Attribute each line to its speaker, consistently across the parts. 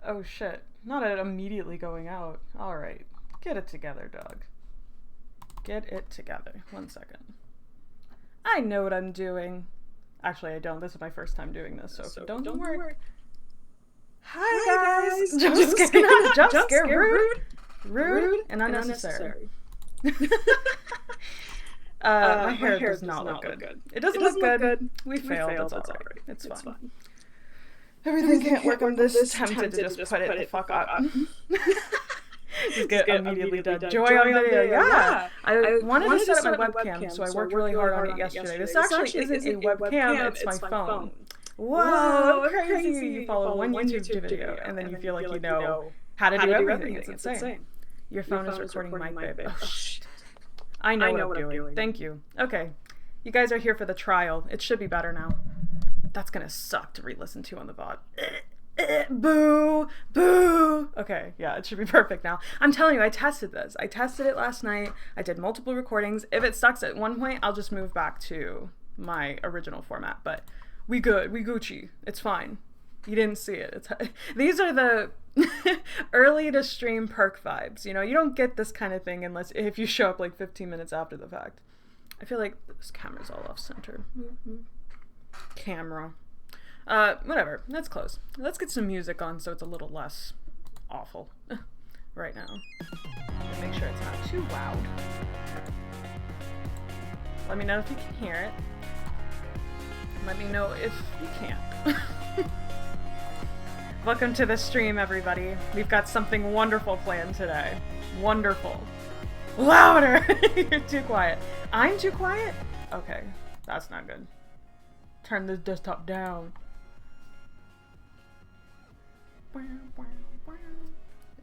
Speaker 1: Oh shit. Not it immediately going out. Alright. Get it together, dog. Get it together. 1 second. I know what I'm doing. Actually, I don't. This is my first time doing this, so if it don't work. Hi guys! Jump scare, rude. Rude and unnecessary. My hair does not look good. It doesn't look good. We failed. That's alright. It's fine. Everything can't work. I'm this tempted to just put it the fuck up. Just get immediately done. Joy on video. Yeah. I wanted to set up my webcam, so I worked really hard on it yesterday. This actually isn't a webcam, it's my phone. Whoa, crazy. You follow one YouTube video, and then you feel like you know how to do everything. It's insane. Your phone is recording my babe. Oh, shit. I know what I'm doing. Thank you. Okay. You guys are here for the trial. It should be better now. That's gonna suck to re-listen to on the VOD. Boo! Boo! Okay, yeah, it should be perfect now. I'm telling you, I tested this. I tested it last night. I did multiple recordings. If it sucks at one point, I'll just move back to my original format. But we good. We Gucci. It's fine. You didn't see it. These are the early to stream perk vibes. You know, you don't get this kind of thing unless if you show up like 15 minutes after the fact. I feel like this camera's all off center. Camera. Whatever. Let's close. Let's get some music on so it's a little less awful right now. Make sure it's not too loud. Let me know if you can hear it. Let me know if you can't. Welcome to the stream, everybody. We've got something wonderful planned today. Wonderful. Louder! You're too quiet. I'm too quiet? Okay. That's not good. Turn the desktop down.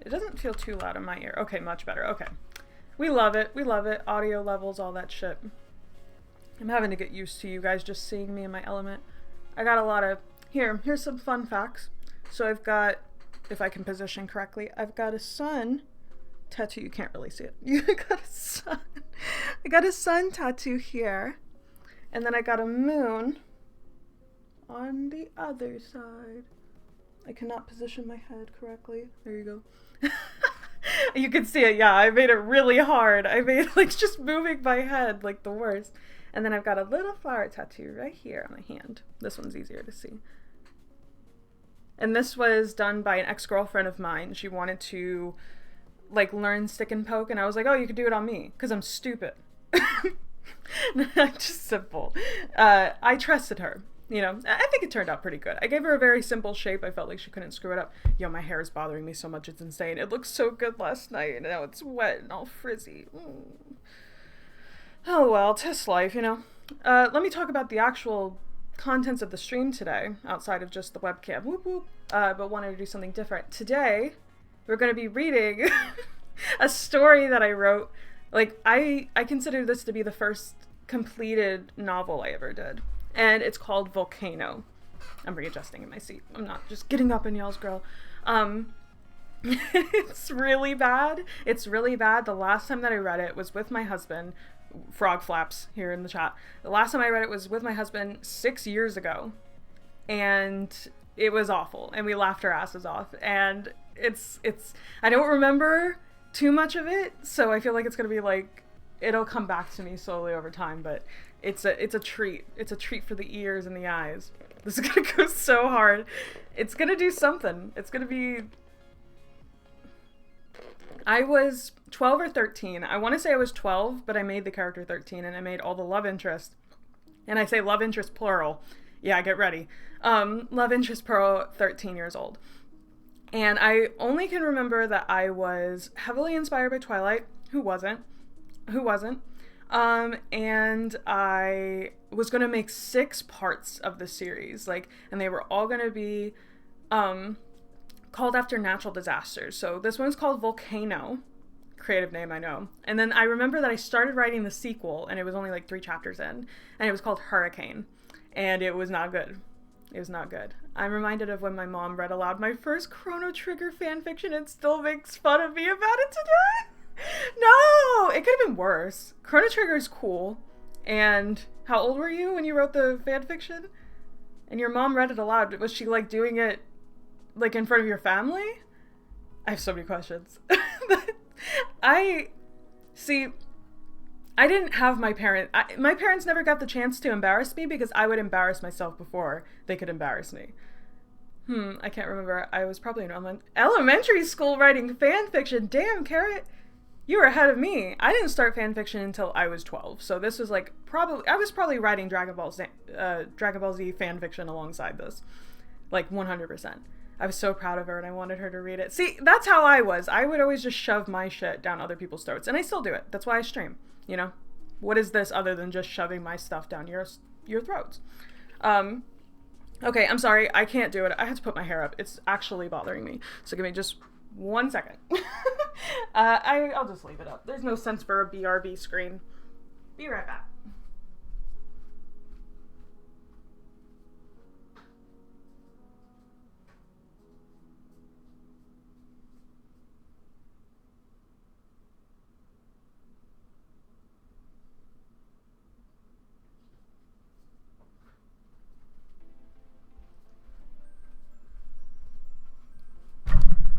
Speaker 1: It doesn't feel too loud in my ear. Okay, much better. Okay. We love it. We love it. Audio levels, all that shit. I'm having to get used to you guys just seeing me in my element. I got a lot of... Here's some fun facts. So I've got, if I can position correctly, I've got a sun tattoo. You can't really see it. You got a sun. I got a sun tattoo here. And then I got a moon on the other side. I cannot position my head correctly. There you go. You can see it. Yeah, I made it really hard. I made like just moving my head like the worst. And then I've got a little flower tattoo right here on my hand. This one's easier to see. And this was done by an ex-girlfriend of mine. She wanted to like learn stick and poke, and I was like, oh, you could do it on me because I'm stupid. Just simple. I trusted her. You know, I think it turned out pretty good. I gave her a very simple shape. I felt like she couldn't screw it up. Yo, my hair is bothering me so much. It's insane. It looked so good last night, and now it's wet and all frizzy. Oh, well, test life, you know. Let me talk about the actual contents of the stream today, outside of just the webcam. Whoop, whoop. But wanted to do something different. Today, we're going to be reading a story that I wrote. Like, I consider this to be the first completed novel I ever did. And it's called Volcano. I'm readjusting in my seat. I'm not just getting up in y'all's grill. It's really bad. It's really bad. The last time that I read it was with my husband. Frog flaps here in the chat. The last time I read it was with my husband 6 years ago. And it was awful. And we laughed our asses off. And it's I don't remember too much of it. So I feel like it's going to be like, it'll come back to me slowly over time. But it's a treat. It's a treat for the ears and the eyes. This is going to go so hard. It's going to do something. It's going to be... I was 12 or 13. I want to say I was 12, but I made the character 13, and I made all the love interest. And I say love interest plural. Yeah, get ready. Love interest plural, 13 years old. And I only can remember that I was heavily inspired by Twilight. Who wasn't? And I was going to make 6 parts of the series, and they were all going to be, called after natural disasters. So this one's called Volcano. Creative name, I know. And then I remember that I started writing the sequel, and it was only 3 chapters in, and it was called Hurricane. And it was not good. It was not good. I'm reminded of when my mom read aloud my first Chrono Trigger fanfiction and still makes fun of me about it today. No! It could have been worse. Chrono Trigger is cool. And how old were you when you wrote the fanfiction? And your mom read it aloud. Was she doing it like in front of your family? I have so many questions. See, I didn't have my parents never got the chance to embarrass me because I would embarrass myself before they could embarrass me. I can't remember. I was probably in elementary school writing fan fiction. Damn, Carrot, you were ahead of me. I didn't start fan fiction until I was 12. So this was like I was probably writing Dragon Ball Z fan fiction alongside this. Like 100%. I was so proud of her and I wanted her to read it. See, that's how I was. I would always just shove my shit down other people's throats. And I still do it. That's why I stream, you know? What is this other than just shoving my stuff down your throats? Okay, I'm sorry. I can't do it. I have to put my hair up. It's actually bothering me. So give me just 1 second. I'll just leave it up. There's no sense for a BRB screen. Be right back.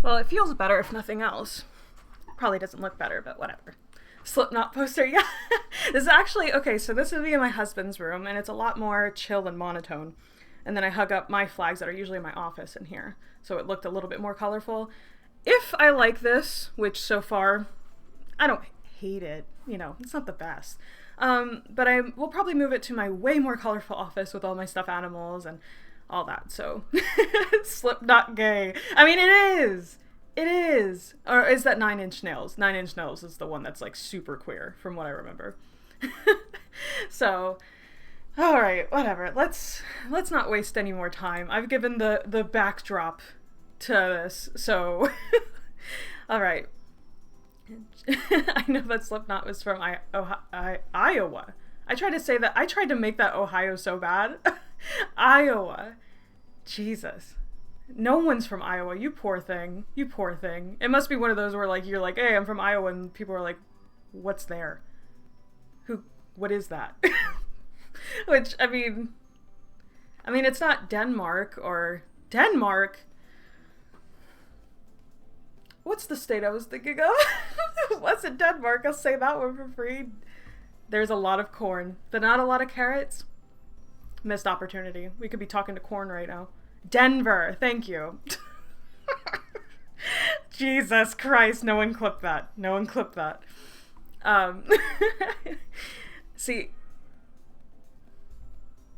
Speaker 1: Well, it feels better if nothing else. Probably doesn't look better, but whatever. Slipknot poster, yeah. This is actually, okay, so this would be in my husband's room, and it's a lot more chill and monotone. And then I hug up my flags that are usually in my office in here, so it looked a little bit more colorful. If I like this, which so far, I don't hate it, you know, it's not the best. But I will probably move it to my way more colorful office with all my stuffed animals and all that, so Slipknot gay. I mean, it is. It is. Or is that 9 Inch Nails? 9 Inch Nails is the one that's like super queer from what I remember. So, all right, whatever. Let's not waste any more time. I've given the backdrop to this, so all right. I know that Slipknot was from Iowa. I tried to make that Ohio so bad. Iowa. Jesus. No one's from Iowa. You poor thing. You poor thing. It must be one of those where like you're like, hey, I'm from Iowa, and people are like, what's there? What is that? Which, I mean it's not Denmark or Denmark. What's the state I was thinking of? It wasn't Denmark. I'll say that one for free. There's a lot of corn, but not a lot of carrots. Missed opportunity. We could be talking to corn right now. Denver. Thank you. Jesus Christ. No one clipped that. No one clipped that. See,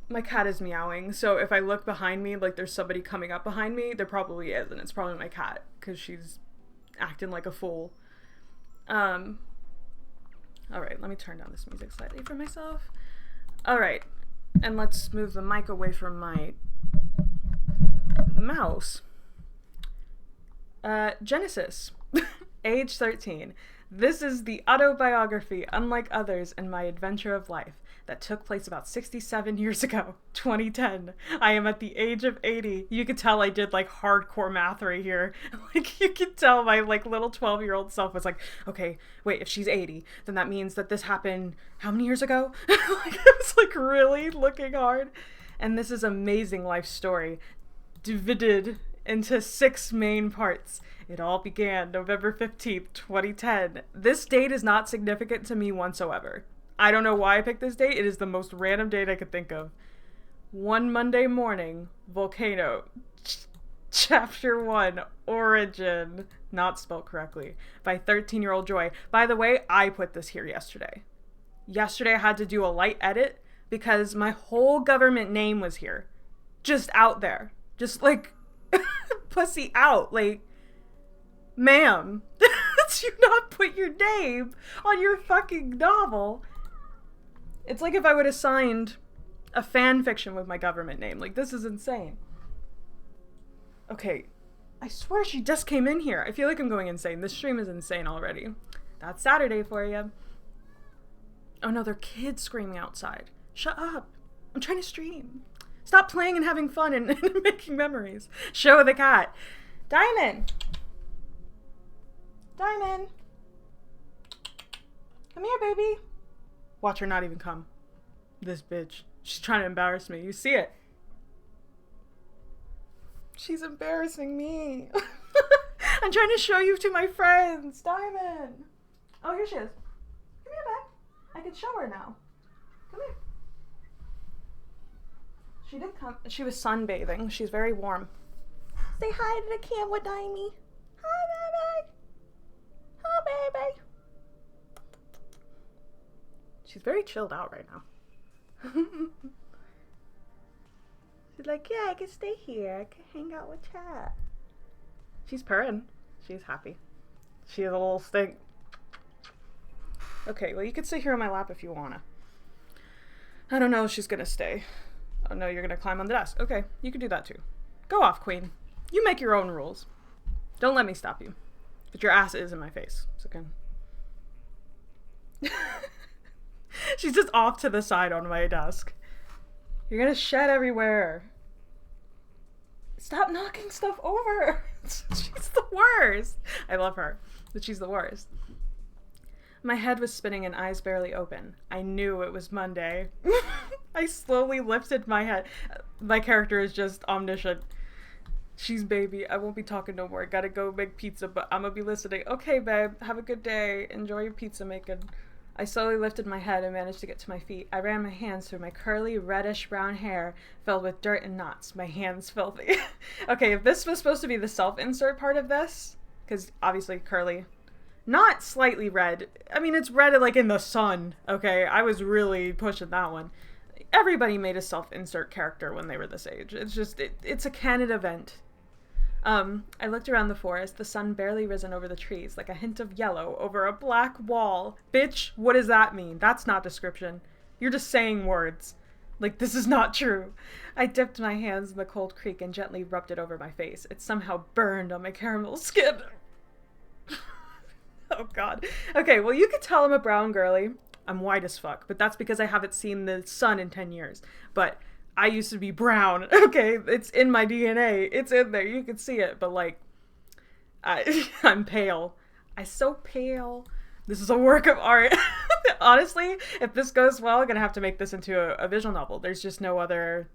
Speaker 1: my cat is meowing, so if I look behind me like there's somebody coming up behind me, there probably is, and it's probably my cat, because she's acting like a fool. Alright, let me turn down this music slightly for myself. Alright, and let's move the mic away from my mouse. Genesis, age 13. This is the autobiography, unlike others, in my adventure of life that took place about 67 years ago, 2010. I am at the age of 80. You could tell I did like hardcore math right here. Like you could tell my like little 12-year-old self was like, okay, wait, if she's 80, then that means that this happened how many years ago? Like I was like really looking hard. And this is amazing life story, divided into 6 main parts. It all began November 15th, 2010. This date is not significant to me whatsoever. I don't know why I picked this date. It is the most random date I could think of. One Monday morning, Volcano. Chapter 1, Origin. Not spelled correctly. By 13-year-old Joy. By the way, I put this here yesterday. Yesterday I had to do a light edit because my whole government name was here. Just out there. Just like, pussy out. Like, ma'am, do you not put your name on your fucking novel? It's like if I would have signed a fan fiction with my government name. Like, this is insane. Okay, I swear she just came in here. I feel like I'm going insane. This stream is insane already. That's Saturday for you. Oh no, they're kids screaming outside. Shut up. I'm trying to stream. Stop playing and having fun and making memories. Show the cat. Diamond. Diamond. Come here, baby. Watch her not even come. This bitch. She's trying to embarrass me. You see it. She's embarrassing me. I'm trying to show you to my friends. Diamond. Oh, here she is. Come here, babe. I can show her now. Come here. She did come. She was sunbathing. She's very warm. Say hi to the camera, Dimey. Hi, baby. Hi, baby. She's very chilled out right now. She's like, yeah, I can stay here. I can hang out with Chat. She's purring. She's happy. She has a little stink. Okay, well, you can sit here on my lap if you wanna. I don't know if she's gonna stay. Oh no, you're gonna climb on the desk. Okay, you can do that too. Go off, queen. You make your own rules. Don't let me stop you. But your ass is in my face. It's okay. She's just off to the side on my desk. You're gonna shed everywhere. Stop knocking stuff over. She's the worst. I love her, but she's the worst. My head was spinning and eyes barely open. I knew it was Monday. I slowly lifted my head. My character is just omniscient. She's baby. I won't be talking no more. Gotta go make pizza, but I'm gonna be listening. Okay, babe. Have a good day. Enjoy your pizza making. I slowly lifted my head and managed to get to my feet. I ran my hands through my curly, reddish-brown hair filled with dirt and knots. My hands filthy. Okay, if this was supposed to be the self-insert part of this, because obviously curly, not slightly red. I mean, it's red like in the sun, okay? I was really pushing that one. Everybody made a self-insert character when they were this age. It's just, it's a canon event. I looked around the forest, the sun barely risen over the trees, like a hint of yellow over a black wall. Bitch, what does that mean? That's not description. You're just saying words. Like, this is not true. I dipped my hands in the cold creek and gently rubbed it over my face. It somehow burned on my caramel skin. Oh god. Okay, well, you could tell I'm a brown girly. I'm white as fuck, but that's because I haven't seen the sun in 10 years. But I used to be brown, okay? It's in my DNA. It's in there. You can see it, but like, I'm pale. I'm so pale. This is a work of art. Honestly, if this goes well, I'm gonna have to make this into a visual novel. There's just no other...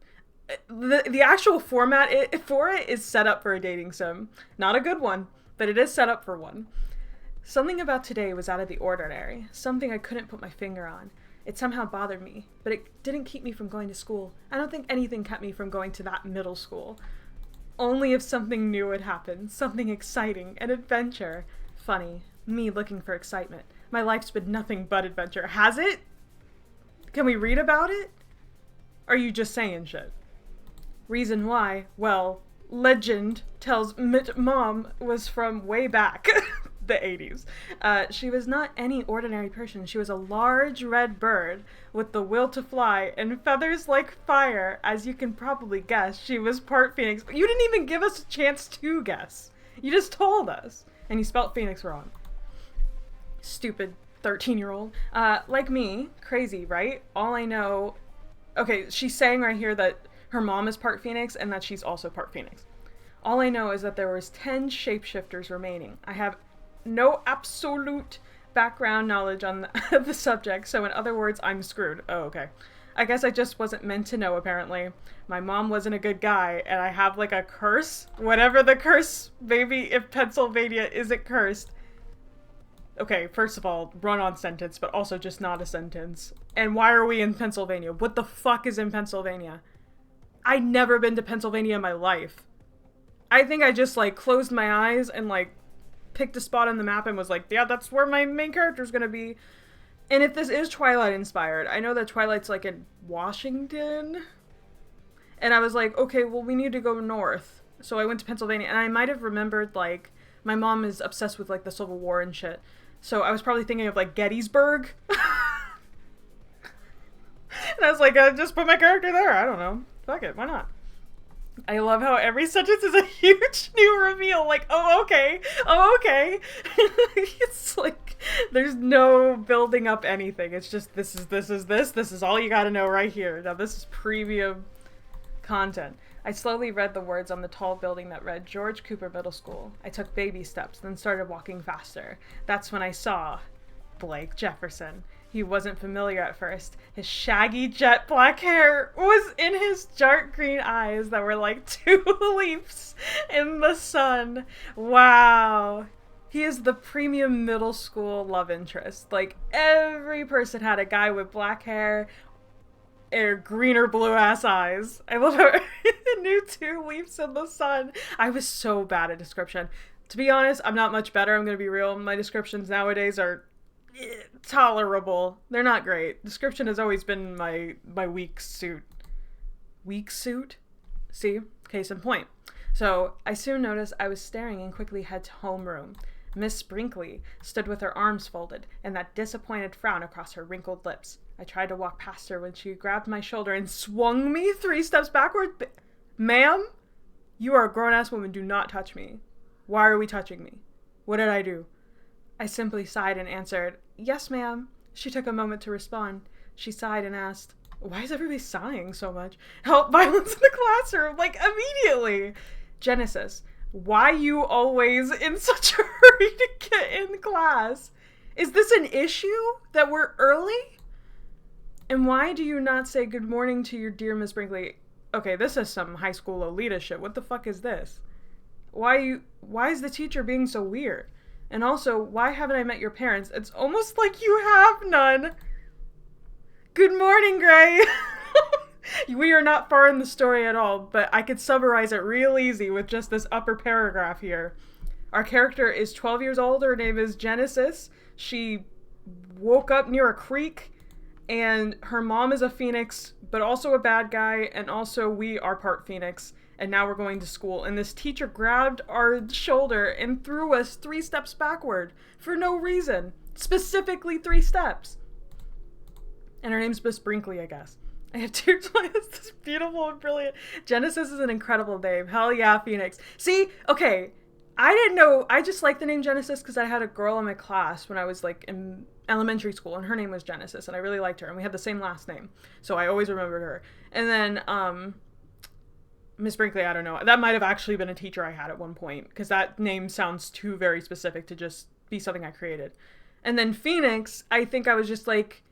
Speaker 1: The actual format for it is set up for a dating sim. Not a good one, but it is set up for one. Something about today was out of the ordinary. Something I couldn't put my finger on. It somehow bothered me, but it didn't keep me from going to school. I don't think anything kept me from going to that middle school. Only if something new had happened, something exciting, an adventure. Funny, me looking for excitement. My life's been nothing but adventure. Has it? Can we read about it? Or are you just saying shit? Reason why? Well, legend tells Mom was from way back. The 80s. She was not any ordinary person. She was a large red bird with the will to fly and feathers like fire. As you can probably guess, she was part phoenix. But you didn't even give us a chance to guess. You just told us. And you spelt phoenix wrong. Stupid 13-year-old. Like me, crazy, right? All I know... Okay, she's saying right here that her mom is part phoenix and that she's also part phoenix. All I know is that there was 10 shapeshifters remaining. I have no absolute background knowledge on the subject, so in other words, I'm screwed. Oh, okay. I guess I just wasn't meant to know, apparently. My mom wasn't a good guy, and I have, like, a curse. Whatever the curse, maybe if Pennsylvania isn't cursed. Okay, first of all, run-on sentence, but also just not a sentence. And why are we in Pennsylvania? What the fuck is in Pennsylvania? I'd never been to Pennsylvania in my life. I think I just, like, closed my eyes and, like, picked a spot on the map and was like, yeah, that's where my main character's gonna be. And if this is Twilight inspired, I know that Twilight's like in Washington. And I was like, okay, well, we need to go north. So I went to Pennsylvania, and I might have remembered, like, my mom is obsessed with, like, the Civil War and shit. So I was probably thinking of, like, Gettysburg. And I was like, just put my character there. I don't know. Fuck it. Why not? I love how every sentence is a huge new reveal. Like, oh, okay. Oh, okay. It's like, there's no building up anything. It's just, this is all you gotta know right here. Now, this is premium content. I slowly read the words on the tall building that read George Cooper Middle School. I took baby steps, then started walking faster. That's when I saw Blake Jefferson. He wasn't familiar at first. His shaggy jet black hair was in his dark green eyes that were like 2 leaves in the sun. Wow. He is the premium middle school love interest. Like, every person had a guy with black hair or green or blue ass eyes. I love her. New 2 leaves in the sun. I was so bad at description. To be honest, I'm not much better. I'm going to be real. My descriptions nowadays are tolerable. They're not great. Description has always been my weak suit. Weak suit? See? Case in point. So, I soon noticed I was staring and quickly head to homeroom. Miss Brinkley stood with her arms folded and that disappointed frown across her wrinkled lips. I tried to walk past her when she grabbed my shoulder and swung me 3 steps backward. Ma'am, you are a grown-ass woman. Do not touch me. Why are we touching me? What did I do? I simply sighed and answered, "Yes, ma'am." She took a moment to respond. She sighed and asked, "Why is everybody sighing so much? Help violence in the classroom, like immediately." Genesis, why you always in such a hurry to get in class? Is this an issue that we're early? And why do you not say good morning to your dear Miss Brinkley? Okay, this is some high school Lolita shit. What the fuck is this? Why is the teacher being so weird? And also, why haven't I met your parents? It's almost like you have none. Good morning, Gray. We are not far in the story at all, but I could summarize it real easy with just this upper paragraph here. Our character is 12 years old. Her name is Genesis. She woke up near a creek, and her mom is a phoenix, but also a bad guy, and also we are part phoenix, and now we're going to school. And this teacher grabbed our shoulder and threw us 3 steps backward for no reason. Specifically 3 steps. And her name's Miss Brinkley, I guess. I have 2 plans. This beautiful and brilliant. Genesis is an incredible name. Hell yeah, Phoenix. See, okay, I didn't know. I just like the name Genesis because I had a girl in my class when I was like in elementary school, and her name was Genesis, and I really liked her, and we had the same last name, so I always remembered her. And then Miss Brinkley, I don't know. That might have actually been a teacher I had at one point because that name sounds too very specific to just be something I created. And then Phoenix, I think I was just like,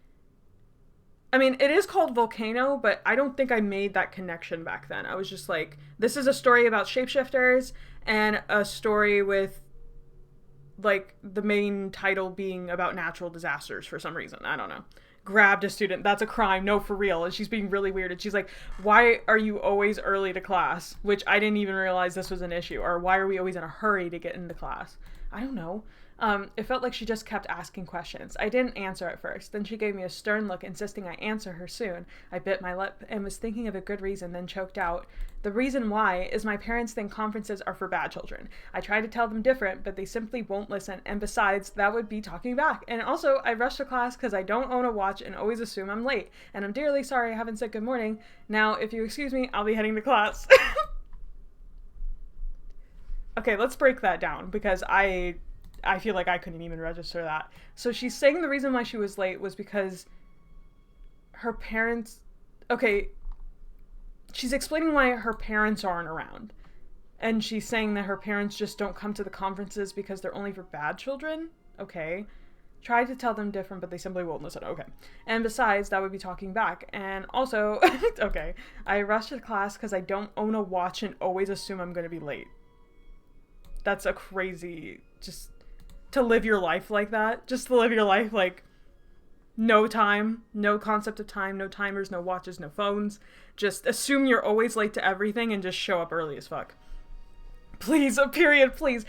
Speaker 1: I mean, it is called Volcano, but I don't think I made that connection back then. I was just like, this is a story about shapeshifters and a story with, like, the main title being about natural disasters for some reason. I don't know. Grabbed a student. That's a crime. No, for real. And she's being really weird. And she's like, why are you always early to class? Which I didn't even realize this was an issue. Or why are we always in a hurry to get into class? I don't know. It felt like she just kept asking questions. I didn't answer at first. Then she gave me a stern look, insisting I answer her soon. I bit my lip and was thinking of a good reason, then choked out. The reason why is my parents think conferences are for bad children. I try to tell them different, but they simply won't listen. And besides, that would be talking back. And also, I rush to class because I don't own a watch and always assume I'm late. And I'm dearly sorry I haven't said good morning. Now, if you excuse me, I'll be heading to class. Okay, let's break that down because I feel like I couldn't even register that. So she's saying the reason why she was late was because her parents... Okay, she's explaining why her parents aren't around. And she's saying that her parents just don't come to the conferences because they're only for bad children? Okay. Try to tell them different, but they simply won't listen. Okay. And besides, that would be talking back. And also, okay, I rush to class because I don't own a watch and always assume I'm going to be late. That's a crazy... Just... To live your life like that. Just to live your life like no time, no concept of time, no timers, no watches, no phones. Just assume you're always late to everything and just show up early as fuck. Please, a period, please.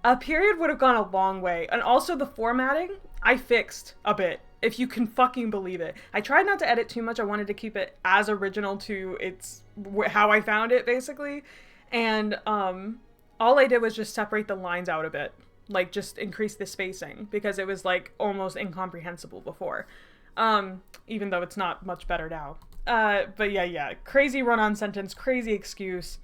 Speaker 1: A period would have gone a long way. And also the formatting, I fixed a bit. If you can fucking believe it. I tried not to edit too much. I wanted to keep it as original to how I found it, basically. And all I did was just separate the lines out a bit. Like, just increase the spacing, because it was, like, almost incomprehensible before. Even though it's not much better now. But yeah. Crazy run-on sentence, crazy excuse.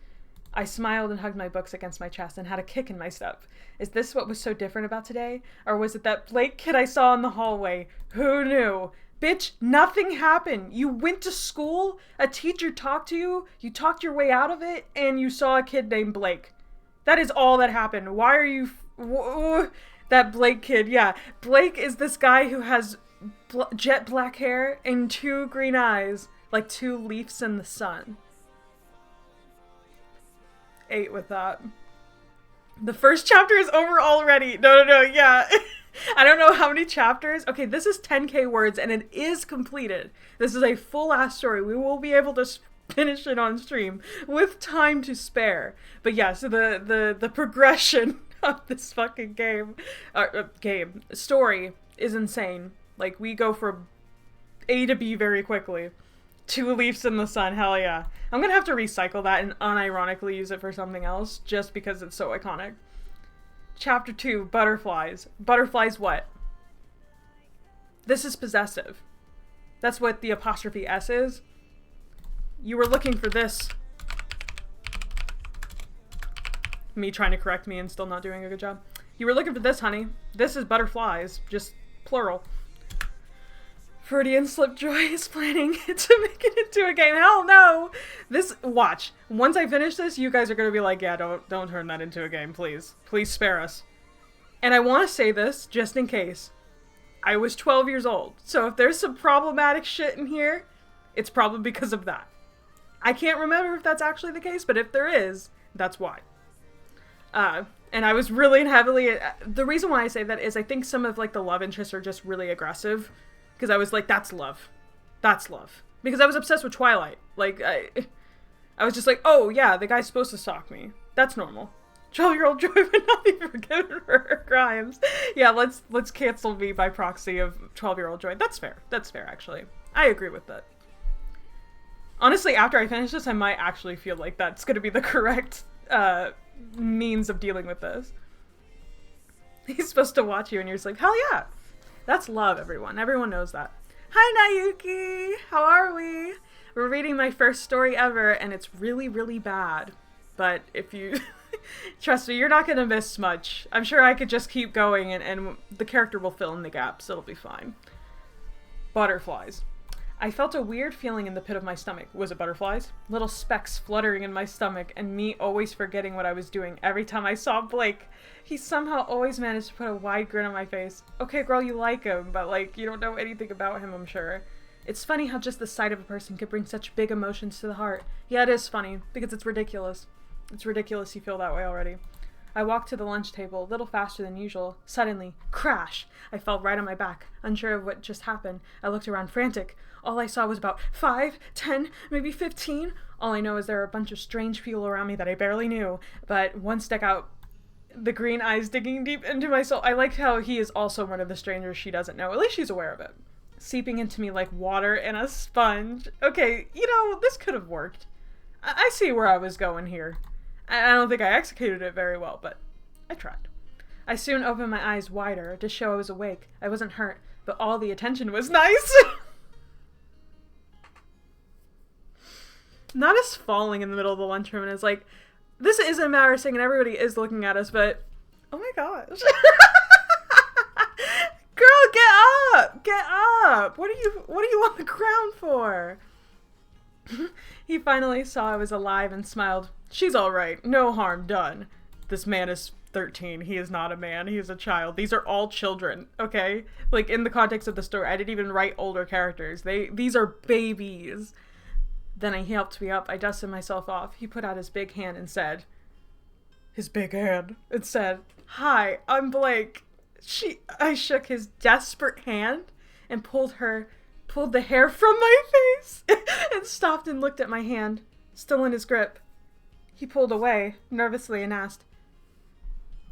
Speaker 1: I smiled and hugged my books against my chest and had a kick in my step. Is this what was so different about today? Or was it that Blake kid I saw in the hallway? Who knew? Bitch, nothing happened. You went to school, a teacher talked to you, you talked your way out of it, and you saw a kid named Blake. That is all that happened. Why are you... that Blake kid, yeah. Blake is this guy who has jet black hair and 2 green eyes, like 2 leaves in the sun. 8 with that. The first chapter is over already. No, yeah. I don't know how many chapters. Okay, this is 10k words and it is completed. This is a full-ass story. We will be able to finish it on stream with time to spare. But yeah, so the progression of this fucking story is insane. Like, we go from A to B very quickly. 2 leaves in the sun, hell yeah. I'm gonna have to recycle that and unironically use it for something else, just because it's so iconic. Chapter 2, butterflies. Butterflies what? This is possessive. That's what the apostrophe S is. You were looking for this. Me trying to correct me and still not doing a good job. You were looking for this, honey. This is butterflies, just plural. Freudian slip. Joy is planning to make it into a game. Hell no! Watch. Once I finish this, you guys are gonna be like, yeah, don't turn that into a game, please. Please spare us. And I want to say this, just in case. I was 12 years old, so if there's some problematic shit in here, it's probably because of that. I can't remember if that's actually the case, but if there is, that's why. And I was really heavily... The reason why I say that is I think some of, like, the love interests are just really aggressive. Because I was like, that's love. That's love. Because I was obsessed with Twilight. Like, I was just like, oh, yeah, the guy's supposed to stalk me. That's normal. 12-year-old Joy would not be forgiven for her crimes. Yeah, let's cancel me by proxy of 12-year-old Joy. That's fair. That's fair, actually. I agree with that. Honestly, after I finish this, I might actually feel like that's going to be the correct means of dealing with this. He's supposed to watch you and you're just like, hell yeah. That's love, everyone. Everyone knows that. Hi, Nayuki! How are we? We're reading my first story ever, and it's really, really bad. But if you... Trust me, you're not gonna miss much. I'm sure I could just keep going, and the character will fill in the gaps. It'll be fine. Butterflies. I felt a weird feeling in the pit of my stomach. Was it butterflies? Little specks fluttering in my stomach, and me always forgetting what I was doing every time I saw Blake. He somehow always managed to put a wide grin on my face. Okay, girl, you like him, but, like, you don't know anything about him, I'm sure. It's funny how just the sight of a person could bring such big emotions to the heart. Yeah, it is funny, because it's ridiculous. It's ridiculous you feel that way already. I walked to the lunch table, a little faster than usual. Suddenly, crash! I fell right on my back, unsure of what just happened. I looked around frantic. All I saw was about 5, 10, maybe 15. All I know is there are a bunch of strange people around me that I barely knew, but one stuck out. The green eyes digging deep into my soul. I like how he is also one of the strangers she doesn't know. At least she's aware of it. Seeping into me like water in a sponge. Okay, you know, this could have worked. I see where I was going here. I don't think I executed it very well, but I tried. I soon opened my eyes wider to show I was awake. I wasn't hurt, but all the attention was nice. Not us falling in the middle of the lunchroom and it's like, this is embarrassing and everybody is looking at us, but oh my gosh. Girl, get up! Get up! What are you on the ground for? He finally saw I was alive and smiled. She's alright. No harm done. This man is 13. He is not a man. He is a child. These are all children, okay? Like, in the context of the story, I didn't even write older characters. These are babies. Then he helped me up. I dusted myself off. He put out his big hand and said, hi, I'm Blake. I shook his desperate hand and pulled the hair from my face and stopped and looked at my hand, still in his grip. He pulled away nervously and asked,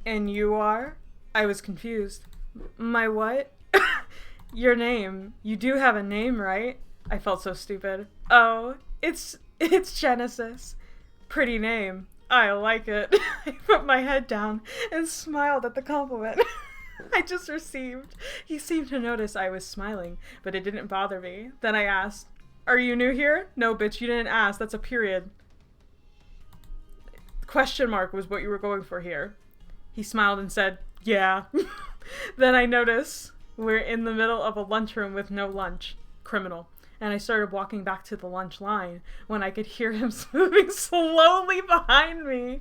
Speaker 1: and you are? I was confused. My what? Your name. You do have a name, right? I felt so stupid. Oh, it's Genesis. Pretty name. I like it. I put my head down and smiled at the compliment I just received. He seemed to notice I was smiling, but it didn't bother me. Then I asked, are you new here? No, bitch, you didn't ask. That's a period. Question mark was what you were going for here. He smiled and said, yeah. Then I noticed we're in the middle of a lunchroom with no lunch. Criminal. And I started walking back to the lunch line when I could hear him moving slowly behind me.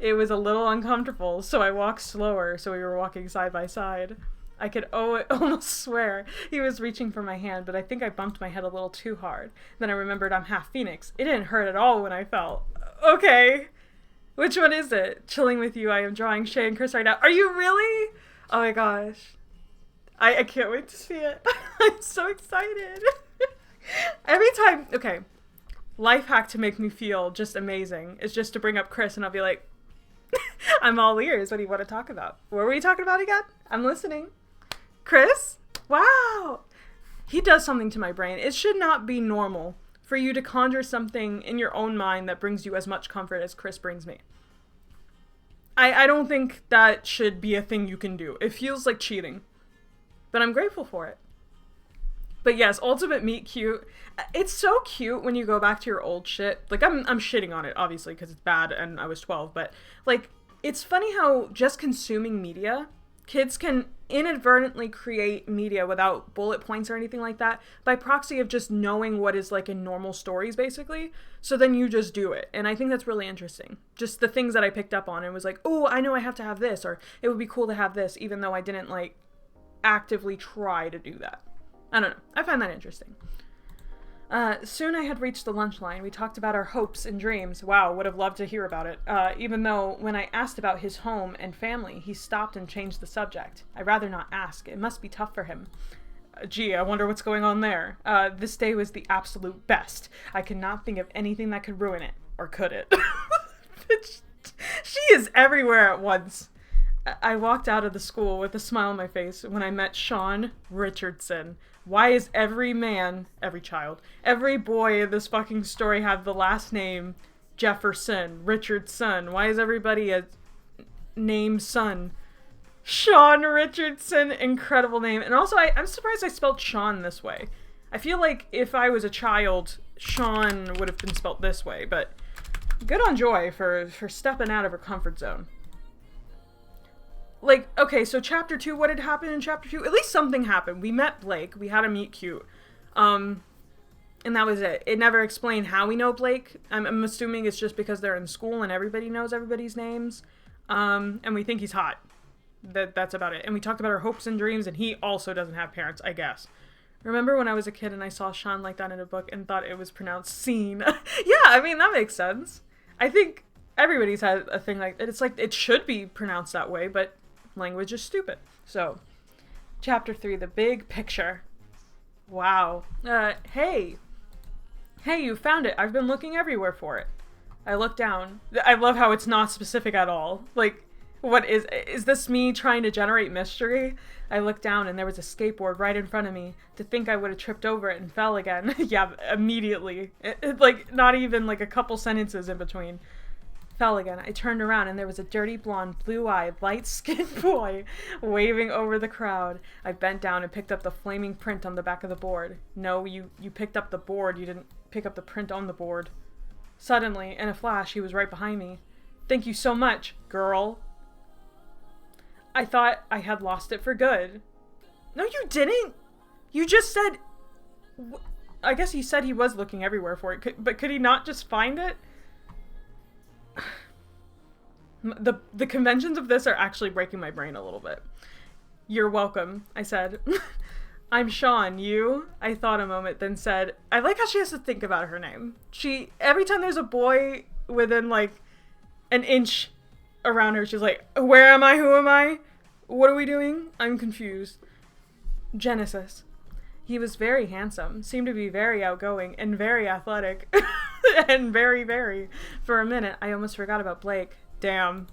Speaker 1: It was a little uncomfortable, so I walked slower, so we were walking side by side. I could almost swear he was reaching for my hand, but I think I bumped my head a little too hard. Then I remembered I'm half Phoenix. It didn't hurt at all when I fell. Okay. Which one is it? Chilling with you, I am drawing Shay and Chris right now. Are you really? Oh my gosh. I can't wait to see it. I'm so excited. Every time, okay, life hack to make me feel just amazing is just to bring up Chris and I'll be like, I'm all ears. What do you want to talk about? What were we talking about again? I'm listening. Chris? Wow. He does something to my brain. It should not be normal for you to conjure something in your own mind that brings you as much comfort as Chris brings me. I don't think that should be a thing you can do. It feels like cheating. But I'm grateful for it. But yes, Ultimate Meet Cute. It's so cute when you go back to your old shit. Like, I'm shitting on it, obviously, because it's bad and I was 12. But, like, it's funny how just consuming media, kids can inadvertently create media without bullet points or anything like that by proxy of just knowing what is, like, in normal stories, basically. So then you just do it. And I think that's really interesting. Just the things that I picked up on and was like, oh, I know I have to have this, or it would be cool to have this, even though I didn't, like, actively try to do that. I don't know. I find that interesting. Soon I had reached the lunch line. We talked about our hopes and dreams. Wow, would have loved to hear about it. Even though when I asked about his home and family, he stopped and changed the subject. I'd rather not ask. It must be tough for him. Gee, I wonder what's going on there. This day was the absolute best. I could not think of anything that could ruin it. Or could it? She is everywhere at once. I walked out of the school with a smile on my face when I met Sean Richardson. Why is every man, every child, every boy in this fucking story have the last name Jefferson, Richardson? Why is everybody a name son? Sean Richardson, incredible name. And also, I'm surprised I spelled Sean this way. I feel like if I was a child, Sean would have been spelled this way, but good on Joy for stepping out of her comfort zone. Like, okay, so chapter 2, what had happened in chapter 2? At least something happened. We met Blake. We had a meet cute. And that was it. It never explained how we know Blake. I'm assuming it's just because they're in school and everybody knows everybody's names. And we think he's hot. That's about it. And we talked about our hopes and dreams, and he also doesn't have parents, I guess. Remember when I was a kid and I saw Sean like that in a book and thought it was pronounced scene? Yeah, I mean, that makes sense. I think everybody's had a thing like that. It's like, it should be pronounced that way, but language is stupid. So, chapter 3, the big picture. Wow. Hey, you found it. I've been looking everywhere for it. I look down. I love how it's not specific at all. Like, what is this me trying to generate mystery? I looked down and there was a skateboard right in front of me. To think I would have tripped over it and fell again. Yeah, immediately. Like, not even like a couple sentences in between. Fell again. I turned around and there was a dirty blonde, blue-eyed, light-skinned boy waving over the crowd. I bent down and picked up the flaming print on the back of the board. No, you picked up the board. You didn't pick up the print on the board. Suddenly, in a flash, he was right behind me. Thank you so much, girl. I thought I had lost it for good. No, you didn't. You just said... I guess he said he was looking everywhere for it, but could he not just find it? The conventions of this are actually breaking my brain a little bit. You're welcome, I said. I'm Sean, you? I thought a moment, then said, I like how she has to think about her name. Every time there's a boy within like an inch around her, she's like, where am I? Who am I? What are we doing? I'm confused. Genesis. He was very handsome, seemed to be very outgoing, and very athletic. And very, very. For a minute, I almost forgot about Blake. Damn.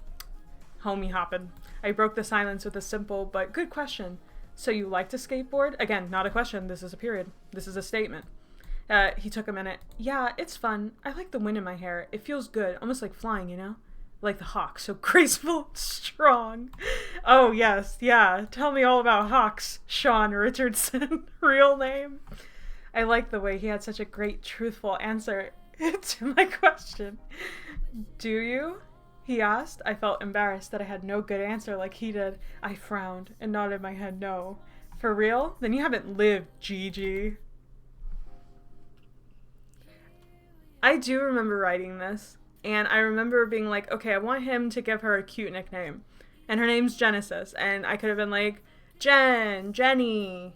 Speaker 1: Homie hoppin'. I broke the silence with a simple but good question. So you like to skateboard? Again, not a question. This is a period. This is a statement. He took a minute. Yeah, it's fun. I like the wind in my hair. It feels good. Almost like flying, you know? Like the hawk. So graceful, strong. Oh, yes. Yeah. Tell me all about hawks. Sean Richardson. Real name. I like the way he had such a great, truthful answer to my question. Do you? He asked. I felt embarrassed that I had no good answer like he did. I frowned and nodded my head no. For real? Then you haven't lived, Gigi. I do remember writing this, and I remember being like, okay, I want him to give her a cute nickname. And her name's Genesis, and I could have been like, Jen, Jenny,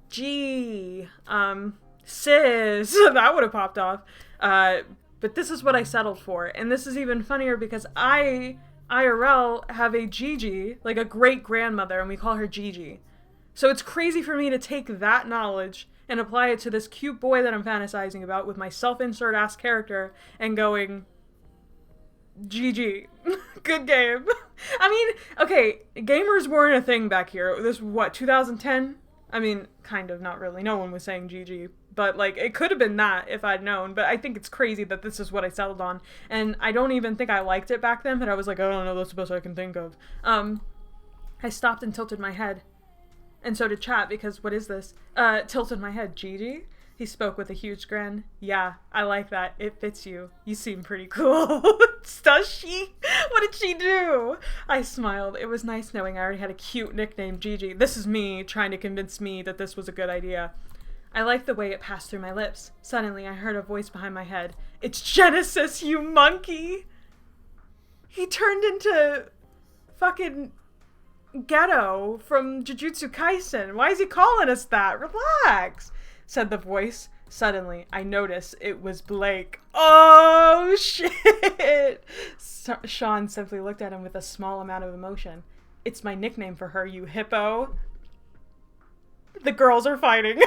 Speaker 1: G, Sis. That would have popped off. But this is what I settled for. And this is even funnier because I, IRL, have a Gigi, like a great grandmother, and we call her Gigi. So it's crazy for me to take that knowledge and apply it to this cute boy that I'm fantasizing about with my self-insert ass character and going, GG. Good game. I mean, okay, gamers weren't a thing back here. This, what, 2010? I mean, kind of, not really. No one was saying GG. But, like, it could have been that if I'd known. But I think it's crazy that this is what I settled on. And I don't even think I liked it back then, but I was like, I don't know, that's the best I can think of. I stopped and tilted my head. And so did chat, because what is this? Tilted my head. Gigi? He spoke with a huge grin. Yeah, I like that. It fits you. You seem pretty cool. Does she? What did she do? I smiled. It was nice knowing I already had a cute nickname, Gigi. This is me trying to convince me that this was a good idea. I liked the way it passed through my lips. Suddenly, I heard a voice behind my head. It's Genesis, you monkey! He turned into fucking Ghetto from Jujutsu Kaisen. Why is he calling us that? Relax, said the voice. Suddenly, I noticed it was Blake. Oh, shit! Sean simply looked at him with a small amount of emotion. It's my nickname for her, you hippo. The girls are fighting.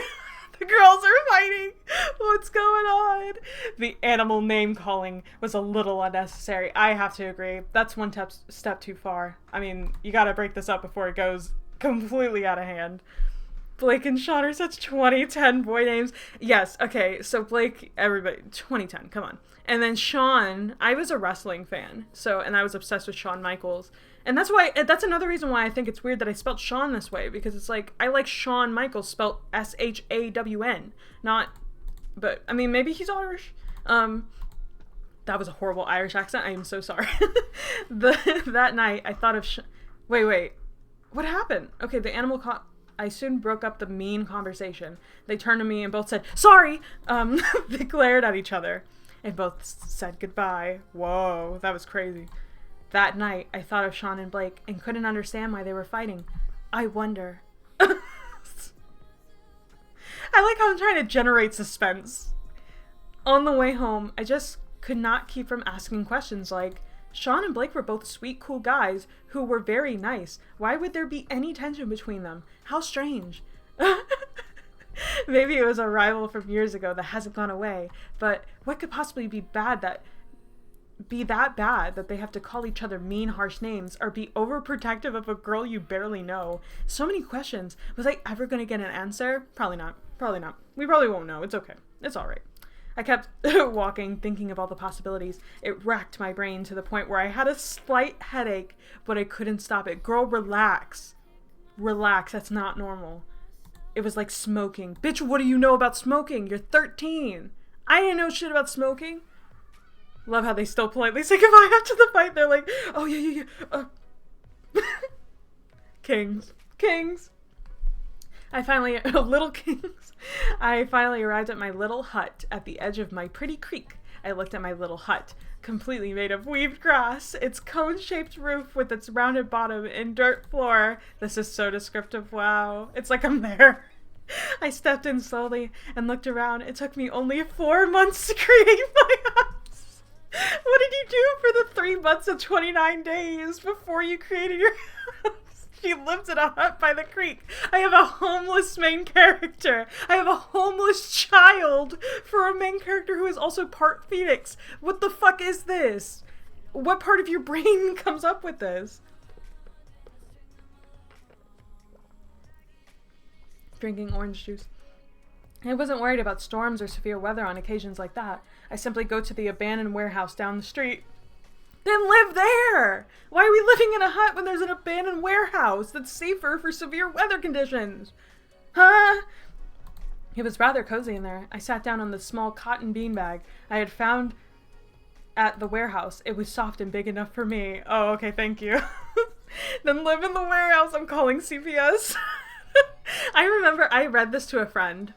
Speaker 1: The girls are fighting. What's going on? The animal name calling was a little unnecessary. I have to agree. That's one step too far. I mean, you gotta break this up before it goes completely out of hand. Blake and Sean are such 2010 boy names. Yes, okay, so Blake, everybody, 2010, come on. And then Sean, I was a wrestling fan, and I was obsessed with Shawn Michaels. And that's another reason why I think it's weird that I spelled Sean this way, because it's like, I like Shawn Michaels spelled S-H-A-W-N, but, I mean, maybe he's Irish. That was a horrible Irish accent, I am so sorry. That night, I thought of wait, what happened? Okay, the animal I soon broke up the mean conversation. They turned to me and both said, sorry! They glared at each other and both said goodbye. Whoa, that was crazy. That night, I thought of Sean and Blake and couldn't understand why they were fighting. I wonder. I like how I'm trying to generate suspense. On the way home, I just could not keep from asking questions like, Sean and Blake were both sweet, cool guys who were very nice. Why would there be any tension between them? How strange. Maybe it was a rival from years ago that hasn't gone away, but what could possibly be that bad that they have to call each other mean, harsh names or be overprotective of a girl you barely know? So many questions. Was I ever going to get an answer? Probably not. We probably won't know. It's okay. It's all right. I kept walking, thinking of all the possibilities. It racked my brain to the point where I had a slight headache, but I couldn't stop it. Girl, relax. Relax, that's not normal. It was like smoking. Bitch, what do you know about smoking? You're 13. I didn't know shit about smoking. Love how they still politely say goodbye after the fight. They're like, oh, yeah. Kings. I finally arrived at my little hut at the edge of my pretty creek. I looked at my little hut, completely made of weaved grass, its cone-shaped roof with its rounded bottom and dirt floor. This is so descriptive, wow. It's like I'm there. I stepped in slowly and looked around. It took me only 4 months to create my house. What did you do for the 3 months and 29 days before you created your house? She lives in a hut by the creek. I have a homeless main character. I have a homeless child for a main character who is also part Phoenix. What the fuck is this? What part of your brain comes up with this? Drinking orange juice. I wasn't worried about storms or severe weather on occasions like that. I simply go to the abandoned warehouse down the street. Then live there! Why are we living in a hut when there's an abandoned warehouse that's safer for severe weather conditions? Huh? It was rather cozy in there. I sat down on the small cotton beanbag I had found at the warehouse. It was soft and big enough for me. Oh, okay, thank you. Then live in the warehouse. I'm calling CPS. I remember I read this to a friend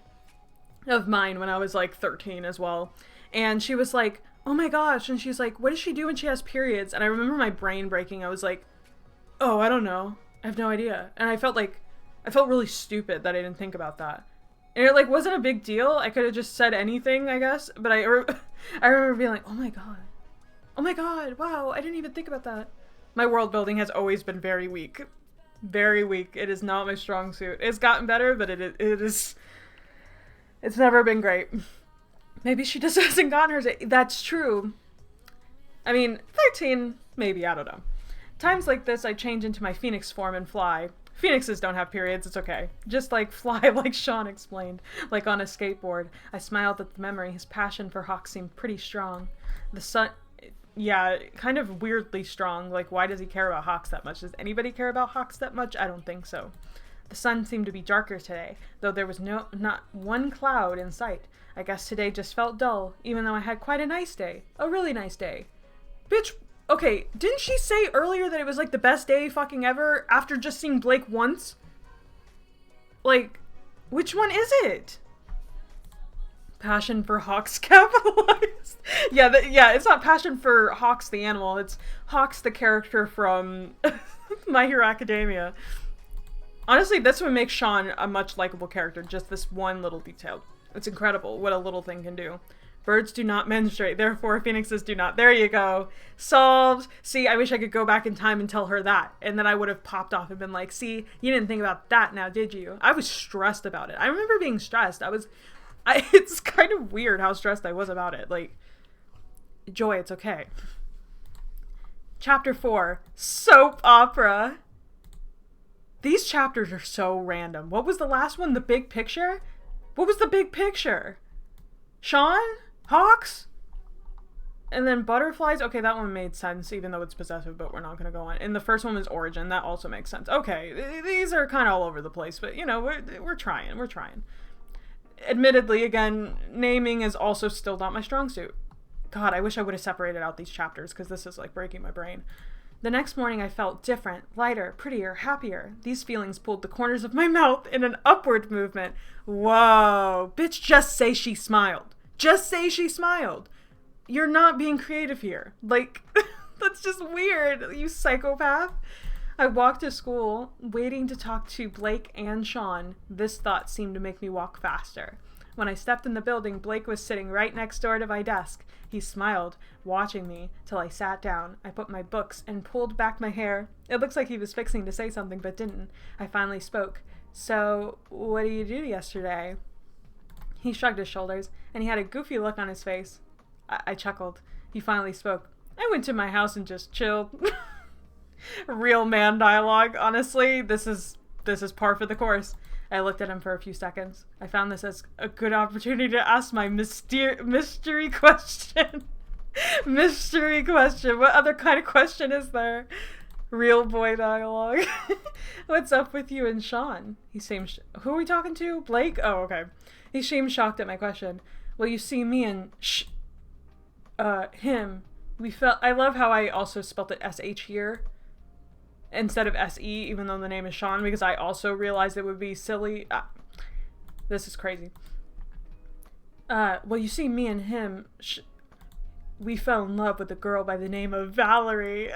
Speaker 1: of mine when I was like 13 as well. And she was like, oh my gosh, and she's like, what does she do when she has periods? And I remember my brain breaking. I was like, oh, I don't know. I have no idea. And I felt like I felt really stupid that I didn't think about that. And it, like, wasn't a big deal. I could have just said anything, I guess. But I remember being like, oh my god. Oh my god, wow, I didn't even think about that. My world building has always been very weak. Very weak. It is not my strong suit. It's gotten better, but it is... It's never been great. Maybe she just hasn't gotten hers. That's true. I mean, 13, maybe, I don't know. Times like this, I change into my phoenix form and fly. Phoenixes don't have periods, it's okay. Just like fly, like Sean explained, like on a skateboard. I smiled at the memory. His passion for Hawks seemed pretty strong. The sun... Yeah, kind of weirdly strong. Like, why does he care about Hawks that much? Does anybody care about Hawks that much? I don't think so. The sun seemed to be darker today, though there was not one cloud in sight. I guess today just felt dull, even though I had quite a nice day. A really nice day. Bitch, okay, didn't she say earlier that it was like the best day fucking ever after just seeing Blake once? Like, which one is it? Passion for Hawks capitalized. Yeah, it's not passion for Hawks the animal. It's Hawks the character from My Hero Academia. Honestly, this would make Sean a much likable character. Just this one little detail. It's incredible what a little thing can do. Birds do not menstruate, therefore phoenixes do not. There you go. Solved. See, I wish I could go back in time and tell her that. And then I would have popped off and been like, see, you didn't think about that now, did you? I was stressed about it. I remember being stressed. It's kind of weird how stressed I was about it. Like, Joy, it's okay. Chapter 4, Soap Opera. These chapters are so random. What was the last one? The big picture? What was the big picture? Sean? Hawks? And then butterflies? Okay, that one made sense, even though it's possessive, but we're not going to go on. And the first one was origin. That also makes sense. Okay, these are kind of all over the place, but, you know, we're trying. We're trying. Admittedly, again, naming is also still not my strong suit. God, I wish I would have separated out these chapters, because this is, like, breaking my brain. The next morning I felt different, lighter, prettier, happier. These feelings pulled the corners of my mouth in an upward movement. Whoa. Bitch, just say she smiled. Just say she smiled. You're not being creative here. Like, that's just weird, you psychopath. I walked to school, waiting to talk to Blake and Sean. This thought seemed to make me walk faster. When I stepped in the building, Blake was sitting right next door to my desk. He smiled, watching me, till I sat down. I put my books and pulled back my hair. It looks like he was fixing to say something, but didn't. I finally spoke. So, what did you do yesterday? He shrugged his shoulders, and he had a goofy look on his face. I chuckled. He finally spoke. I went to my house and just chilled. Real man dialogue, honestly. This is par for the course. I looked at him for a few seconds. I found this as a good opportunity to ask my mystery question. Mystery question. What other kind of question is there? Real boy dialogue. What's up with you and Sean? He seemed... Who are we talking to? Blake? Oh, okay. He seemed shocked at my question. Well, you see, me and him, we felt... I love how I also spelt it S-H here instead of S-E, even though the name is Sean, because I also realized it would be silly. This is crazy. Well, you see, me and him, we fell in love with a girl by the name of Valerie.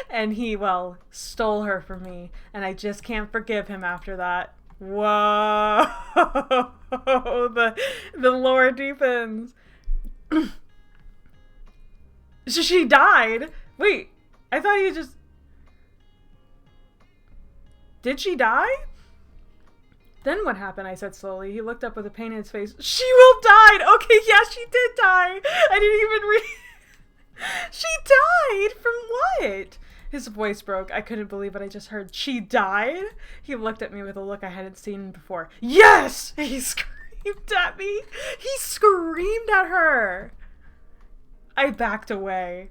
Speaker 1: And he, well, stole her from me, and I just can't forgive him after that. Whoa. The lore deepens. She died? Wait, I thought he just... Did she die? Then what happened? I said slowly. He looked up with a pain in his face. She will died! Okay, yeah, she did die! I didn't even read... She died? From what? His voice broke. I couldn't believe what I just heard. She died? He looked at me with a look I hadn't seen before. Yes! He screamed at me. He screamed at her. I backed away.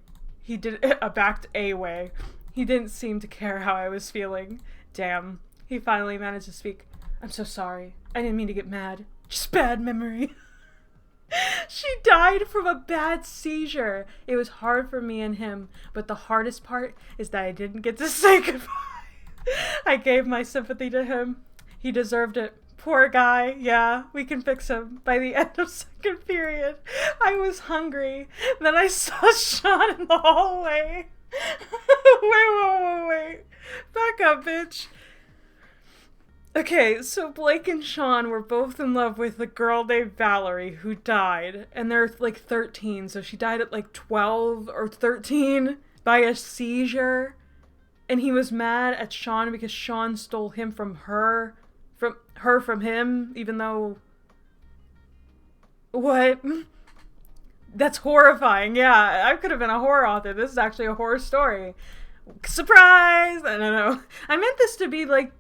Speaker 1: Backed away. He didn't seem to care how I was feeling. Damn. He finally managed to speak. I'm so sorry. I didn't mean to get mad. Just bad memory. She died from a bad seizure. It was hard for me and him, but the hardest part is that I didn't get to say goodbye. I gave my sympathy to him. He deserved it. Poor guy. Yeah, we can fix him. By the end of second period, I was hungry. Then I saw Sean in the hallway. Wait. Back up, bitch. Okay, so Blake and Sean were both in love with a girl named Valerie who died, and they're like 13, so she died at like 12 or 13 by a seizure, and he was mad at Sean because Sean stole him from from him, even though... What? That's horrifying. Yeah, I could have been a horror author. This is actually a horror story. Surprise! I don't know. I meant this to be like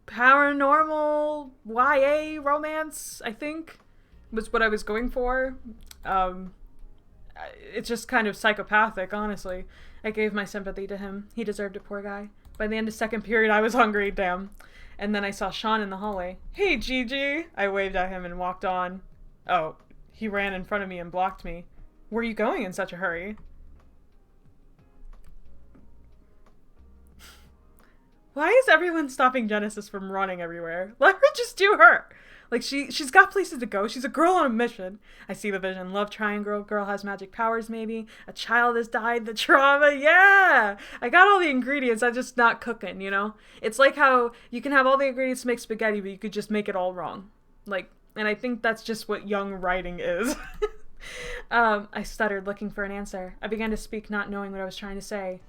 Speaker 1: paranormal YA romance, I think, was what I was going for. It's just kind of psychopathic, honestly. I gave my sympathy to him. He deserved it, poor guy. By the end of second period, I was hungry, damn. And then I saw Sean in the hallway. Hey, Gigi! I waved at him and walked on. Oh, he ran in front of me and blocked me. Where are you going in such a hurry? Why is everyone stopping Genesis from running everywhere? Let her just do her. Like, she's got places to go. She's a girl on a mission. I see the vision. Love triangle. Girl has magic powers, maybe. A child has died. The trauma. Yeah! I got all the ingredients. I'm just not cooking, you know? It's like how you can have all the ingredients to make spaghetti, but you could just make it all wrong. Like, and I think that's just what young writing is. I stuttered, looking for an answer. I began to speak, not knowing what I was trying to say.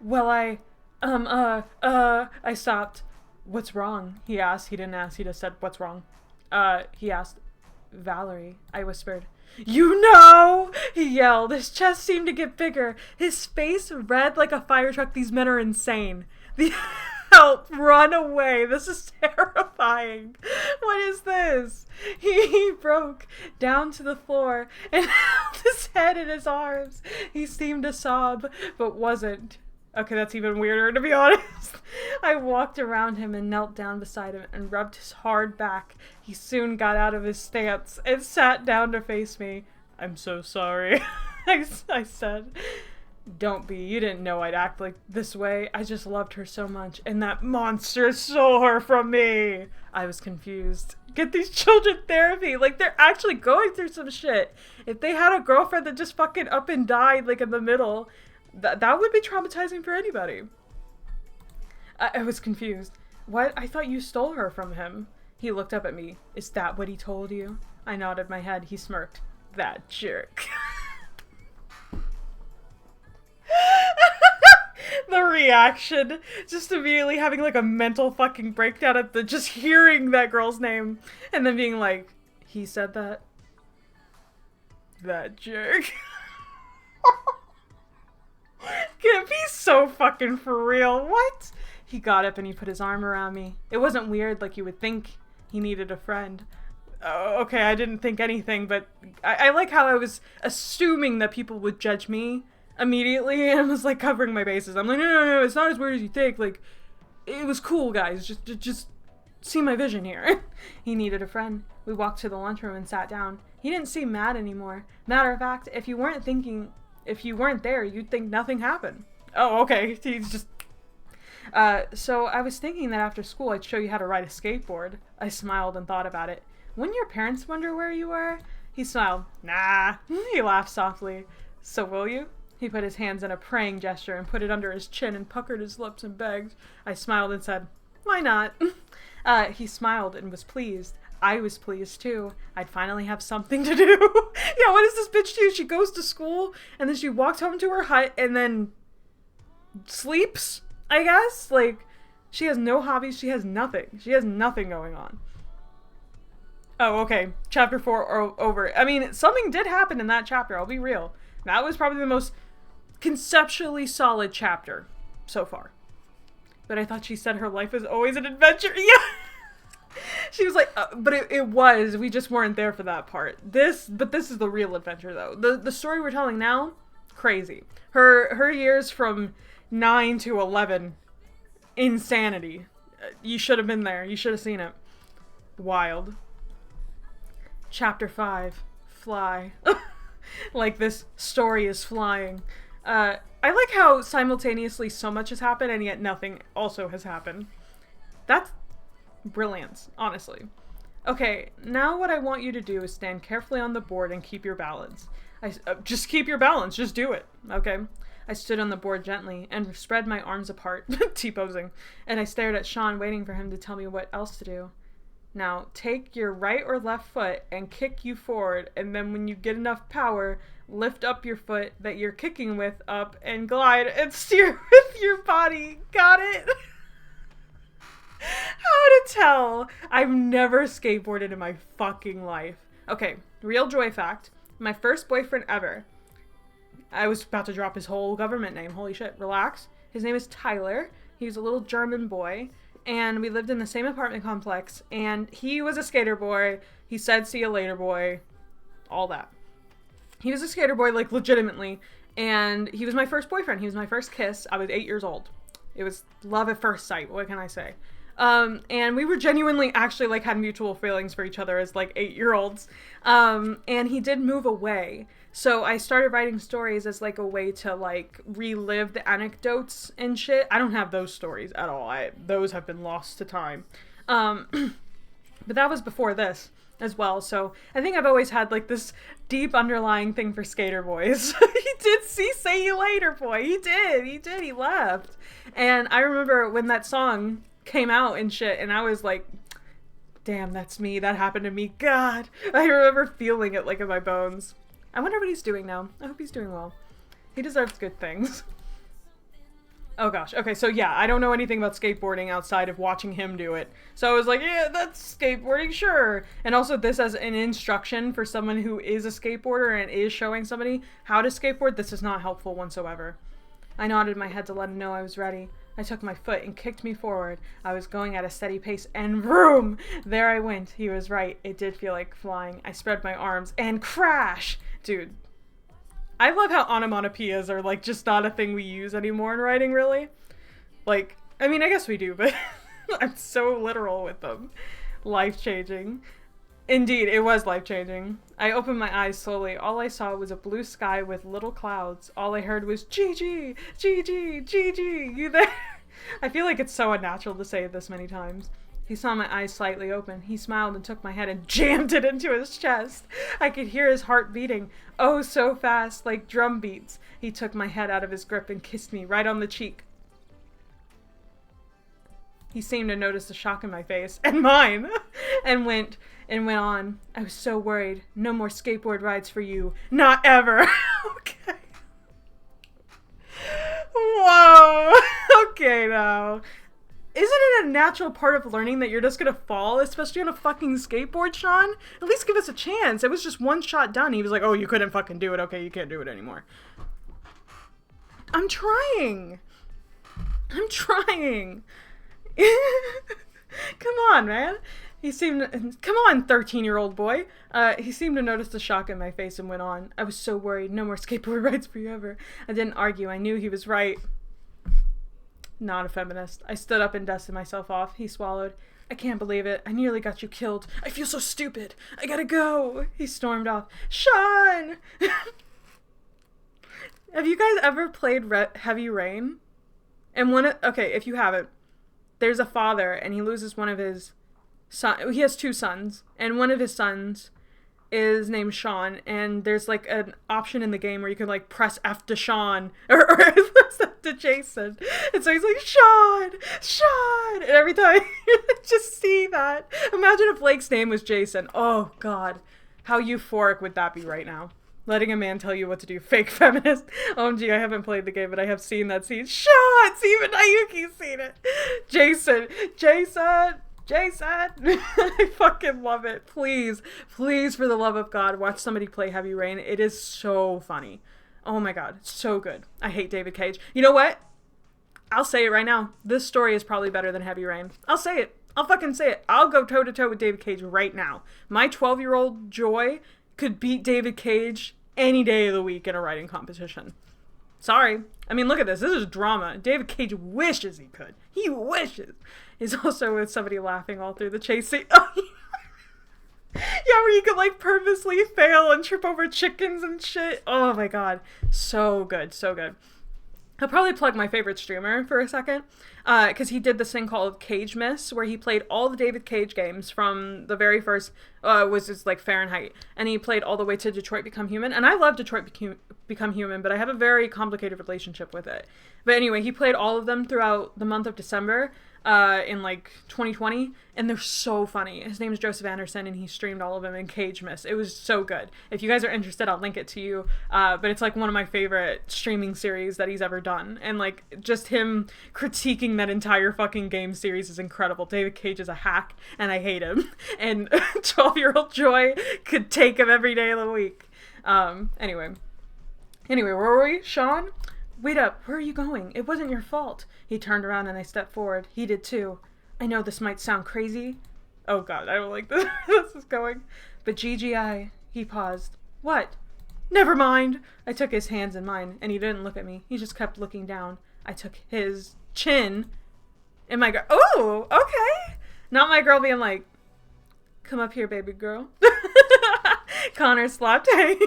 Speaker 1: Well, I stopped. What's wrong? He asked. He didn't ask. He just said, what's wrong? He asked. Valerie, I whispered. You know! He yelled. His chest seemed to get bigger. His face red like a fire truck. These men are insane. Help! Run away! This is terrifying. What is this? He broke down to the floor and held his head in his arms. He seemed to sob, but wasn't. Okay, that's even weirder, to be honest. I walked around him and knelt down beside him and rubbed his hard back. He soon got out of his stance and sat down to face me. I'm so sorry, I said. Don't be. You didn't know I'd act like this way. I just loved her so much, and that monster stole her from me. I was confused. Get these children therapy. Like, they're actually going through some shit. If they had a girlfriend that just fucking up and died, like, in the middle... That would be traumatizing for anybody. I was confused. What? I thought you stole her from him. He looked up at me. Is that what he told you? I nodded my head. He smirked. That jerk. The reaction. Just immediately having like a mental fucking breakdown at just hearing that girl's name. And then being like, he said that? That jerk. Can't be so fucking for real. What? He got up and he put his arm around me. It wasn't weird like you would think he needed a friend. Oh, okay, I didn't think anything, but I like how I was assuming that people would judge me immediately and was like covering my bases. I'm like, no, it's not as weird as you think. Like, it was cool, guys. Just see my vision here. He needed a friend. We walked to the lunchroom and sat down. He didn't seem mad anymore. Matter of fact, if you weren't there, you'd think nothing happened. Oh, okay. He's just... So I was thinking that after school I'd show you how to ride a skateboard. I smiled and thought about it. Wouldn't your parents wonder where you were? He smiled. Nah. He laughed softly. So will you? He put his hands in a praying gesture and put it under his chin and puckered his lips and begged. I smiled and said, why not? He smiled and was pleased. I was pleased too. I'd finally have something to do. Yeah, what does this bitch do? She goes to school and then she walks home to her hut and then sleeps, I guess? Like, she has no hobbies. She has nothing. She has nothing going on. Oh, okay. Chapter 4 over. I mean, something did happen in that chapter. I'll be real. That was probably the most conceptually solid chapter so far. But I thought she said her life was always an adventure. Yeah. She was like, but it was. We just weren't there for that part. But this is the real adventure, though. The story we're telling now, crazy. Her years from 9 to 11, insanity. You should have been there. You should have seen it. Wild. Chapter 5, fly. Like this story is flying. I like how simultaneously so much has happened and yet nothing also has happened. That's brilliance, honestly. Okay, now what I want you to do is stand carefully on the board and keep your balance. Just keep your balance. Just do it, okay? I stood on the board gently and spread my arms apart, T-posing, and I stared at Sean, waiting for him to tell me what else to do. Now, take your right or left foot and kick you forward, and then when you get enough power, lift up your foot that you're kicking with up and glide and steer with your body. Got it? How to tell? I've never skateboarded in my fucking life. Okay, real joy fact. My first boyfriend ever. I was about to drop his whole government name. Holy shit, relax. His name is Tyler. He's a little German boy. And we lived in the same apartment complex. And he was a skater boy. He said, see you later, boy. All that. He was a skater boy, like, legitimately. And he was my first boyfriend. He was my first kiss. I was 8 years old. It was love at first sight. What can I say? And we were genuinely actually, like, had mutual feelings for each other as, like, 8-year-olds. And he did move away. So I started writing stories as, like, a way to, like, relive the anecdotes and shit. I don't have those stories at all. Those have been lost to time. But that was before this as well. So I think I've always had, like, this deep underlying thing for skater boys. He did say you later, boy. He did. He left. And I remember when that song came out and shit, and I was like, damn, that's me. That happened to me. God. I remember feeling it, like, in my bones. I wonder what he's doing now. I hope he's doing well. He deserves good things. Oh gosh. Okay, so yeah, I don't know anything about skateboarding outside of watching him do it. So I was like, yeah, that's skateboarding, sure. And also this as an instruction for someone who is a skateboarder and is showing somebody how to skateboard, this is not helpful whatsoever. I nodded my head to let him know I was ready. I took my foot and kicked me forward. I was going at a steady pace and vroom! There I went. He was right. It did feel like flying. I spread my arms and crash! Dude. I love how onomatopoeias are, like, just not a thing we use anymore in writing, really. Like, I mean, I guess we do, but I'm so literal with them. Life-changing. Indeed, it was life-changing. I opened my eyes slowly. All I saw was a blue sky with little clouds. All I heard was, Gigi, Gigi, Gigi, you there? I feel like it's so unnatural to say it this many times. He saw my eyes slightly open. He smiled and took my head and jammed it into his chest. I could hear his heart beating, oh so fast, like drum beats. He took my head out of his grip and kissed me right on the cheek. He seemed to notice the shock in my face, and mine, and went on. I was so worried. No more skateboard rides for you. Not ever. Okay. Whoa. Okay, now. Isn't it a natural part of learning that you're just gonna fall, especially on a fucking skateboard, Sean? At least give us a chance. It was just one shot done. He was like, oh, you couldn't fucking do it. Okay, you can't do it anymore. I'm trying. Come on, man. Come on, 13-year-old boy. He seemed to notice the shock in my face and went on. I was so worried. No more skateboard rides for you ever. I didn't argue. I knew he was right. Not a feminist. I stood up and dusted myself off. He swallowed. I can't believe it. I nearly got you killed. I feel so stupid. I gotta go. He stormed off. Sean! Have you guys ever played Heavy Rain? And okay, if you haven't, there's a father and he loses one of his sons. He has two sons, and one of his sons is named Sean, and there's like an option in the game where you can like press F to Sean or press F to Jason, and so he's like Sean, and every time you just see that. Imagine if Blake's name was Jason. Oh god, how euphoric would that be right now? Letting a man tell you what to do. Fake feminist. OMG, I haven't played the game, but I have seen that scene. Sean! Even Nayuki's seen it. Jason! I fucking love it. Please, for the love of God, watch somebody play Heavy Rain. It is so funny. Oh my god, so good. I hate David Cage. You know what? I'll say it right now. This story is probably better than Heavy Rain. I'll say it. I'll fucking say it. I'll go toe-to-toe with David Cage right now. My 12-year-old Joy could beat David Cage any day of the week in a writing competition. Sorry. I mean, look at this. This is drama. David Cage wishes he could. He wishes. He's also with somebody laughing all through the chase scene. Yeah, where you could, like, purposely fail and trip over chickens and shit. Oh, my God. So good. So good. I'll probably plug my favorite streamer for a second, because he did this thing called Cage Miss, where he played all the David Cage games from the very first, was just like Fahrenheit, and he played all the way to Detroit Become Human, and I love Detroit Become Human, but I have a very complicated relationship with it. But anyway, he played all of them throughout the month of December in like 2020, and they're so funny. His name is Joseph Anderson, and he streamed all of them in Cage Miss. It was so good. If you guys are interested, I'll link it to you. But it's like one of my favorite streaming series that he's ever done, and like just him critiquing that entire fucking game series is incredible. David Cage is a hack, and I hate him. And 12-year-old Joy could take him every day of the week. Anyway, where were we? Sean? Wait up, where are you going? It wasn't your fault. He turned around and I stepped forward. He did too. I know this might sound crazy. Oh god, I don't like this. This is going. But GGI. He paused. What? Never mind. I took his hands in mine, and he didn't look at me. He just kept looking down. I took his chin. And my girl. Oh, okay. Not my girl being like, come up here, baby girl. Connor slapped Hank.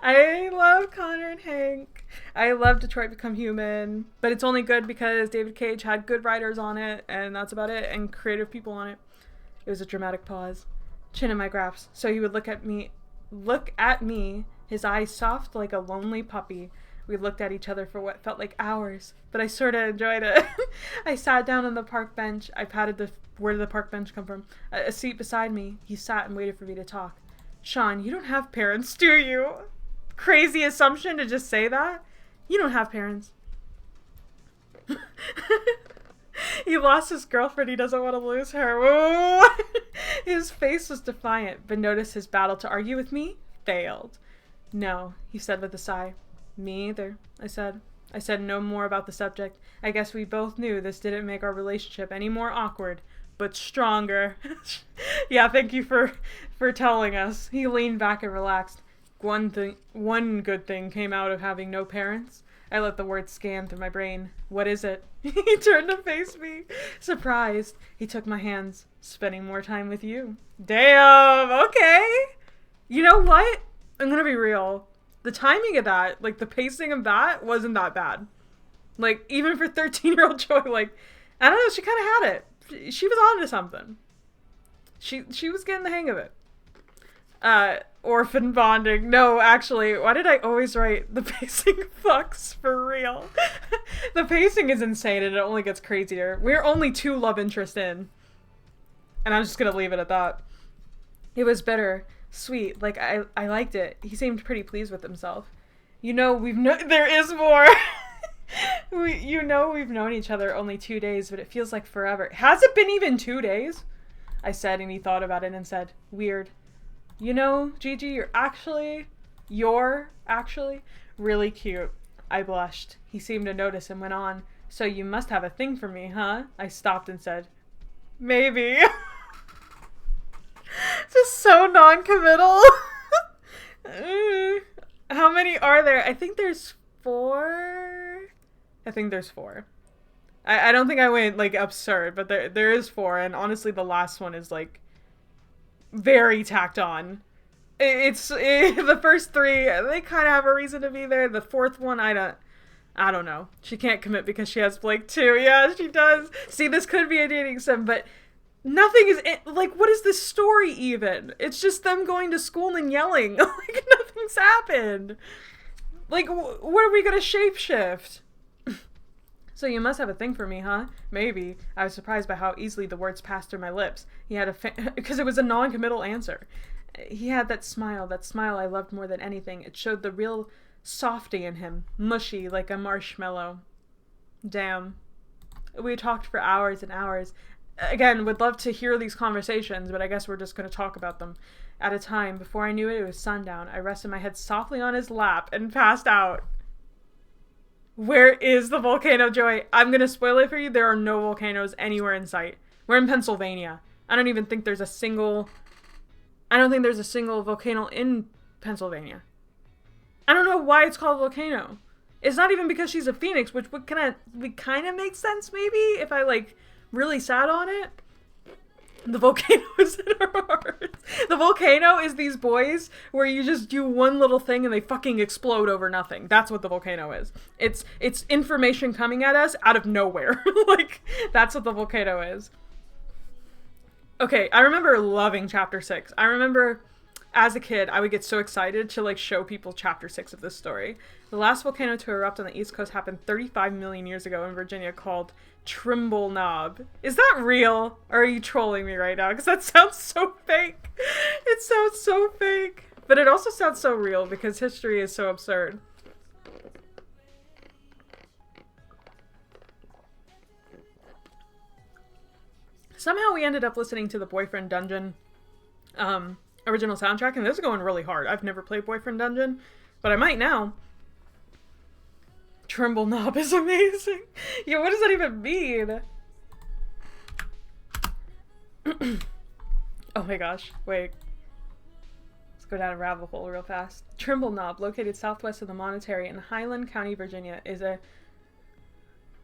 Speaker 1: I love Connor and Hank. I love Detroit Become Human, but it's only good because David Cage had good writers on it, and that's about it, and creative people on it. It was a dramatic pause. Chin in my grasp, so he would look at me, his eyes soft like a lonely puppy. We looked at each other for what felt like hours, but I sort of enjoyed it. I sat down on the park bench. I patted where did the park bench come from? A seat beside me. He sat and waited for me to talk. Sean, you don't have parents, do you? Crazy assumption to just say that. You don't have parents. He lost his girlfriend. He doesn't want to lose her. Whoa. His face was defiant, but notice his battle to argue with me failed. No, he said with a sigh. Me either, I said. I said no more about the subject. I guess we both knew this didn't make our relationship any more awkward, but stronger. Yeah, thank you for telling us. He leaned back and relaxed. One good thing came out of having no parents. I let the words scan through my brain. What is it? He turned to face me. Surprised. He took my hands. Spending more time with you. Damn, okay. You know what? I'm gonna be real. The timing of that, like the pacing of that, wasn't that bad. Like, even for 13-year-old Joy, like, I don't know, she kind of had it. She was on to something. She was getting the hang of it. Orphan bonding. No, actually, why did I always write the pacing fucks for real? The pacing is insane and it only gets crazier. We're only 2 love interests in. And I'm just gonna leave it at that. It was bitter. Sweet. Like, I liked it. He seemed pretty pleased with himself. You know, there is more. We've known each other only 2 days, but it feels like forever. Has it been even 2 days? I said, and he thought about it and said, weird. You know, Gigi, you're actually really cute. I blushed. He seemed to notice and went on. So you must have a thing for me, huh? I stopped and said, maybe. Just so non-committal. How many are there? I think there's 4. I don't think I went, like, absurd, but there is 4, and honestly, the last one is, like, very tacked on. The first 3, they kind of have a reason to be there. The 4th one, I don't know. She can't commit because she has Blake too. Yeah, she does. See, this could be a dating sim, but nothing is, like, what is this story even? It's just them going to school and yelling. Like, nothing's happened. Like, what are we gonna shapeshift? So you must have a thing for me, huh? Maybe. I was surprised by how easily the words passed through my lips. He had because it was a non-committal answer. He had that smile I loved more than anything. It showed the real softy in him, mushy like a marshmallow. Damn. We talked for hours and hours. Again, would love to hear these conversations, but I guess we're just going to talk about them at a time. Before I knew it, it was sundown. I rested my head softly on his lap and passed out. Where is the volcano, Joy? I'm going to spoil it for you. There are no volcanoes anywhere in sight. We're in Pennsylvania. I don't think there's a single volcano in Pennsylvania. I don't know why it's called volcano. It's not even because she's a phoenix, which would kind of make sense maybe if I, like, really sat on it. The volcano is in our hearts. The volcano is these boys where you just do one little thing and they fucking explode over nothing. That's what the volcano is. It's information coming at us out of nowhere. Like, that's what the volcano is. Okay, I remember loving chapter 6. I remember as a kid, I would get so excited to, like, show people chapter 6 of this story. The last volcano to erupt on the East Coast happened 35 million years ago in Virginia, called Trimble Knob. Is that real? Or are you trolling me right now? Because that sounds so fake. It sounds so fake. But it also sounds so real because history is so absurd. Somehow we ended up listening to the Boyfriend Dungeon original soundtrack, and this is going really hard. I've never played Boyfriend Dungeon, but I might now. Trimble Knob is amazing. Yeah, what does that even mean? Oh my gosh, wait. Let's go down a rabbit hole real fast. Trimble Knob, located southwest of the Monterey in Highland County, Virginia, is a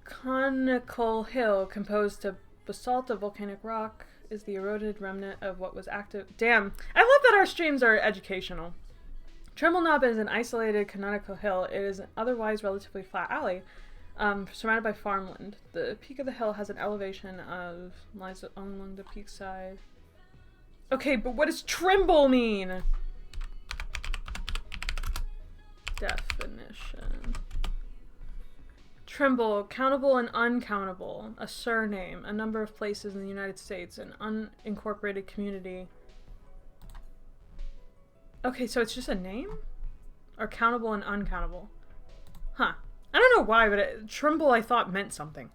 Speaker 1: conical hill composed of basalt of volcanic rock, is the eroded remnant of what was active. Damn, I love that our streams are educational. Trimble Knob is an isolated canonical hill. It is an otherwise relatively flat alley, surrounded by farmland. The peak of the hill has an elevation of lies along the peak side. Okay, but what does trimble mean? Definition. Trimble, countable and uncountable, a surname, a number of places in the United States, an unincorporated community. Okay, so it's just a name? Or countable and uncountable? Huh. I don't know why, but Trimble I thought meant something.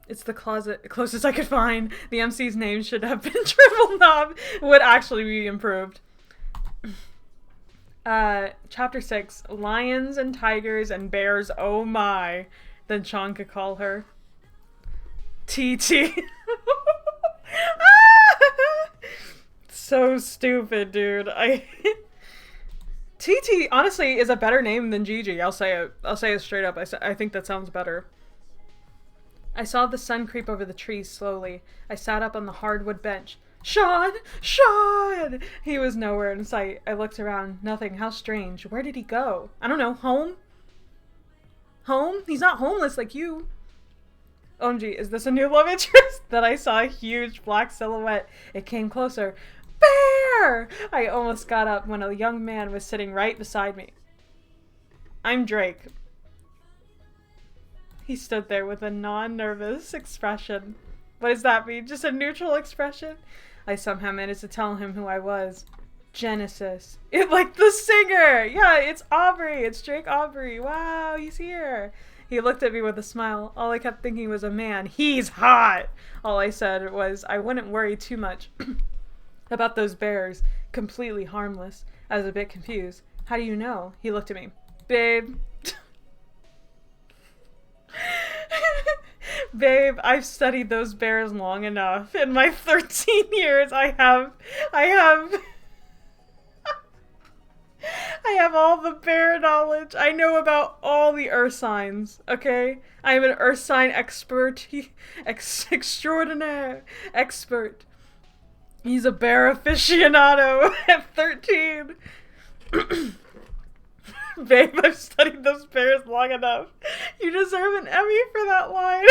Speaker 1: It's the closest I could find. The MC's name should have been Trimble Knob. Would actually be improved. Chapter 6. Lions and tigers and bears, oh my. Then Sean could call her TT. So stupid, dude. TT honestly is a better name than Gigi. I'll say it straight up. I think that sounds better. I saw the sun creep over the trees slowly. I sat up on the hardwood bench. Sean! Sean! He was nowhere in sight. I looked around. Nothing. How strange. Where did he go? I don't know. Home? Home? He's not homeless like you. OMG, is this a new love interest? Then I saw a huge black silhouette. It came closer. Bear! I almost got up when a young man was sitting right beside me. I'm Drake. He stood there with a non-nervous expression. What does that mean? Just a neutral expression? I somehow managed to tell him who I was. Genesis. Like the singer! Yeah, it's Aubrey. It's Drake Aubrey. Wow, he's here. He looked at me with a smile. All I kept thinking was a man. He's hot! All I said was I wouldn't worry too much about those bears. Completely harmless. I was a bit confused. How do you know? He looked at me. Babe. Babe, I've studied those bears long enough. In my 13 years, I have all the bear knowledge. I know about all the earth signs, okay? I am an earth sign expert. Extraordinaire expert. He's a bear aficionado at 13. Babe, I've studied those bears long enough. You deserve an Emmy for that line.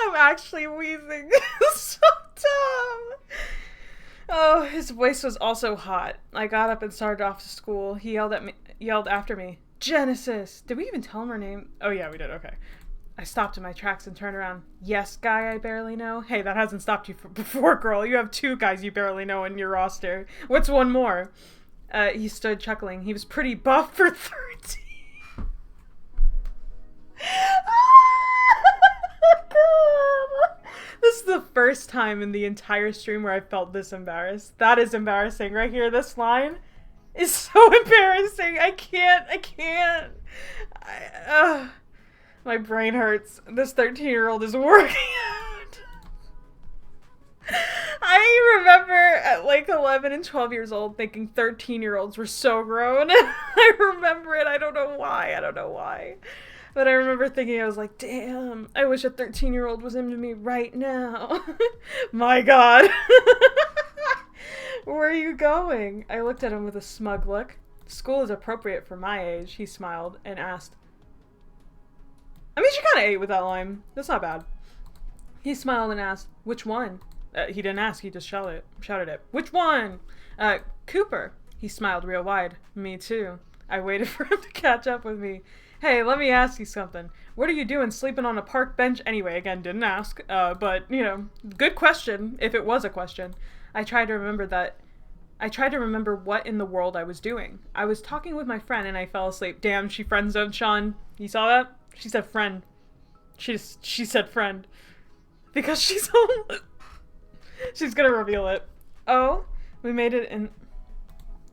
Speaker 1: I'm actually wheezing. So dumb. Oh, his voice was also hot. I got up and started off to school. He yelled after me. Genesis! Did we even tell him her name? Oh yeah, we did, okay. I stopped in my tracks and turned around. Yes, guy I barely know? Hey, that hasn't stopped you before, girl. You have 2 guys you barely know in your roster. What's one more? He stood chuckling. He was pretty buff for 13. This is the first time in the entire stream where I felt this embarrassed. That is embarrassing. Right here, this line is so embarrassing. I can't. My brain hurts. This 13-year-old is working out. I remember at like 11 and 12 years old thinking 13-year-olds were so grown. I remember it. I don't know why. But I remember thinking, I was like, damn, I wish a 13-year-old was into me right now. My God. Where are you going? I looked at him with a smug look. School is appropriate for my age, he smiled and asked. I mean, she kind of ate with that line. That's not bad. He smiled and asked, which one? He didn't ask, he just shouted it. Which one? Cooper. He smiled real wide. Me too. I waited for him to catch up with me. Hey, let me ask you something. What are you doing sleeping on a park bench anyway? Again, didn't ask. But, you know, good question, if it was a question. I tried to remember what in the world I was doing. I was talking with my friend and I fell asleep. Damn, she friend zoned Sean. You saw that? She said friend. She said friend. Because she's home. She's gonna reveal it. Oh, we made it in...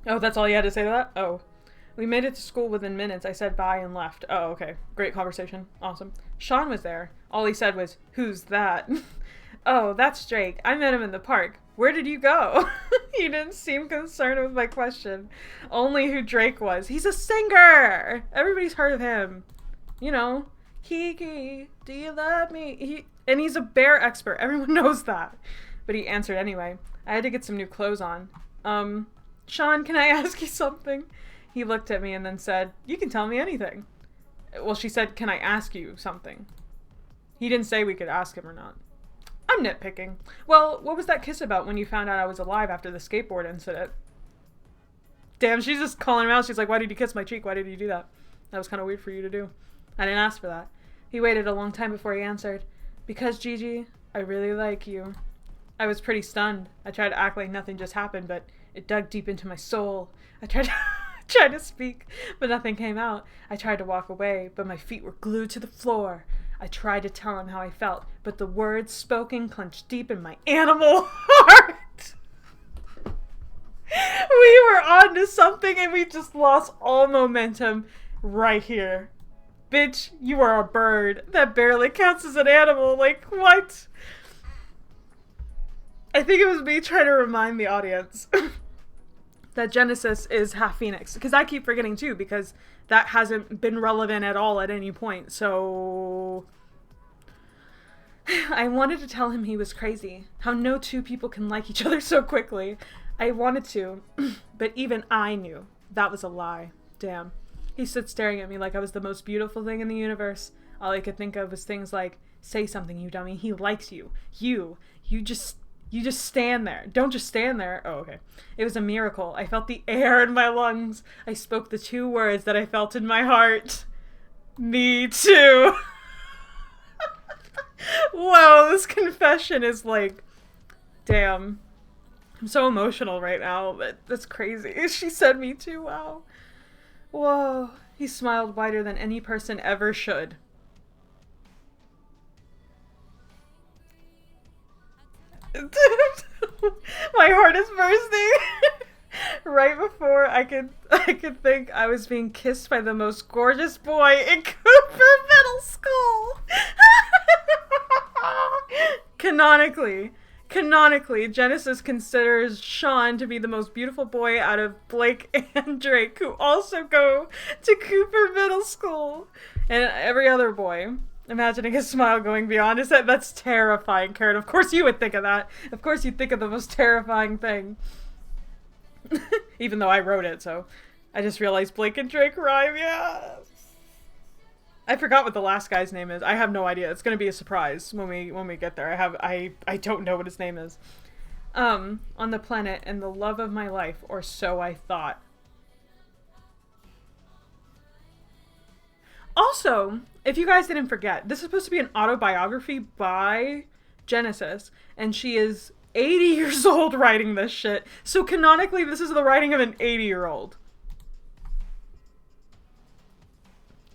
Speaker 1: Oh, that's all you had to say to that? Oh. We made it to school within minutes. I said bye and left. Oh, okay. Great conversation. Awesome. Sean was there. All he said was, "Who's that?" Oh, that's Drake. I met him in the park. Where did you go? He didn't seem concerned with my question. Only who Drake was. He's a singer! Everybody's heard of him. You know, Kiki, do you love me? And he's a bear expert. Everyone knows that. But he answered anyway. I had to get some new clothes on. Sean, can I ask you something? He looked at me and then said, you can tell me anything. Well, she said, can I ask you something? He didn't say we could ask him or not. I'm nitpicking. Well, what was that kiss about when you found out I was alive after the skateboard incident? Damn, she's just calling him out. She's like, why did you kiss my cheek? Why did you do that? That was kind of weird for you to do. I didn't ask for that. He waited a long time before he answered. Because, Gigi, I really like you. I was pretty stunned. I tried to act like nothing just happened, but it dug deep into my soul. I tried to speak, but nothing came out. I tried to walk away, but my feet were glued to the floor. I tried to tell him how I felt, but the words spoken clenched deep in my animal heart. We were on to something and we just lost all momentum right here. Bitch, you are a bird. That barely counts as an animal. Like, what? I think it was me trying to remind the audience that Genesis is half Phoenix. Because I keep forgetting too, because that hasn't been relevant at all at any point. So I wanted to tell him he was crazy. How no two people can like each other so quickly. I wanted to, but even I knew that was a lie. Damn. He stood staring at me like I was the most beautiful thing in the universe. All I could think of was things like, say something, you dummy. He likes you. You just stand there. Don't just stand there. Oh, okay. It was a miracle. I felt the air in my lungs. I spoke the two words that I felt in my heart. Me too. Whoa, this confession is like, damn. I'm so emotional right now. That's crazy. She said me too. Wow. Whoa. He smiled wider than any person ever should. My heart is bursting. Right before I could think I was being kissed by the most gorgeous boy in Cooper Middle School. Canonically, Genesis considers Sean to be the most beautiful boy out of Blake and Drake, who also go to Cooper Middle School. And every other boy. Imagining his smile going beyond his head. That's terrifying, Karen. Of course you would think of that. Of course you'd think of the most terrifying thing. Even though I wrote it, so I just realized Blake and Drake rhyme, yeah. I forgot what the last guy's name is. I have no idea. It's gonna be a surprise when we get there. I don't know what his name is. On the planet and the love of my life, or so I thought. Also, if you guys didn't forget, this is supposed to be an autobiography by Genesis, and she is 80 years old writing this shit. So canonically, this is the writing of an 80-year-old.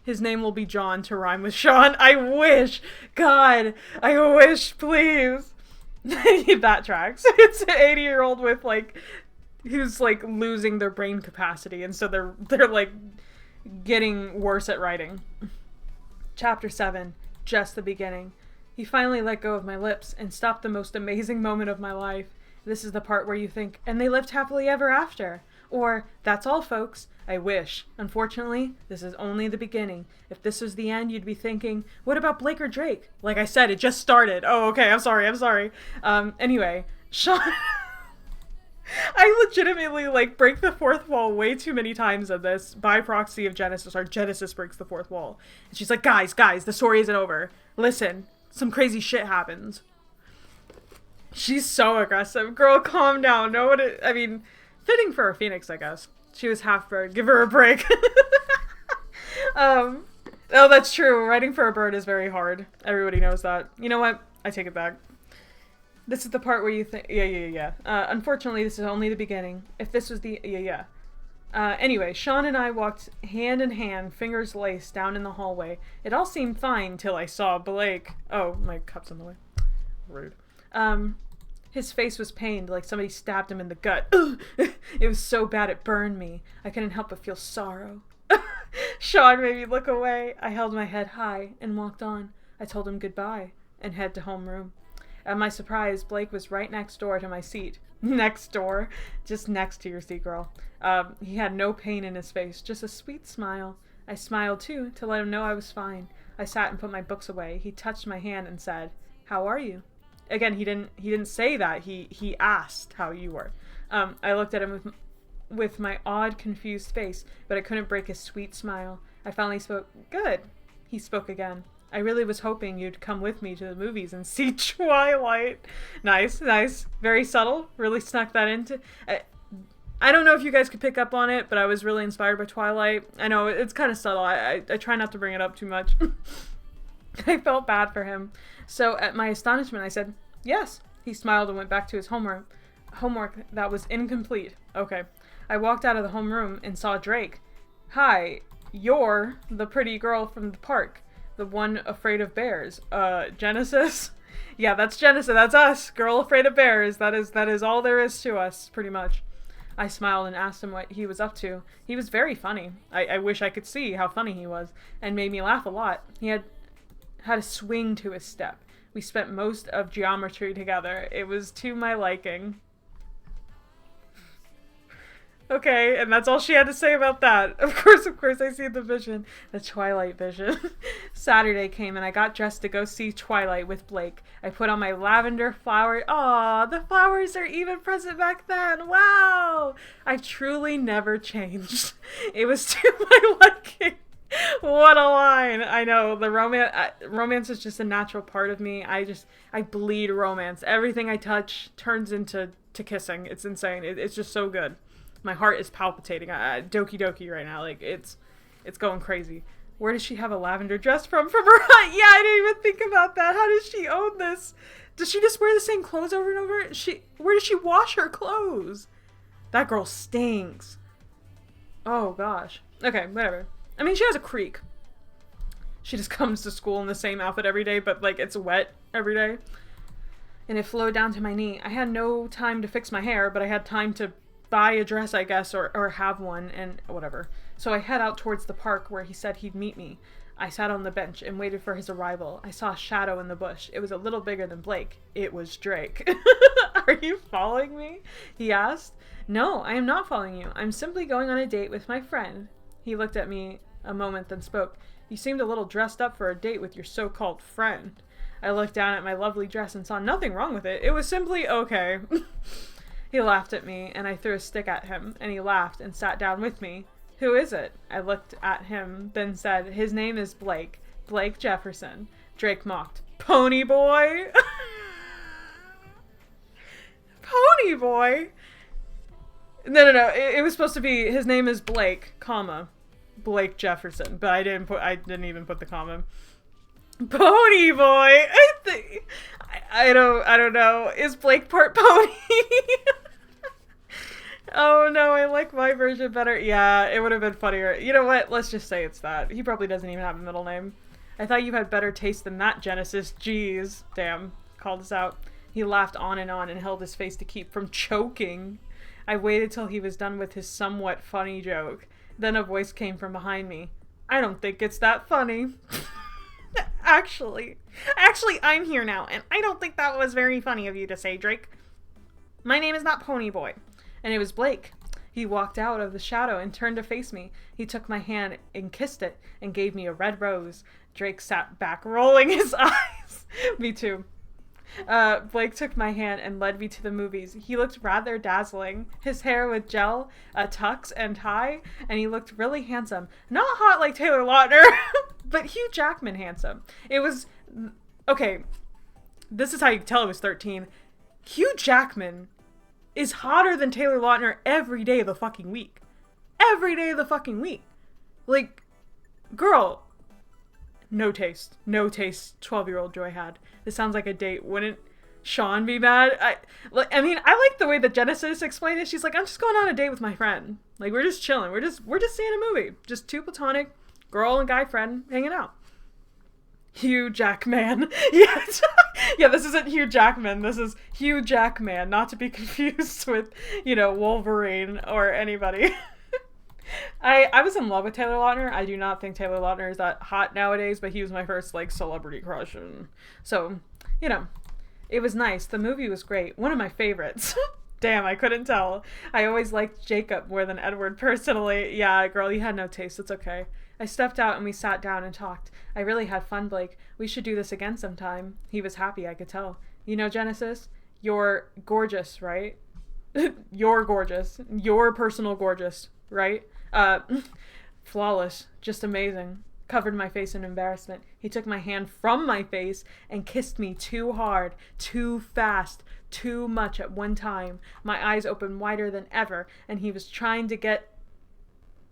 Speaker 1: His name will be John to rhyme with Sean. I wish. God, I wish, please. That tracks. It's an 80-year-old with, like, who's, like, losing their brain capacity, and so they're like, getting worse at writing. Chapter 7. Just the beginning. He finally let go of my lips and stopped the most amazing moment of my life. This is the part where you think, and they lived happily ever after. Or, that's all, folks. I wish. Unfortunately, this is only the beginning. If this was the end, you'd be thinking, what about Blake or Drake? Like I said, it just started. Oh, okay, I'm sorry. Anyway, Sean... I legitimately, like, break the fourth wall way too many times in this by proxy of Genesis, or Genesis breaks the fourth wall. And she's like, guys, the story isn't over. Listen, some crazy shit happens. She's so aggressive. Girl, calm down. Know what I mean, fitting for a phoenix, I guess. She was half bird. Give her a break. Oh, that's true. Writing for a bird is very hard. Everybody knows that. You know what? I take it back. This is the part where you think, yeah. Unfortunately, this is only the beginning. If this was the, yeah. Anyway, Sean and I walked hand in hand, fingers laced, down in the hallway. It all seemed fine till I saw Blake. Oh, my cup's in the way. Rude. His face was pained, like somebody stabbed him in the gut. It was so bad it burned me. I couldn't help but feel sorrow. Sean made me look away. I held my head high and walked on. I told him goodbye and head to homeroom. At my surprise, Blake was right next door to my seat. Next door? Just next to your seat, girl. He had no pain in his face, just a sweet smile. I smiled too, to let him know I was fine. I sat and put my books away. He touched my hand and said, "How are you?" Again, he didn't say that. He asked how you were. I looked at him with my odd, confused face, but I couldn't break his sweet smile. I finally spoke. "Good." He spoke again. "I really was hoping you'd come with me to the movies and see Twilight." Nice. Very subtle. Really snuck that into. I don't know if you guys could pick up on it, but I was really inspired by Twilight. I know, it's kind of subtle. I try not to bring it up too much. I felt bad for him. So at my astonishment, I said, "Yes." He smiled and went back to his homework that was incomplete. Okay. I walked out of the homeroom and saw Drake. "Hi, you're the pretty girl from the park. The one afraid of bears. Genesis?" Yeah, that's Genesis. That's us. Girl afraid of bears. That is all there is to us, pretty much. I smiled and asked him what he was up to. He was very funny. I wish I could see how funny he was, and made me laugh a lot. He had a swing to his step. We spent most of geometry together. It was to my liking. Okay, and that's all she had to say about that. Of course, I see the vision. The Twilight vision. Saturday came and I got dressed to go see Twilight with Blake. I put on my lavender flower. Aw, the flowers are even present back then. Wow! I truly never changed. It was to my liking. What a line. I know, the romance is just a natural part of me. I bleed romance. Everything I touch turns into kissing. It's insane. It's just so good. My heart is palpitating. Doki doki right now. Like, it's going crazy. Where does she have a lavender dress from? From her hut? Yeah, I didn't even think about that. How does she own this? Does she just wear the same clothes over and over? Where does she wash her clothes? That girl stinks. Oh, gosh. Okay, whatever. I mean, she has a creek. She just comes to school in the same outfit every day, but, like, it's wet every day. And it flowed down to my knee. I had no time to fix my hair, but I had time to buy a dress, I guess, or have one, and whatever. So I head out towards the park where he said he'd meet me. I sat on the bench and waited for his arrival. I saw a shadow in the bush. It was a little bigger than Blake. It was Drake. "Are you following me?" he asked. "No, I am not following you. I'm simply going on a date with my friend." He looked at me a moment, then spoke. "You seemed a little dressed up for a date with your so-called friend." I looked down at my lovely dress and saw nothing wrong with it. It was simply okay. He laughed at me, and I threw a stick at him, and he laughed and sat down with me. "Who is it?" I looked at him, then said, "His name is Blake. Blake Jefferson." Drake mocked. "Pony boy?" Pony boy? No. It was supposed to be, his name is Blake, comma, Blake Jefferson, but I didn't even put the comma. Pony boy. I don't know. Is Blake part pony? Oh no, I like my version better. Yeah, it would have been funnier. You know what? Let's just say it's that. He probably doesn't even have a middle name. "I thought you had better taste than that, Genesis. Jeez." Damn. Called us out. He laughed on and held his face to keep from choking. I waited till he was done with his somewhat funny joke. Then a voice came from behind me. "I don't think it's that funny." Actually, I'm here now, and I don't think that was very funny of you to say, Drake. "My name is not Pony Boy." And it was Blake. He walked out of the shadow and turned to face me. He took my hand and kissed it and gave me a red rose. Drake sat back, rolling his eyes. Me too. Blake took my hand and led me to the movies. He looked rather dazzling. His hair with gel, a tux and tie, and he looked really handsome. Not hot like Taylor Lautner, but Hugh Jackman handsome. It was... Okay, this is how you can tell I was 13. Hugh Jackman is hotter than Taylor Lautner every day of the fucking week. Every day of the fucking week. Like, girl, no taste. No taste 12-year-old Joy had. This sounds like a date. Wouldn't Sean be mad? I mean, I like the way that Genesis explained it. She's like, I'm just going on a date with my friend. Like, we're just chilling. We're just seeing a movie. Just two platonic girl and guy friend hanging out. Hugh Jackman. Yes. Yeah, this isn't Hugh Jackman. This is Hugh Jackman, not to be confused with, Wolverine or anybody. I was in love with Taylor Lautner. I do not think Taylor Lautner is that hot nowadays, but he was my first, celebrity crush. And so, it was nice. The movie was great. One of my favorites. Damn, I couldn't tell. I always liked Jacob more than Edward personally. Yeah, girl, you had no taste. It's okay. I stepped out and we sat down and talked. I really had fun, Blake. We should do this again sometime. He was happy, I could tell. Genesis, you're gorgeous, right? You're gorgeous. You're personal gorgeous, right? Flawless. Just amazing. Covered my face in embarrassment. He took my hand from my face and kissed me too hard, too fast, too much at one time. My eyes opened wider than ever, and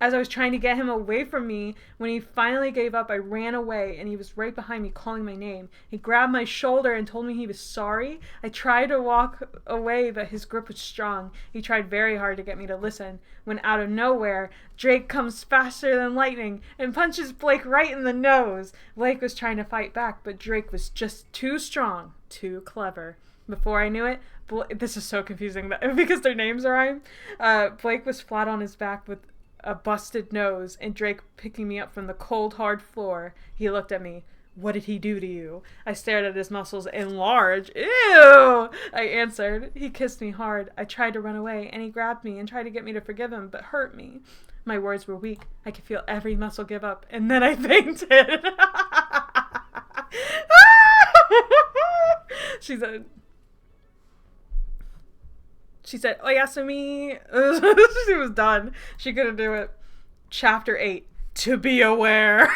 Speaker 1: as I was trying to get him away from me, when he finally gave up, I ran away, and he was right behind me calling my name. He grabbed my shoulder and told me he was sorry. I tried to walk away, but his grip was strong. He tried very hard to get me to listen. When out of nowhere, Drake comes faster than lightning and punches Blake right in the nose. Blake was trying to fight back, but Drake was just too strong, too clever. Before I knew it, this is so confusing because their names rhyme. Blake was flat on his back with a busted nose, and Drake picking me up from the cold, hard floor. He looked at me. What did he do to you? I stared at his muscles enlarged. Ew! I answered. He kissed me hard. I tried to run away, and he grabbed me and tried to get me to forgive him, but hurt me. My words were weak. I could feel every muscle give up, and then I fainted. She said, Oyasumi. She was done. She couldn't do it. Chapter 8. To be aware.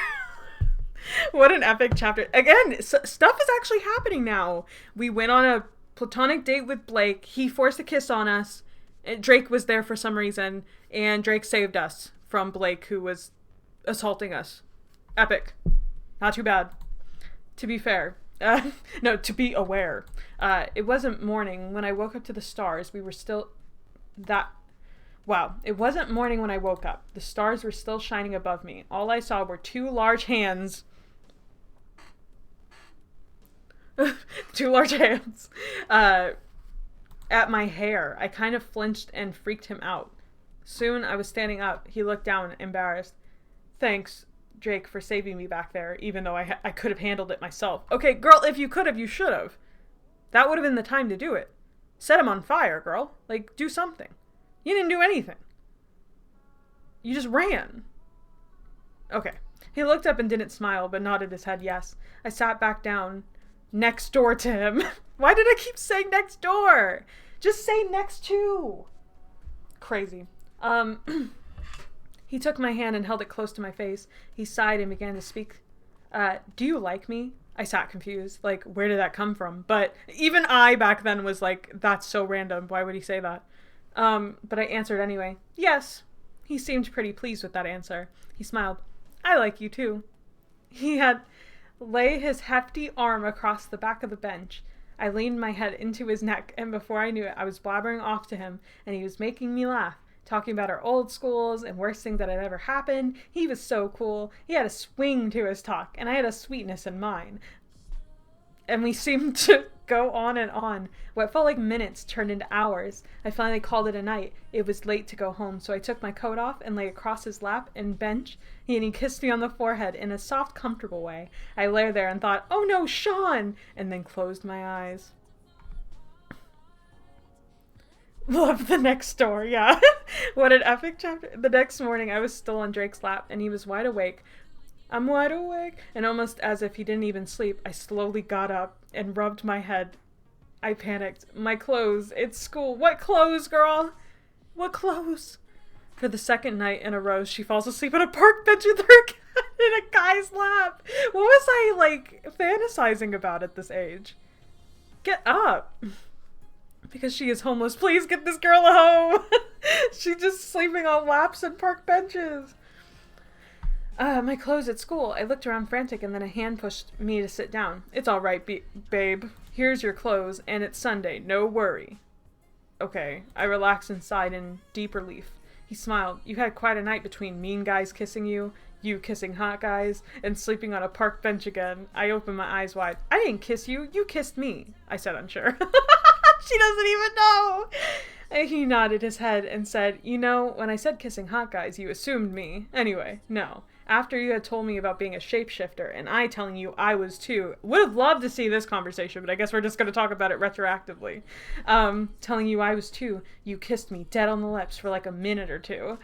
Speaker 1: What an epic chapter. Again, stuff is actually happening now. We went on a platonic date with Blake. He forced a kiss on us. Drake was there for some reason. And Drake saved us from Blake, who was assaulting us. Epic. Not too bad. To be fair. No, to be aware. It wasn't morning. When I woke up to the stars, we were still... Wow. It wasn't morning when I woke up. The stars were still shining above me. All I saw were two large hands. Two large hands. At my hair. I kind of flinched and freaked him out. Soon I was standing up. He looked down, embarrassed. Thanks, Drake, for saving me back there, even though I could have handled it myself. Okay, girl, if you could have, you should have. That would have been the time to do it. Set him on fire, girl. Do something. You didn't do anything. You just ran. Okay. He looked up and didn't smile, but nodded his head yes. I sat back down next door to him. Why did I keep saying next door? Just say next to. Crazy. He took my hand and held it close to my face. He sighed and began to speak. Do you like me? I sat confused. Where did that come from? But even I back then was like, that's so random. Why would he say that? But I answered anyway. Yes. He seemed pretty pleased with that answer. He smiled. I like you too. He had lay his hefty arm across the back of the bench. I leaned my head into his neck, and before I knew it, I was blabbering off to him, and he was making me laugh. Talking about our old schools and worst thing that had ever happened. He was so cool. He had a swing to his talk, and I had a sweetness in mine. And we seemed to go on and on. What felt like minutes turned into hours. I finally called it a night. It was late to go home, so I took my coat off and lay across his lap and bench, and he kissed me on the forehead in a soft, comfortable way. I lay there and thought, oh no, Sean! And then closed my eyes. Love the next door, yeah. What an epic chapter. The next morning, I was still on Drake's lap, and he was wide awake. I'm wide awake. And almost as if he didn't even sleep, I slowly got up and rubbed my head. I panicked. My clothes. It's school. What clothes, girl? What clothes? For the second night in a row, she falls asleep on a park bench with her cat in a guy's lap. What was I, fantasizing about at this age? Get up. because she is homeless. Please get this girl a home. She's just sleeping on laps and park benches. My clothes at school. I looked around frantic and then a hand pushed me to sit down. It's all right, babe. Here's your clothes and it's Sunday. No worry. Okay. I relaxed inside in deep relief. He smiled. You had quite a night between mean guys kissing you kissing hot guys, and sleeping on a park bench again. I opened my eyes wide. I didn't kiss you. You kissed me. I said unsure. She doesn't even know. And he nodded his head and said, you know, when I said kissing hot guys, you assumed me. Anyway, no. After you had told me about being a shapeshifter and I telling you I was too, would have loved to see this conversation, but I guess we're just going to talk about it retroactively. Telling you I was too, you kissed me dead on the lips for like a minute or two.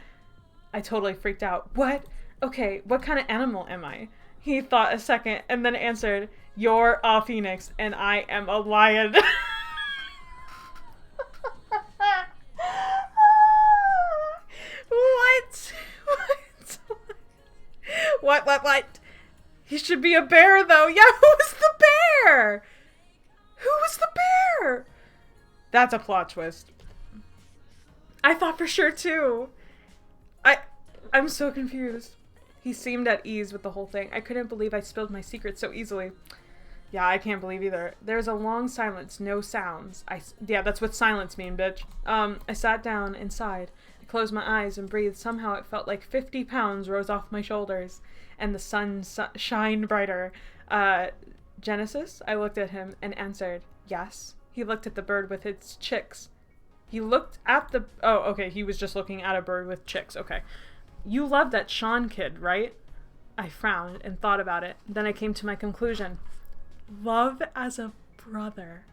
Speaker 1: I totally freaked out. What? Okay, what kind of animal am I? He thought a second and then answered, you're a phoenix and I am a lion. What? He should be a bear, though. Yeah, who was the bear? Who was the bear? That's a plot twist. I thought for sure, too. I'm so confused. He seemed at ease with the whole thing. I couldn't believe I spilled my secret so easily. Yeah, I can't believe either. There's a long silence, no sounds. Yeah, that's what silence mean, bitch. I sat down and sighed. I closed my eyes and breathed. Somehow it felt like 50 pounds rose off my shoulders, and the sun shined brighter. Genesis? I looked at him and answered, yes. He looked at the bird with its chicks. He looked at the... Oh, okay, he was just looking at a bird with chicks. Okay. You love that Sean kid, right? I frowned and thought about it. Then I came to my conclusion. Love as a brother.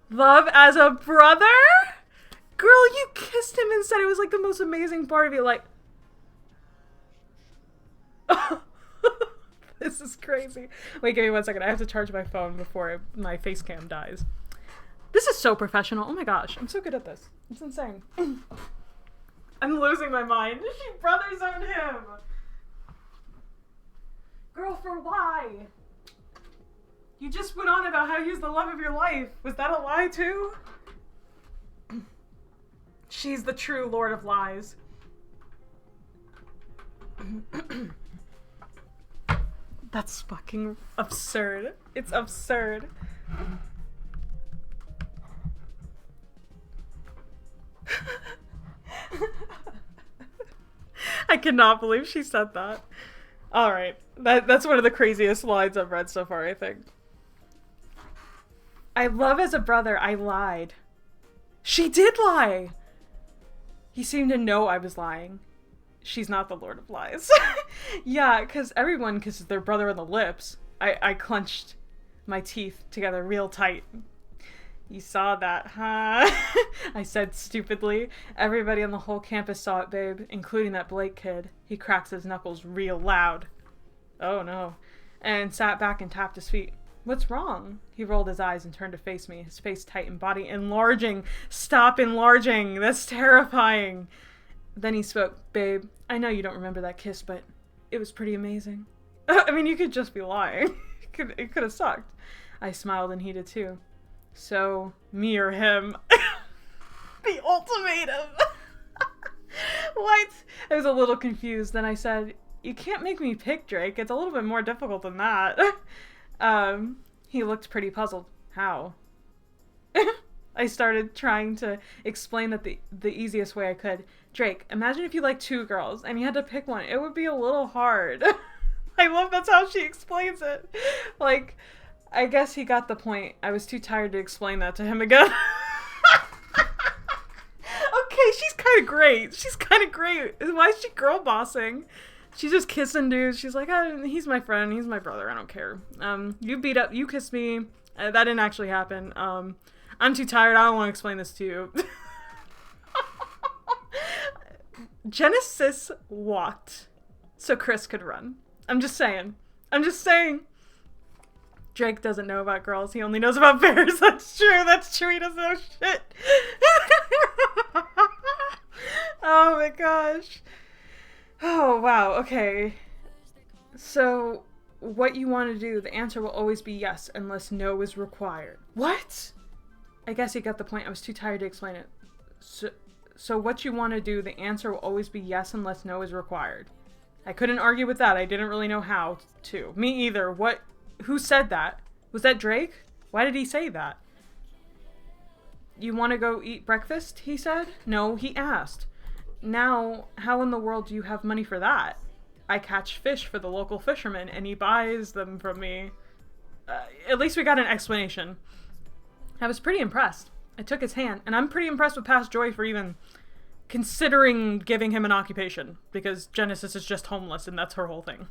Speaker 1: Love as a brother? Girl, you kissed him and said it was like the most amazing part of you. Like, this is crazy. Wait, give me 1 second. I have to charge my phone before my face cam dies. This is so professional. Oh my gosh, I'm so good at this. It's insane. I'm losing my mind. She brother zoned him. Girl, for why? You just went on about how he was the love of your life. Was that a lie too? She's the true Lord of Lies. That's fucking absurd. It's absurd. I cannot believe she said that. Alright. That's one of the craziest lines I've read so far, I think. I love as a brother, I lied. She did lie! He seemed to know I was lying. She's not the Lord of Lies. Yeah, because everyone kisses their brother on the lips. I clenched my teeth together real tight. You saw that, huh? I said stupidly. Everybody on the whole campus saw it, babe, including that Blake kid. He cracks his knuckles real loud. Oh no. And sat back and tapped his feet. What's wrong? He rolled his eyes and turned to face me, his face tight and body enlarging. Stop enlarging. That's terrifying. Then he spoke. Babe, I know you don't remember that kiss, but it was pretty amazing. I mean, you could just be lying. It could have sucked. I smiled and he did too. So, me or him? The ultimatum. What? I was a little confused. Then I said, you can't make me pick, Drake. It's a little bit more difficult than that. He looked pretty puzzled. How? I started trying to explain that the easiest way I could. Drake, imagine if you liked two girls and you had to pick one. It would be a little hard. I love that's how she explains it. Like, I guess he got the point. I was too tired to explain that to him again. Okay, she's kind of great. She's kind of great. Why is she girl bossing? She's just kissing dudes. She's like, oh, he's my friend. He's my brother. I don't care. You kissed me. That didn't actually happen. I'm too tired. I don't want to explain this to you. Genesis walked so Chris could run. I'm just saying. Drake doesn't know about girls. He only knows about bears. That's true. He doesn't know shit. Oh my gosh. Oh, wow. Okay. So, what you want to do, the answer will always be yes, unless no is required. What? I guess you got the point. I was too tired to explain it. So what you want to do, the answer will always be yes unless no is required. I couldn't argue with that. I didn't really know how to. Me either. Who said that? Was that Drake? Why did he say that? You want to go eat breakfast, he said? No, he asked. Now, how in the world do you have money for that? I catch fish for the local fisherman, and he buys them from me. At least we got an explanation. I was pretty impressed. I took his hand, and I'm pretty impressed with past Joy for even considering giving him an occupation, because Genesis is just homeless, and that's her whole thing.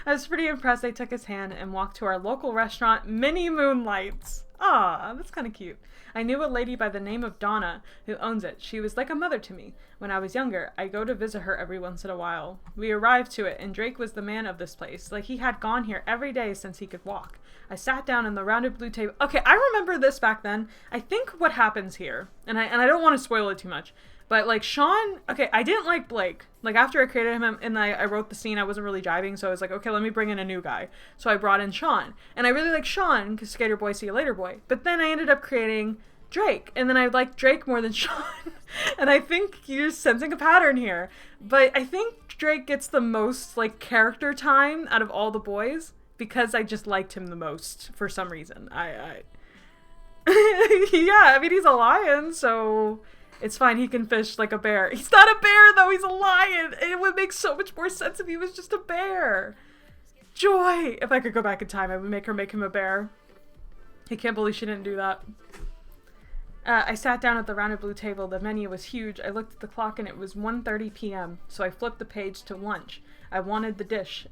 Speaker 1: I was pretty impressed. I took his hand and walked to our local restaurant, Mini Moonlights. Ah, that's kind of cute. I knew a lady by the name of Donna who owns it. She was like a mother to me. When I was younger, I go to visit her every once in a while. We arrived to it, and Drake was the man of this place. Like he had gone here every day since he could walk. I sat down in the rounded blue table. Okay, I remember this back then. I think what happens here, and I don't want to spoil it too much, but like Sean, okay, I didn't like Blake. Like after I created him and I wrote the scene, I wasn't really jiving, so I was like, okay, let me bring in a new guy. So I brought in Sean, and I really like Sean because Skater Boy, See You Later Boy. But then I ended up creating Drake, and then I liked Drake more than Sean. And I think you're sensing a pattern here. But I think Drake gets the most like character time out of all the boys because I just liked him the most for some reason. I yeah, I mean he's a lion, so it's fine. He can fish like a bear. He's not a bear though. He's a lion. It would make so much more sense if he was just a bear. Joy. If I could go back in time, I would make him a bear. I can't believe she didn't do that. I sat down at the rounded blue table. The menu was huge. I looked at the clock and it was 1:30 p.m. So I flipped the page to lunch. I wanted the dish.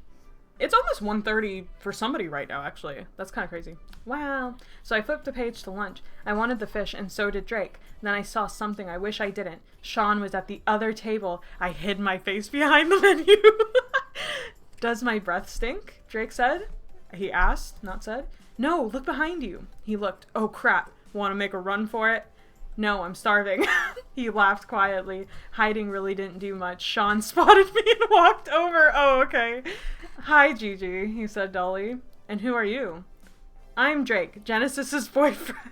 Speaker 1: It's almost 1:30 for somebody right now, actually. That's kind of crazy. Wow. So I flipped the page to lunch. I wanted the fish, and so did Drake. Then I saw something I wish I didn't. Sean was at the other table. I hid my face behind the menu. Does my breath stink? Drake said. He asked, not said. No, look behind you. He looked. Oh, crap. Want to make a run for it? No, I'm starving. He laughed quietly. Hiding really didn't do much. Sean spotted me and walked over. Oh, okay. Hi, Gigi, he said dully. And who are you? I'm Drake, Genesis's boyfriend.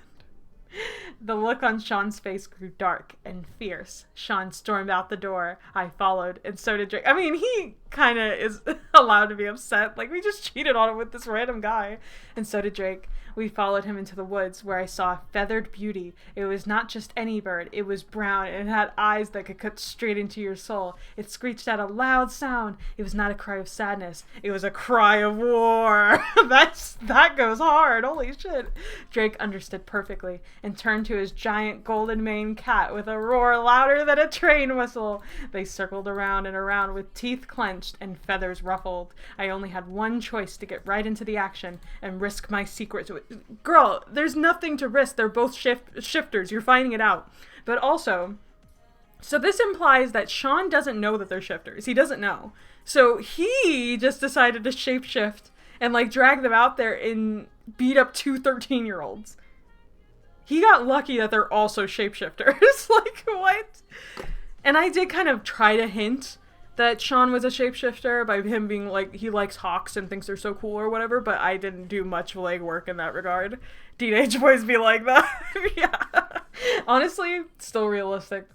Speaker 1: The look on Sean's face grew dark and fierce. Sean stormed out the door. I followed, and so did Drake. I mean, he kind of is allowed to be upset. Like, we just cheated on him with this random guy. And so did Drake. We followed him into the woods where I saw a feathered beauty. It was not just any bird. It was brown and it had eyes that could cut straight into your soul. It screeched out a loud sound. It was not a cry of sadness. It was a cry of war. That goes hard. Holy shit. Drake understood perfectly and turned to his giant golden maned cat with a roar louder than a train whistle. They circled around and around with teeth clenched and feathers ruffled. I only had one choice: to get right into the action and risk my secret to it. Girl, there's nothing to risk. They're both shifters. You're finding it out. But also, so this implies that Sean doesn't know that they're shifters. He doesn't know. So he just decided to shapeshift and like drag them out there and beat up two 13-year-olds. He got lucky that they're also shapeshifters. Like, what? And I did kind of try to hint that Sean was a shapeshifter by him being like, he likes hawks and thinks they're so cool or whatever, but I didn't do much legwork in that regard. Teenage boys be like that. Yeah. Honestly, still realistic.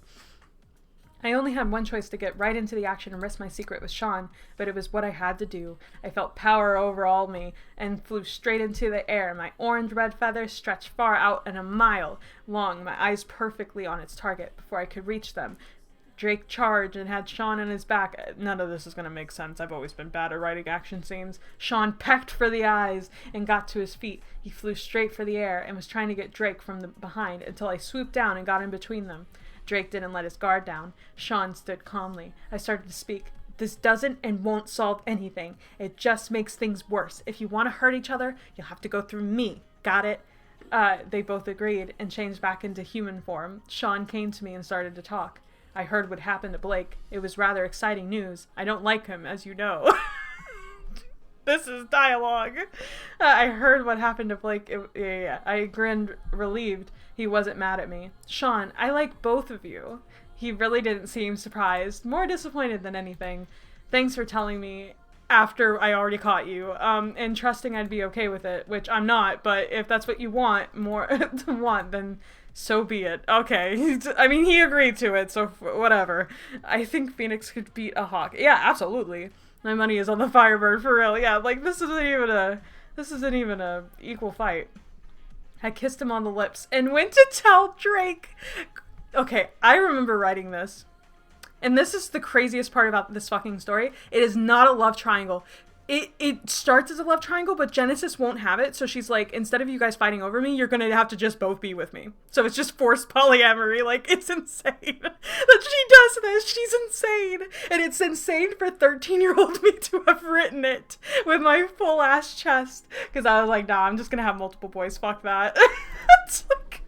Speaker 1: I only had one choice: to get right into the action and risk my secret with Sean, but it was what I had to do. I felt power overall me and flew straight into the air. My orange-red feathers stretched far out and a mile long, my eyes perfectly on its target before I could reach them. Drake charged and had Sean on his back. None of this is going to make sense. I've always been bad at writing action scenes. Sean pecked for the eyes and got to his feet. He flew straight for the air and was trying to get Drake from behind until I swooped down and got in between them. Drake didn't let his guard down. Sean stood calmly. I started to speak. This doesn't and won't solve anything. It just makes things worse. If you want to hurt each other, you'll have to go through me. Got it? They both agreed and changed back into human form. Sean came to me and started to talk. I heard what happened to Blake. It was rather exciting news. I don't like him, as you know. This is dialogue. I heard what happened to Blake. Yeah. I grinned, relieved. He wasn't mad at me. Sean, I like both of you. He really didn't seem surprised. More disappointed than anything. Thanks for telling me. after I already caught you, and trusting I'd be okay with it, which I'm not, but if that's what you want more to want, then so be it. Okay. I mean, he agreed to it, so whatever. I think Phoenix could beat a hawk. Yeah, absolutely. My money is on the Firebird, for real. Yeah, like, this isn't even a equal fight. I kissed him on the lips and went to tell Drake. Okay, I remember writing this. And this is the craziest part about this fucking story. It is not a love triangle. It starts as a love triangle, but Genesis won't have it. So she's like, instead of you guys fighting over me, you're gonna have to just both be with me. So it's just forced polyamory. Like, it's insane that she does this. She's insane. And it's insane for 13-year-old me to have written it with my full ass chest. Because I was like, nah, I'm just gonna have multiple boys. Fuck that. It's like,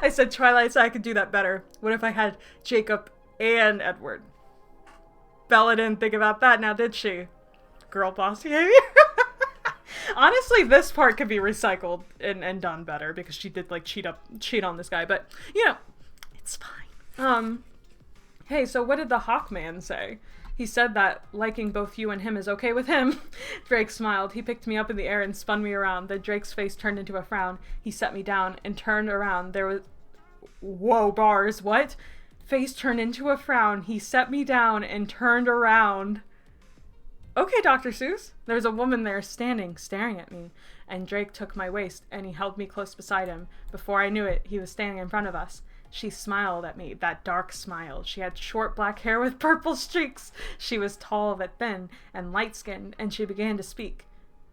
Speaker 1: I said, Twilight said I could do that better. What if I had Jacob and Edward? Bella didn't think about that, now did she? Girl boss behavior. Honestly, this part could be recycled and done better because she did like cheat on this guy, but you know, it's fine. Hey, so what did the Hawkman say? He said that liking both you and him is okay with him. Drake smiled. He picked me up in the air and spun me around. Then Drake's face turned into a frown. He set me down and turned around. There was... Whoa, bars. What? Face turned into a frown. He set me down and turned around. Okay, Dr. Seuss. There was a woman there standing, staring at me, and Drake took my waist, and he held me close beside him. Before I knew it, he was standing in front of us. She smiled at me, that dark smile. She had short black hair with purple streaks. She was tall but thin and light-skinned, and she began to speak.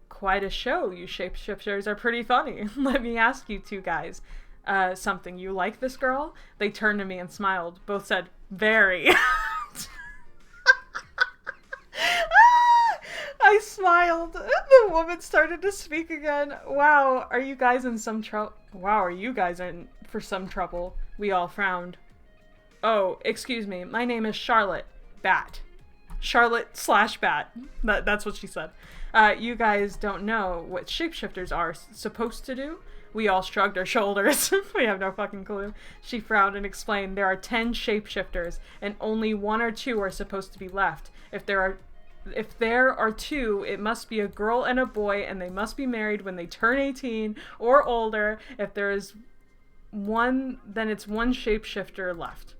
Speaker 1: Quite a show. You shapeshifters are pretty funny. Let me ask you two guys something. You like this girl? They turned to me and smiled. Both said, very. I smiled. The woman started to speak again. Wow, are you guys in some trouble? Wow, are you guys in for some trouble? We all frowned. Oh, excuse me. My name is Charlotte Bat. Charlotte/Bat. That's what she said. You guys don't know what shapeshifters are supposed to do? We all shrugged our shoulders. We have no fucking clue. She frowned and explained there are 10 shapeshifters, and only 1 or 2 are supposed to be left. If there are 2, it must be a girl and a boy, and they must be married when they turn 18 or older. If there is 1, then it's 1 shapeshifter left.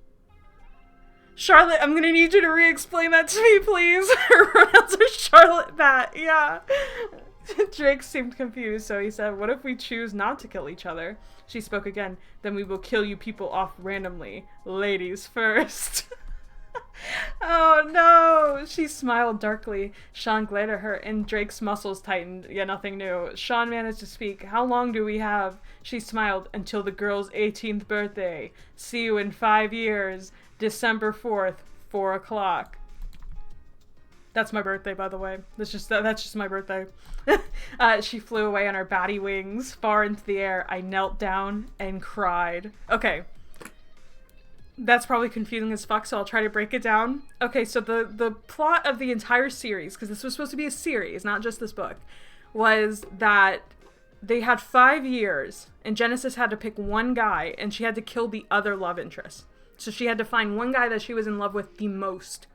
Speaker 1: Charlotte, I'm gonna need you to re-explain that to me, please. Her pronouns are Charlotte Bat. Yeah. Drake seemed confused, so he said, what if we choose not to kill each other? She spoke again. Then we will kill you people off randomly. Ladies first. Oh no! She smiled darkly. Sean glared at her, and Drake's muscles tightened. Yeah, nothing new. Sean managed to speak. How long do we have? She smiled. Until the girl's 18th birthday. See you in 5 years. December 4th, 4 o'clock. That's my birthday, by the way. That's just my birthday. She flew away on her batty wings, far into the air. I knelt down and cried. Okay. That's probably confusing as fuck, so I'll try to break it down. Okay, so the plot of the entire series, because this was supposed to be a series, not just this book, was that they had 5 years, and Genesis had to pick one guy, and she had to kill the other love interest. So she had to find one guy that she was in love with the most.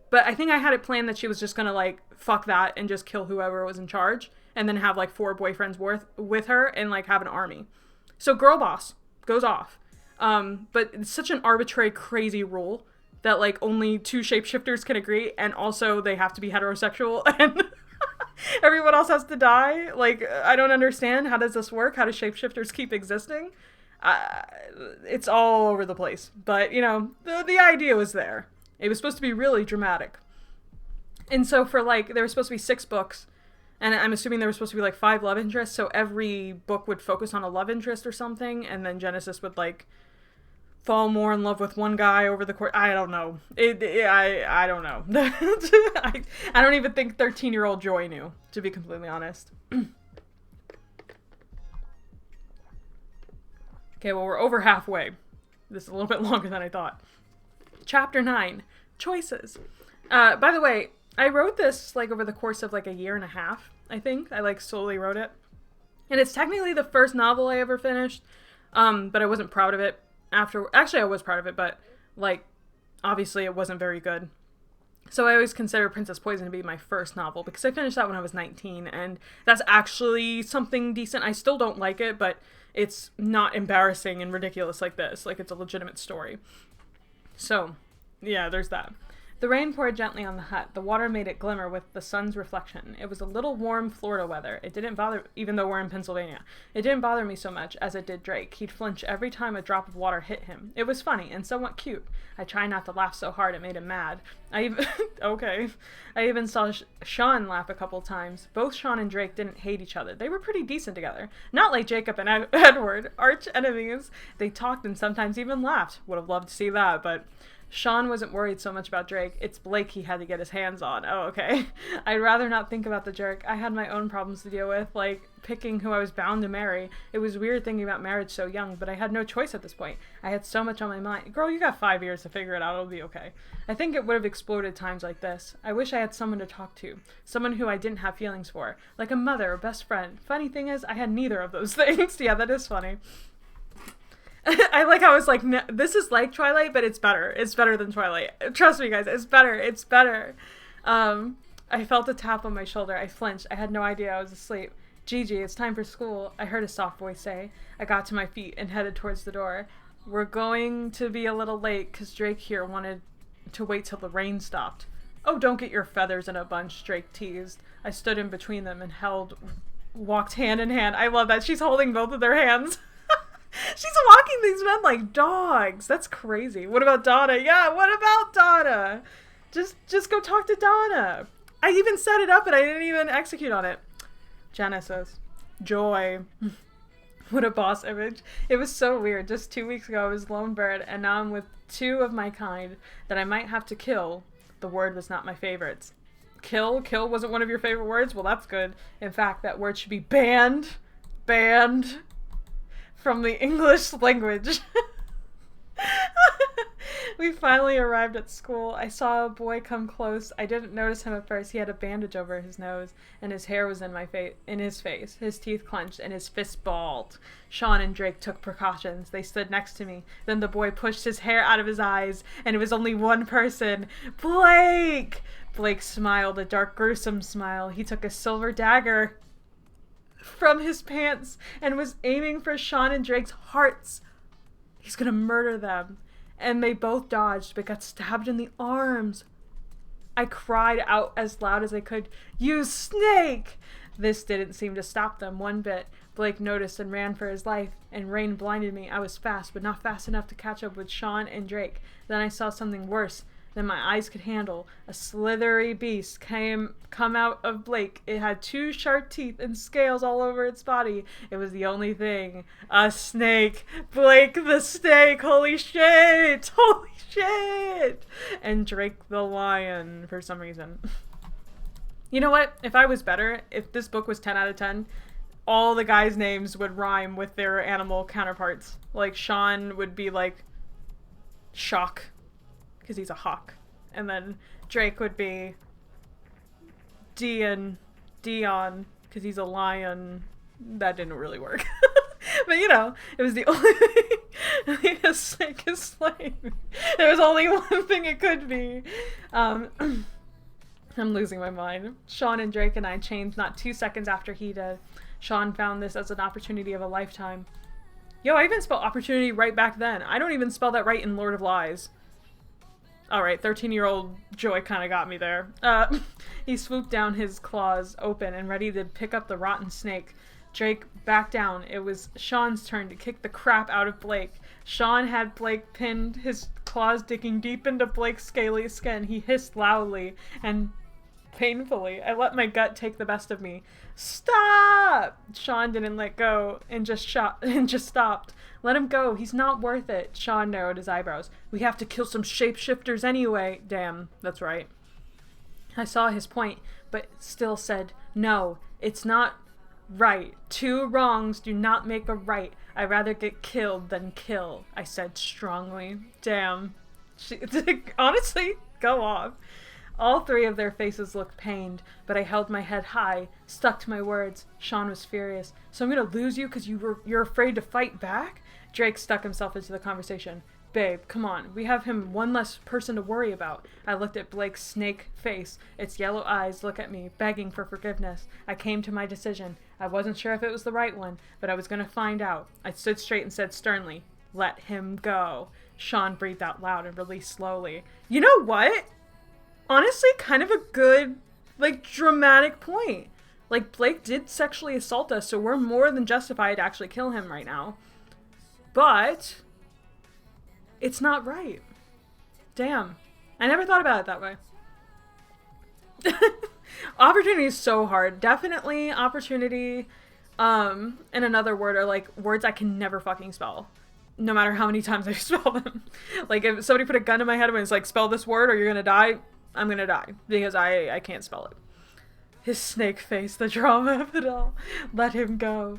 Speaker 1: But I think I had it planned that she was just gonna, like, fuck that and just kill whoever was in charge, and then have, like, 4 boyfriends with her, and, like, have an army. So girl boss goes off. But it's such an arbitrary, crazy rule that, like, only 2 shapeshifters can agree, and also they have to be heterosexual, and everyone else has to die. Like, I don't understand. How does this work? How do shapeshifters keep existing? It's all over the place. But, you know, the idea was there. It was supposed to be really dramatic. And so for, like, there were supposed to be 6 books, and I'm assuming there were supposed to be, like, 5 love interests, so every book would focus on a love interest or something, and then Genesis would, like, fall more in love with one guy over the course. I don't know. I don't know. I don't even think 13-year-old Joy knew, to be completely honest. Okay, well, we're over halfway. This is a little bit longer than I thought. Chapter 9, Choices. By the way, I wrote this, like, over the course of, like, a year and a half, I think. I, like, slowly wrote it. And it's technically the first novel I ever finished, but I wasn't proud of it. Actually, I was proud of it, but, like, obviously it wasn't very good. So I always consider Princess Poison to be my first novel because I finished that when I was 19, and that's actually something decent. I still don't like it, but it's not embarrassing and ridiculous like this. Like, it's a legitimate story. So, yeah, there's that. The rain poured gently on the hut. The water made it glimmer with the sun's reflection. It was a little warm Florida weather. It didn't bother, even though we're in Pennsylvania, it didn't bother me so much as it did Drake. He'd flinch every time a drop of water hit him. It was funny and somewhat cute. I tried not to laugh so hard it made him mad. I even saw Sean laugh a couple times. Both Sean and Drake didn't hate each other. They were pretty decent together. Not like Jacob and Edward, arch enemies. They talked and sometimes even laughed. Would have loved to see that, but Sean wasn't worried so much about Drake. It's Blake he had to get his hands on. Oh, okay. I'd rather not think about the jerk. I had my own problems to deal with, like picking who I was bound to marry. It was weird thinking about marriage so young, but I had no choice at this point. I had so much on my mind. Girl, you got 5 years to figure it out. It'll be okay. I think it would have exploded times like this. I wish I had someone to talk to. Someone who I didn't have feelings for. Like a mother or best friend. Funny thing is, I had neither of those things. Yeah, that is funny. I like how it's like, no, this is like Twilight, but it's better. It's better than Twilight. Trust me, guys. It's better. It's better. I felt a tap on my shoulder. I flinched. I had no idea I was asleep. Gigi, it's time for school, I heard a soft voice say. I got to my feet and headed towards the door. We're going to be a little late because Drake here wanted to wait till the rain stopped. Oh, don't get your feathers in a bunch, Drake teased. I stood in between them and walked hand in hand. I love that. She's holding both of their hands. She's walking these men like dogs. That's crazy. What about Donna? Yeah, what about Donna? Just go talk to Donna. I even set it up and I didn't even execute on it. Jenna says, Joy. What a boss image. It was so weird. Just 2 weeks ago I was lone bird and now I'm with two of my kind that I might have to kill. The word was not my favorites. Kill wasn't one of your favorite words? Well, that's good. In fact, that word should be banned from the English language. We finally arrived at school. I saw a boy come close. I didn't notice him at first. He had a bandage over his nose, and his hair was in his face. His teeth clenched, and his fist balled. Sean and Drake took precautions. They stood next to me. Then the boy pushed his hair out of his eyes, and it was only one person. Blake! Blake smiled, a dark, gruesome smile. He took a silver dagger from his pants and was aiming for Sean and Drake's hearts. He's gonna murder them. And they both dodged, but got stabbed in the arms. I cried out as loud as I could, "You snake!" This didn't seem to stop them one bit. Blake noticed and ran for his life, and rain blinded me. I was fast, but not fast enough to catch up with Sean and Drake. Then I saw something worse than my eyes could handle. A slithery beast come out of Blake. It had 2 sharp teeth and scales all over its body. It was the only thing. A snake. Blake the snake. Holy shit. Holy shit. And Drake the lion for some reason. You know what? If I was better, if this book was 10 out of 10, all the guys' names would rhyme with their animal counterparts. Like Sean would be like Shock, because he's a hawk. And then Drake would be Dion, because he's a lion. That didn't really work. But you know, it was the only thing. A snake is slain. There was only one thing it could be. I'm losing my mind. Sean and Drake and I changed not 2 seconds after he did. Sean found this as an opportunity of a lifetime. Yo, I even spelled opportunity right back then. I don't even spell that right in Lord of Lies. Alright, 13-year-old Joy kind of got me there. He swooped down, his claws open and ready to pick up the rotten snake. Drake backed down. It was Sean's turn to kick the crap out of Blake. Sean had Blake pinned, his claws digging deep into Blake's scaly skin. He hissed loudly and painfully. I let my gut take the best of me. Stop! Sean didn't let go and just stopped. Let him go. He's not worth it. Sean narrowed his eyebrows. We have to kill some shapeshifters anyway. Damn, that's right. I saw his point, but still said, no, it's not right. 2 wrongs do not make a right. I'd rather get killed than kill, I said strongly. Damn. Honestly, go off. All 3 of their faces looked pained, but I held my head high, stuck to my words. Sean was furious. So I'm gonna lose you because you're afraid to fight back? Drake stuck himself into the conversation. Babe, come on. We have him one less person to worry about. I looked at Blake's snake face. Its yellow eyes look at me, begging for forgiveness. I came to my decision. I wasn't sure if it was the right one, but I was going to find out. I stood straight and said sternly, let him go. Sean breathed out loud and released slowly. You know what? Honestly, kind of a good, dramatic point. Blake did sexually assault us, so we're more than justified to actually kill him right now. But it's not right. Damn. I never thought about it that way. Opportunity is so hard. Definitely opportunity, and another word are words I can never fucking spell. No matter how many times I spell them. If somebody put a gun to my head and was spell this word or you're gonna die, I'm gonna die. Because I can't spell it. His snake face, the drama of it all. Let him go.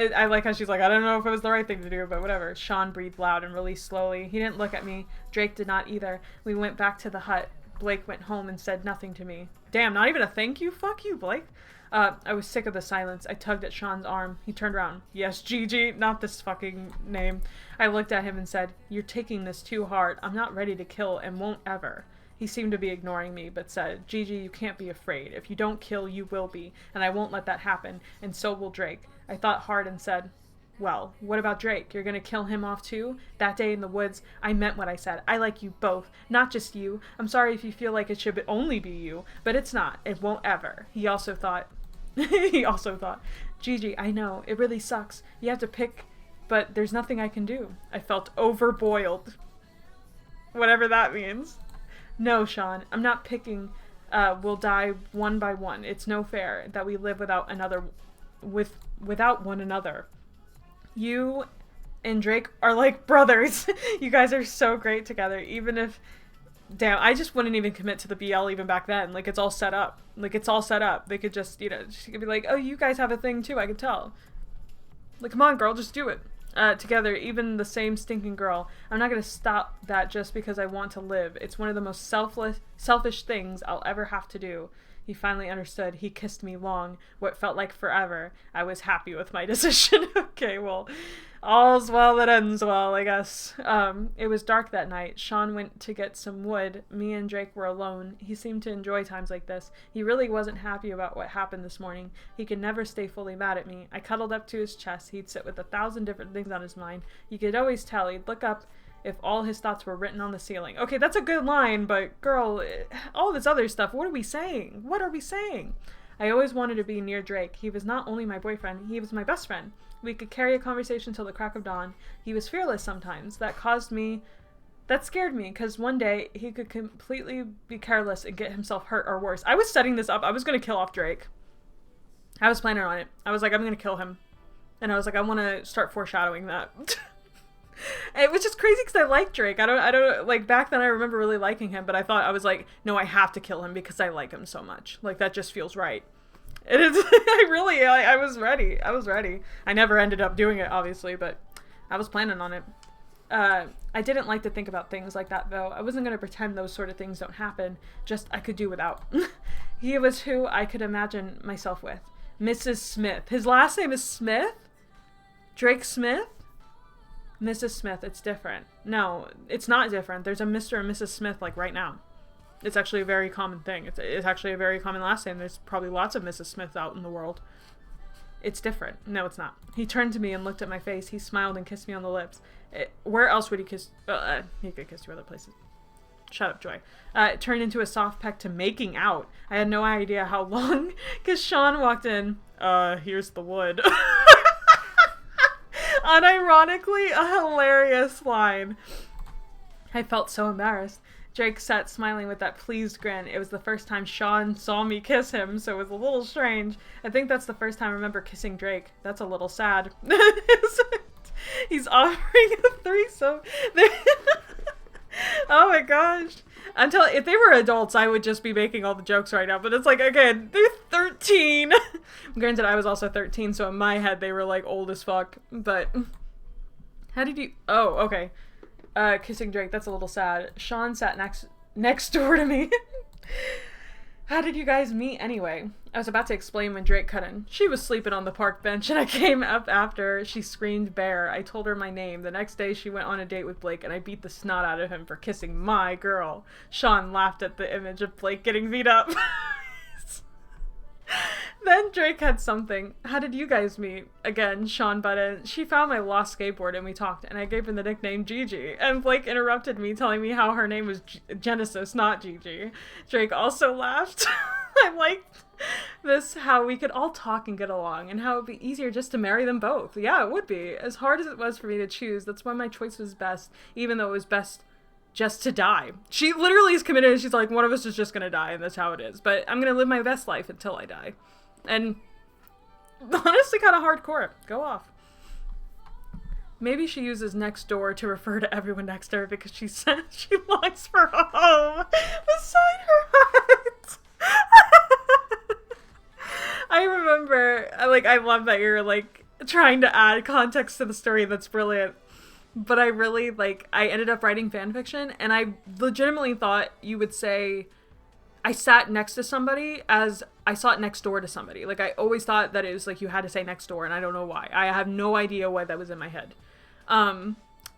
Speaker 1: I like how she's I don't know if it was the right thing to do, but whatever. Sean breathed loud and released slowly. He didn't look at me. Drake did not either. We went back to the hut. Blake went home and said nothing to me. Damn, not even a thank you? Fuck you, Blake. I was sick of the silence. I tugged at Sean's arm. He turned around. Yes, Gigi, not this fucking name. I looked at him and said, you're taking this too hard. I'm not ready to kill and won't ever. He seemed to be ignoring me, but said, Gigi, you can't be afraid. If you don't kill, you will be, and I won't let that happen, and so will Drake. I thought hard and said, well, what about Drake? You're gonna kill him off too? That day in the woods, I meant what I said. I like you both, not just you. I'm sorry if you feel like it should only be you, but it's not. It won't ever. He also thought, Gigi, I know, it really sucks. You have to pick, but there's nothing I can do. I felt overboiled. Whatever that means. No, Sean, I'm not picking. We'll die one by one. It's no fair that we live without one another. You and Drake are like brothers. You guys are so great together. Even if, damn, I just wouldn't even commit to the BL even back then. It's all set up. It's all set up. They could just, she could be like, oh, you guys have a thing too. I could tell. Come on, girl, just do it. Together, even the same stinking girl. I'm not gonna stop that just because I want to live. It's one of the most selfish things I'll ever have to do. He finally understood. He kissed me long, what felt like forever. I was happy with my decision. Okay, well, all's well that ends well, I guess. It was dark that night. Sean went to get some wood. Me and Drake were alone. He seemed to enjoy times like this. He really wasn't happy about what happened this morning. He could never stay fully mad at me. I cuddled up to his chest. He'd sit with 1,000 different things on his mind. You could always tell. He'd look up if all his thoughts were written on the ceiling. Okay, that's a good line, but girl, all this other stuff, what are we saying? What are we saying? I always wanted to be near Drake. He was not only my boyfriend, he was my best friend. We could carry a conversation till the crack of dawn. He was fearless sometimes. That scared me, because one day he could completely be careless and get himself hurt or worse. I was setting this up. I was going to kill off Drake. I was planning on it. I was like, I'm going to kill him. And I was like, I want to start foreshadowing that. It was just crazy because I like Drake. I don't back then I remember really liking him, but I was like, no, I have to kill him because I like him so much. That just feels right. It is. I was ready. I never ended up doing it, obviously, but I was planning on it. I didn't like to think about things like that, though. I wasn't going to pretend those sort of things don't happen. Just I could do without. He was who I could imagine myself with. Mrs. Smith. His last name is Smith? Drake Smith? Mrs. Smith, it's different. No, it's not different. There's a Mr. and Mrs. Smith, right now. It's actually a very common thing. It's actually a very common last name. There's probably lots of Mrs. Smith out in the world. It's different. No, it's not. He turned to me and looked at my face. He smiled and kissed me on the lips. Where else would he kiss? He could kiss you other places. Shut up, Joy. It turned into a soft peck to making out. I had no idea how long, because Sean walked in. Here's the wood. Unironically, a hilarious line. I felt so embarrassed. Drake sat smiling with that pleased grin. It was the first time Sean saw me kiss him, so it was a little strange. I think that's the first time I remember kissing Drake. That's a little sad. He's offering a threesome. Oh my gosh. If they were adults, I would just be making all the jokes right now. But it's again, they're 13. Granted, I was also 13, so in my head, they were old as fuck. But how did you... Oh, okay. Kissing Drake, that's a little sad. Sean sat next door to me. How did you guys meet anyway? I was about to explain when Drake cut in. She was sleeping on the park bench and I came up after. She screamed bear. I told her my name. The next day she went on a date with Blake and I beat the snot out of him for kissing my girl. Sean laughed at the image of Blake getting beat up. Then Drake had something. How did you guys meet? Again, Sean butted in. She found my lost skateboard and we talked, and I gave her the nickname Gigi. And Blake interrupted me, telling me how her name was Genesis, not Gigi. Drake also laughed. I liked this, how we could all talk and get along, and how it would be easier just to marry them both. Yeah, it would be. As hard as it was for me to choose, that's why my choice was best, even though it was best just to die. She literally is committed, and she's like, one of us is just gonna die, and that's how it is. But I'm gonna live my best life until I die. And honestly kind of hardcore. Go off. Maybe she uses next door to refer to everyone next to her because she said she longs for a home beside her heart. I remember, I love that you're, trying to add context to the story. That's brilliant. But I really, I ended up writing fanfiction, and I legitimately thought you would say I sat next to somebody as I sat next door to somebody. I always thought that it was, you had to say next door, and I don't know why. I have no idea why that was in my head. And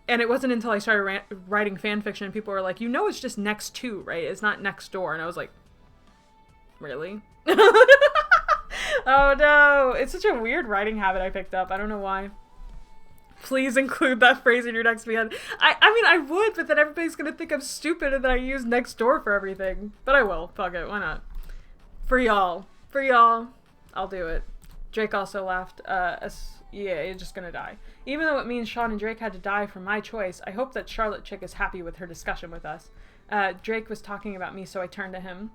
Speaker 1: it wasn't until I started writing fanfiction, and people were like, it's just next to, right? It's not next door. And I was like, really? Oh, no. It's such a weird writing habit I picked up. I don't know why. Please include that phrase in your next VN. I mean, I would, but then everybody's gonna think I'm stupid and that I use next door for everything. But I will. Fuck it. Why not? For y'all, I'll do it. Drake also laughed. Yeah, you're just gonna die. Even though it means Sean and Drake had to die for my choice, I hope that Charlotte chick is happy with her discussion with us. Drake was talking about me, so I turned to him.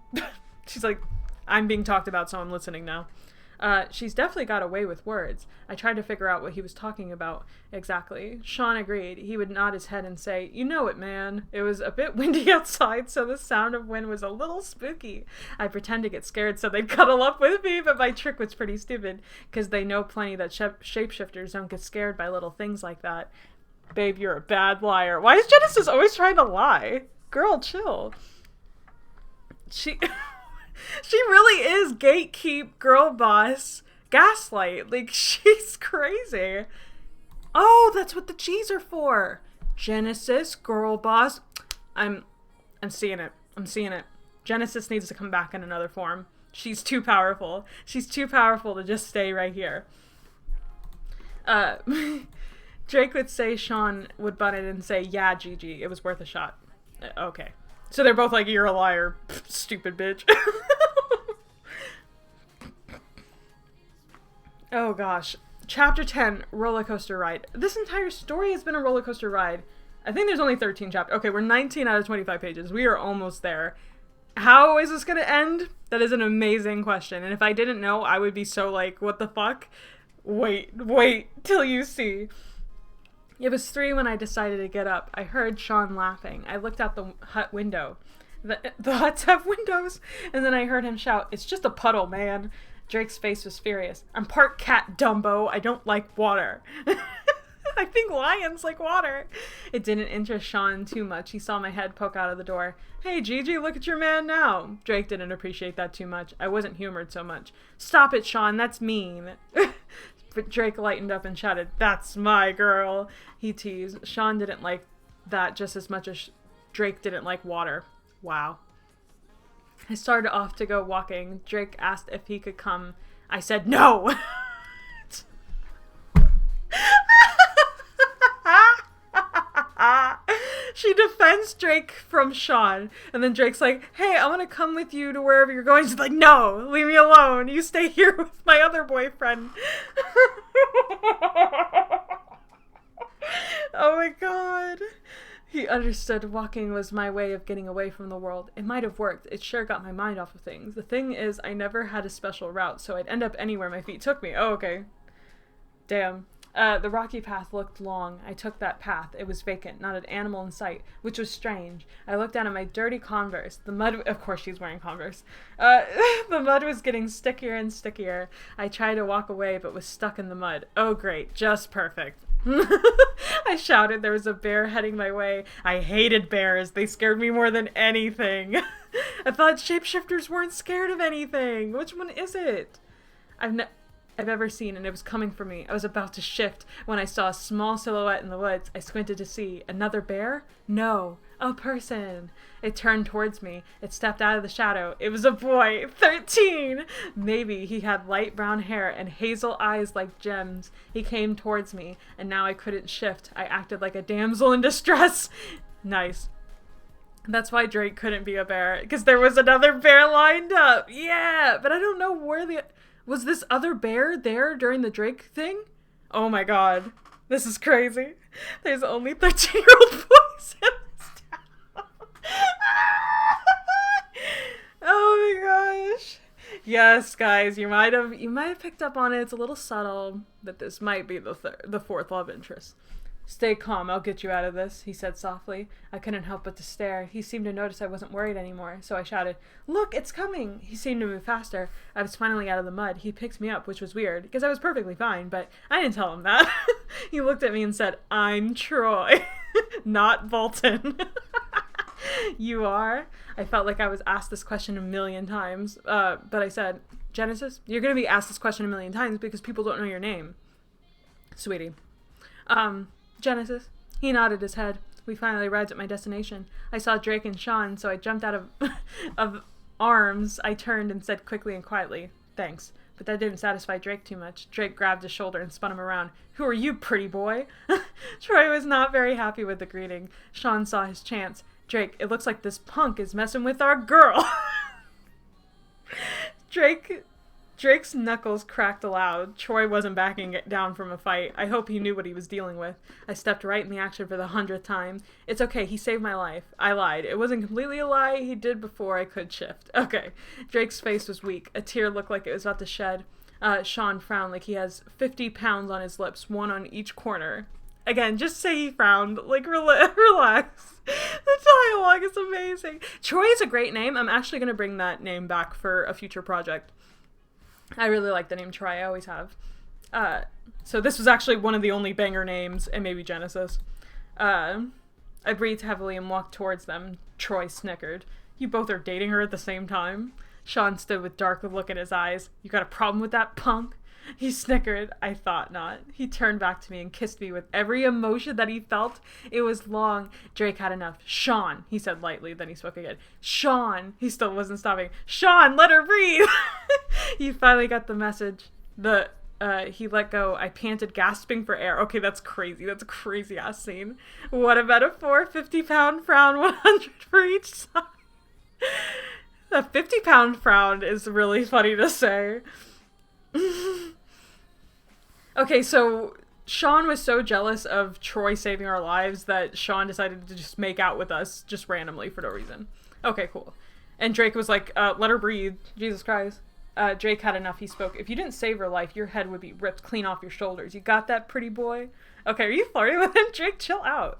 Speaker 1: She's like, I'm being talked about, so I'm listening now. She's definitely got away with words. I tried to figure out what he was talking about exactly. Sean agreed. He would nod his head and say, you know it, man. It was a bit windy outside, so the sound of wind was a little spooky. I pretend to get scared so they'd cuddle up with me, but my trick was pretty stupid, because they know plenty that shapeshifters don't get scared by little things like that. Babe, you're a bad liar. Why is Genesis always trying to lie? Girl, chill. She really is gatekeep, girl boss, gaslight. She's crazy. Oh, that's what the G's are for. Genesis, girl boss. I'm seeing it. Genesis needs to come back in another form. She's too powerful. She's too powerful to just stay right here. Drake would say Sean would butt in and say, yeah, Gigi, it was worth a shot. Okay. So they're both like, you're a liar, stupid bitch. Oh gosh. Chapter 10, roller coaster ride. This entire story has been a roller coaster ride. I think there's only 13 chapters. Okay, we're 19 out of 25 pages. We are almost there. How is this going to end? That is an amazing question. And if I didn't know, I would be so like, what the fuck? Wait till you see. It was 3 when I decided to get up. I heard Sean laughing. I looked out the hut window. The huts have windows. And then I heard him shout, it's just a puddle, man. Drake's face was furious. I'm part cat, Dumbo. I don't like water. I think lions like water. It didn't interest Sean too much. He saw my head poke out of the door. Hey, Gigi, look at your man now. Drake didn't appreciate that too much. I wasn't humored so much. Stop it, Sean. That's mean. But Drake lightened up and shouted, that's my girl. He teased. Sean didn't like that just as much as Drake didn't like water. Wow. I started off to go walking. Drake asked if he could come. I said no. She defends Drake from Sean. And then Drake's like, hey, I want to come with you to wherever you're going. She's like, no, leave me alone. You stay here with my other boyfriend. Oh my god. He understood walking was my way of getting away from the world. It might have worked. It sure got my mind off of things. The thing is, I never had a special route, so I'd end up anywhere my feet took me. Oh, okay. Damn. The rocky path looked long. I took that path. It was vacant, not an animal in sight, which was strange. I looked down at my dirty Converse. The mud, of course she's wearing Converse. The mud was getting stickier and stickier. I tried to walk away, but was stuck in the mud. Oh great, just perfect. I shouted. There was a bear heading my way. I hated bears. They scared me more than anything. I thought shapeshifters weren't scared of anything. Which one is it? I've ever seen, and it was coming for me. I was about to shift when I saw a small silhouette in the woods. I squinted to see. Another bear? No, a person. It turned towards me. It stepped out of the shadow. It was a boy, 13. Maybe he had light brown hair and hazel eyes like gems. He came towards me, and now I couldn't shift. I acted like a damsel in distress. Nice. That's why Drake couldn't be a bear, because there was another bear lined up. Yeah, but I don't know where the... Was this other bear there during the Drake thing? Oh my god. This is crazy. There's only 13-year-old boys in this town. Oh my gosh. Yes, guys, you might have picked up on it. It's a little subtle, but this might be the fourth love interest. Stay calm, I'll get you out of this, he said softly. I couldn't help but to stare. He seemed to notice I wasn't worried anymore, so I shouted, Look, it's coming! He seemed to move faster. I was finally out of the mud. He picked me up, which was weird, because I was perfectly fine, but I didn't tell him that. He looked at me and said, I'm Troy, not Bolton. You are? I felt like I was asked this question a million times, but I said, Genesis, you're going to be asked this question a million times because people don't know your name. Sweetie. Genesis. He nodded his head. We finally arrived at my destination. I saw Drake and Sean, so I jumped out of arms. I turned and said quickly and quietly, Thanks. But that didn't satisfy Drake too much. Drake grabbed his shoulder and spun him around. Who are you, pretty boy? Troy was not very happy with the greeting. Sean saw his chance. Drake, it looks like this punk is messing with our girl. Drake's knuckles cracked aloud. Troy wasn't backing down from a fight. I hope he knew what he was dealing with. I stepped right in the action for the 100th time. It's okay, he saved my life. I lied. It wasn't completely a lie. He did before I could shift. Okay. Drake's face was weak. A tear looked like it was about to shed. Sean frowned like he has 50 pounds on his lips, one on each corner. Again, just say he frowned. Like, relax. The dialogue is amazing. Troy is a great name. I'm actually going to bring that name back for a future project. I really like the name Troy. I always have. So this was actually one of the only banger names, and maybe Genesis. I breathed heavily and walked towards them. Troy snickered. You both are dating her at the same time? Sean stood with dark look in his eyes. You got a problem with that, punk? He snickered. I thought not. He turned back to me and kissed me with every emotion that he felt. It was long. Drake had enough. Sean, he said lightly, then he spoke again. Sean! He still wasn't stopping. Sean, let her breathe! He finally got the message. He let go. I panted, gasping for air. Okay, that's crazy. That's a crazy-ass scene. What a metaphor. 50-pound frown, 100 for each side. A 50-pound frown is really funny to say. Okay, so Sean was so jealous of Troy saving our lives that Sean decided to just make out with us just randomly for no reason. Okay, cool. And Drake was like, let her breathe. Jesus Christ. Drake had enough. He spoke. If you didn't save her life, your head would be ripped clean off your shoulders. You got that, pretty boy? Okay, are you flirting with him? Drake, chill out.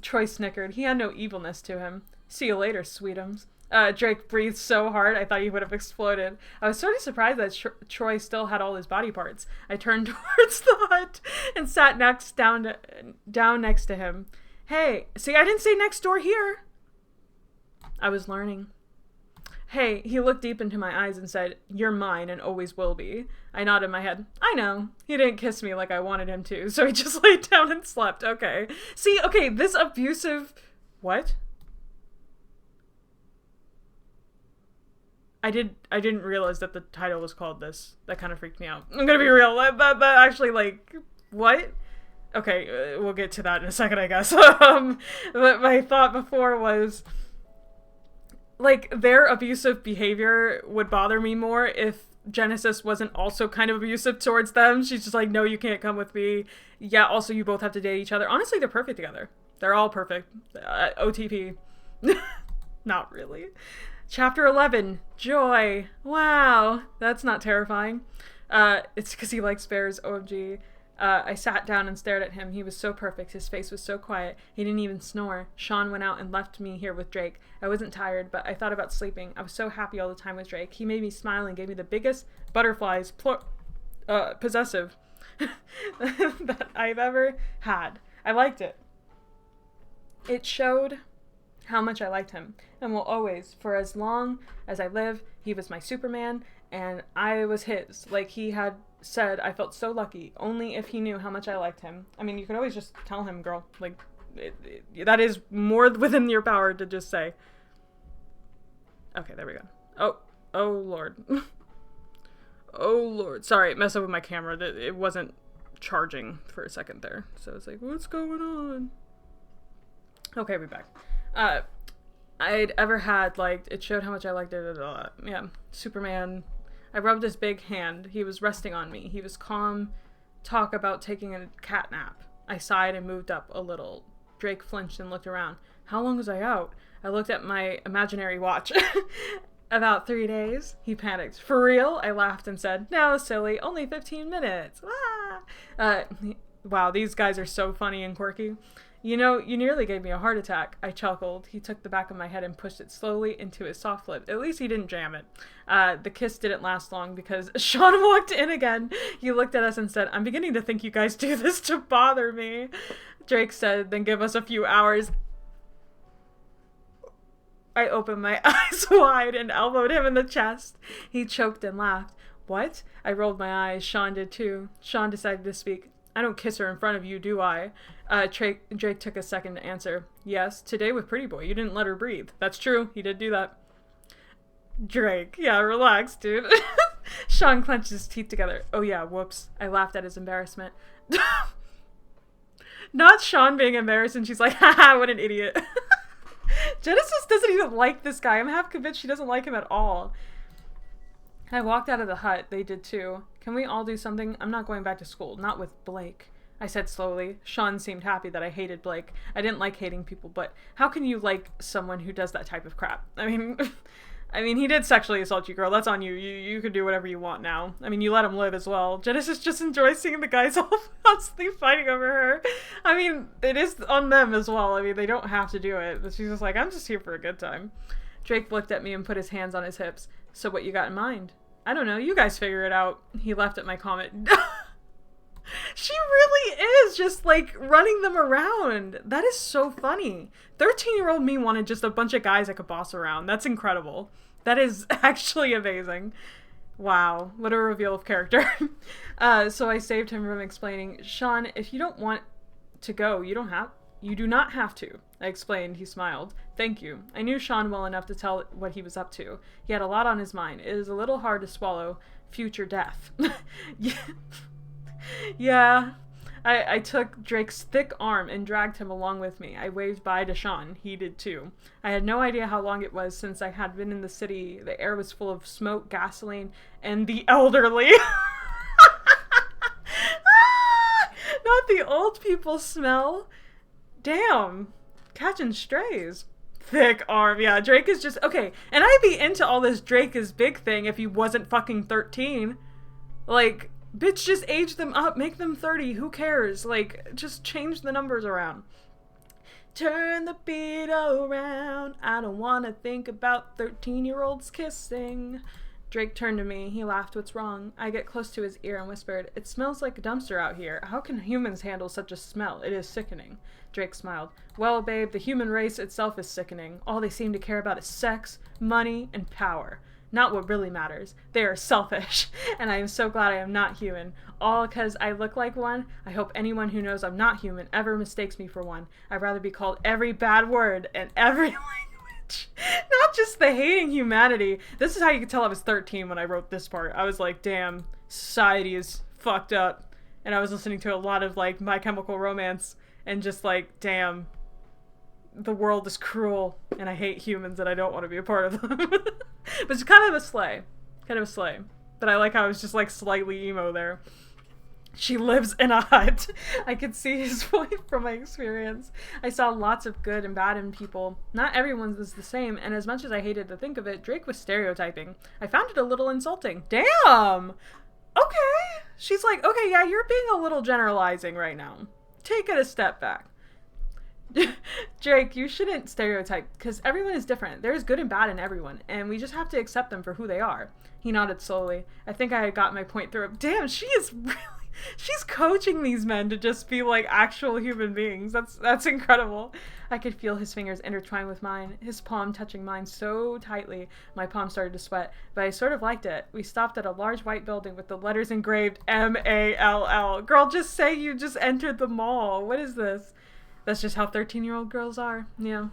Speaker 1: Troy snickered. He had no evilness to him. See you later, sweetums. Drake breathed so hard I thought he would have exploded. I was sort of surprised that Troy still had all his body parts. I turned towards the hut and sat down next to him. Hey, see, I didn't say next door here. I was learning. Hey, he looked deep into my eyes and said, You're mine and always will be. I nodded my head. I know. He didn't kiss me like I wanted him to, so he just laid down and slept. Okay. See, okay, this abusive... What? I didn't realize that the title was called this. That kind of freaked me out. I'm gonna be real. That actually, like, what? Okay, we'll get to that in a second, I guess. But my thought before was, like, their abusive behavior would bother me more if Genesis wasn't also kind of abusive towards them. She's just like, no, you can't come with me. Yeah, also, you both have to date each other. Honestly, they're perfect together. They're all perfect. OTP. Not really. Chapter 11, Joy. Wow, that's not terrifying. It's because he likes bears, OMG. I sat down and stared at him. He was so perfect. His face was so quiet. He didn't even snore. Sean went out and left me here with Drake. I wasn't tired, but I thought about sleeping. I was so happy all the time with Drake. He made me smile and gave me the biggest butterflies, possessive, that I've ever had. I liked it. It showed how much I liked him, and will always, for as long as I live. He was my Superman, and I was his. Like he had said, I felt so lucky. Only if he knew how much I liked him. I mean, you could always just tell him, girl. Like, that is more within your power to just say. Okay, there we go. Oh Lord. Oh Lord. Sorry, it messed up with my camera. It wasn't charging for a second there. So it's like, what's going on? Okay, we're back. I'd ever had, like, it showed how much I liked it. Yeah, Superman. I rubbed his big hand. He was resting on me. He was calm. Talk about taking a cat nap. I sighed and moved up a little. Drake flinched and looked around. How long was I out? I looked at my imaginary watch. About 3 days. He panicked. For real? I laughed and said, no, silly. Only 15 minutes. Ah! Wow, these guys are so funny and quirky. You know, you nearly gave me a heart attack. I chuckled. He took the back of my head and pushed it slowly into his soft lip. At least he didn't jam it. The kiss didn't last long because Sean walked in again. He looked at us and said, I'm beginning to think you guys do this to bother me. Drake said, then give us a few hours. I opened my eyes wide and elbowed him in the chest. He choked and laughed. What? I rolled my eyes. Sean did too. Sean decided to speak. I don't kiss her in front of you, do I? Drake took a second to answer. Yes, today with Pretty Boy. You didn't let her breathe. That's true. He did do that. Drake. Yeah, relax, dude. Sean clenched his teeth together. Oh yeah, whoops. I laughed at his embarrassment. Not Sean being embarrassed and she's like, haha, what an idiot. Genesis doesn't even like this guy. I'm half convinced she doesn't like him at all. I walked out of the hut. They did too. Can we all do something? I'm not going back to school. Not with Blake. I said slowly. Sean seemed happy that I hated Blake. I didn't like hating people, but how can you like someone who does that type of crap? I mean, he did sexually assault you, girl. That's on you. You can do whatever you want now. I mean, you let him live as well. Genesis just enjoys seeing the guys all constantly fighting over her. I mean, it is on them as well. I mean, they don't have to do it. But she's just like, I'm just here for a good time. Drake looked at me and put his hands on his hips. So what you got in mind? I don't know. You guys figure it out. He laughed at my comment. She really is just, like, running them around. That is so funny. 13-year-old me wanted just a bunch of guys I could boss around. That's incredible. That is actually amazing. Wow. What a reveal of character. So I saved him from explaining, Sean, if you don't want to go, you do not have to. I explained. He smiled. Thank you. I knew Sean well enough to tell what he was up to. He had a lot on his mind. It is a little hard to swallow future death. Yeah. I took Drake's thick arm and dragged him along with me. I waved bye to Sean. He did too. I had no idea how long it was since I had been in the city. The air was full of smoke, gasoline, and the elderly. Not the old people smell. Damn. Catching strays. Thick arm. Yeah, Drake is just... Okay, and I'd be into all this Drake is big thing if he wasn't fucking 13. Like... Bitch, just age them up. Make them 30. Who cares? Like, just change the numbers around. Turn the beat around. I don't want to think about 13-year-olds kissing. Drake turned to me. He laughed. What's wrong? I get close to his ear and whispered, it smells like a dumpster out here. How can humans handle such a smell? It is sickening. Drake smiled. Well, babe, the human race itself is sickening. All they seem to care about is sex, money, and power. Not what really matters. They are selfish, and I am so glad I am not human. All because I look like one. I hope anyone who knows I'm not human ever mistakes me for one. I'd rather be called every bad word and every language. Not just the hating humanity. This is how you could tell I was 13 when I wrote this part. I was like, damn, society is fucked up. And I was listening to a lot of, like, My Chemical Romance, and just like, damn, the world is cruel, and I hate humans, and I don't want to be a part of them. But it's kind of a slay. But I like how it's just, like, slightly emo there. She lives in a hut. I could see his point from my experience. I saw lots of good and bad in people. Not everyone was the same, and as much as I hated to think of it, Drake was stereotyping. I found it a little insulting. Damn! Okay! She's like, okay, yeah, you're being a little generalizing right now. Take it a step back. Drake, you shouldn't stereotype, because everyone is different. There's good and bad in everyone, and we just have to accept them for who they are. He nodded slowly. I think I had got my point through. Damn, she is really... She's coaching these men to just be like actual human beings. That's incredible. I could feel his fingers intertwined with mine, his palm touching mine so tightly. My palm started to sweat, but I sort of liked it. We stopped at a large white building with the letters engraved MALL. Girl, just say you just entered the mall. What is this? That's just how 13-year-old girls are. Yeah.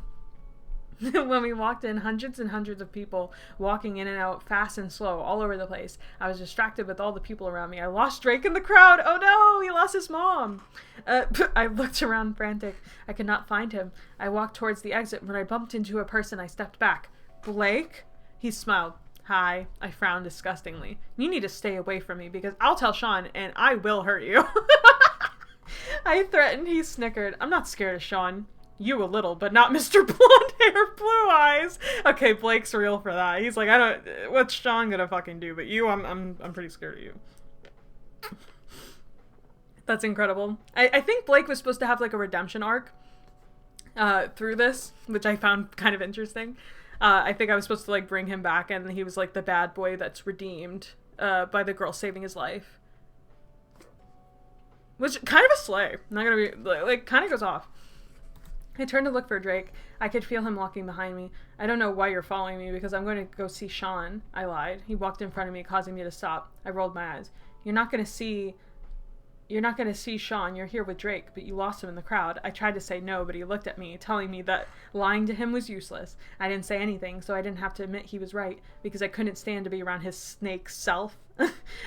Speaker 1: When we walked in, hundreds and hundreds of people walking in and out, fast and slow, all over the place. I was distracted with all the people around me. I lost Drake in the crowd. Oh no, he lost his mom. I looked around frantic. I could not find him. I walked towards the exit. When I bumped into a person, I stepped back. Blake? He smiled. Hi. I frowned disgustingly. You need to stay away from me because I'll tell Sean and I will hurt you. I threatened. He snickered. I'm not scared of Sean. You a little, but not Mr. Blonde Hair, Blue Eyes. Okay, Blake's real for that. He's like, I don't. What's Sean gonna fucking do? But you, I'm pretty scared of you. That's incredible. I think Blake was supposed to have like a redemption arc through this, which I found kind of interesting. I think I was supposed to like bring him back, and he was like the bad boy that's redeemed by the girl saving his life. Which kind of a slay. Not gonna be like kind of goes off. I turned to look for Drake. I could feel him walking behind me. I don't know why you're following me because I'm going to go see Sean. I lied. He walked in front of me, causing me to stop. I rolled my eyes. You're not going to see Sean. You're here with Drake, but you lost him in the crowd. I tried to say no, but he looked at me, telling me that lying to him was useless. I didn't say anything, so I didn't have to admit he was right because I couldn't stand to be around his snake self.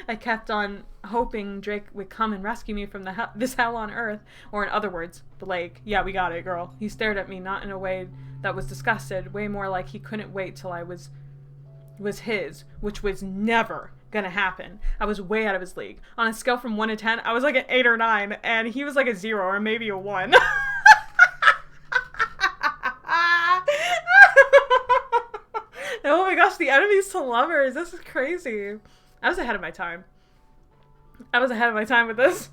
Speaker 1: I kept on hoping Drake would come and rescue me from this hell on earth, or in other words, Blake. Yeah, we got it, girl. He stared at me, not in a way that was disgusted, way more like he couldn't wait till I was his, which was never gonna happen. I was way out of his league. On a scale from 1 to 10, I was like an 8 or 9, and he was like a 0 or maybe a 1. Oh my gosh, the enemies to lovers. This is crazy. I was ahead of my time. I was ahead of my time with this.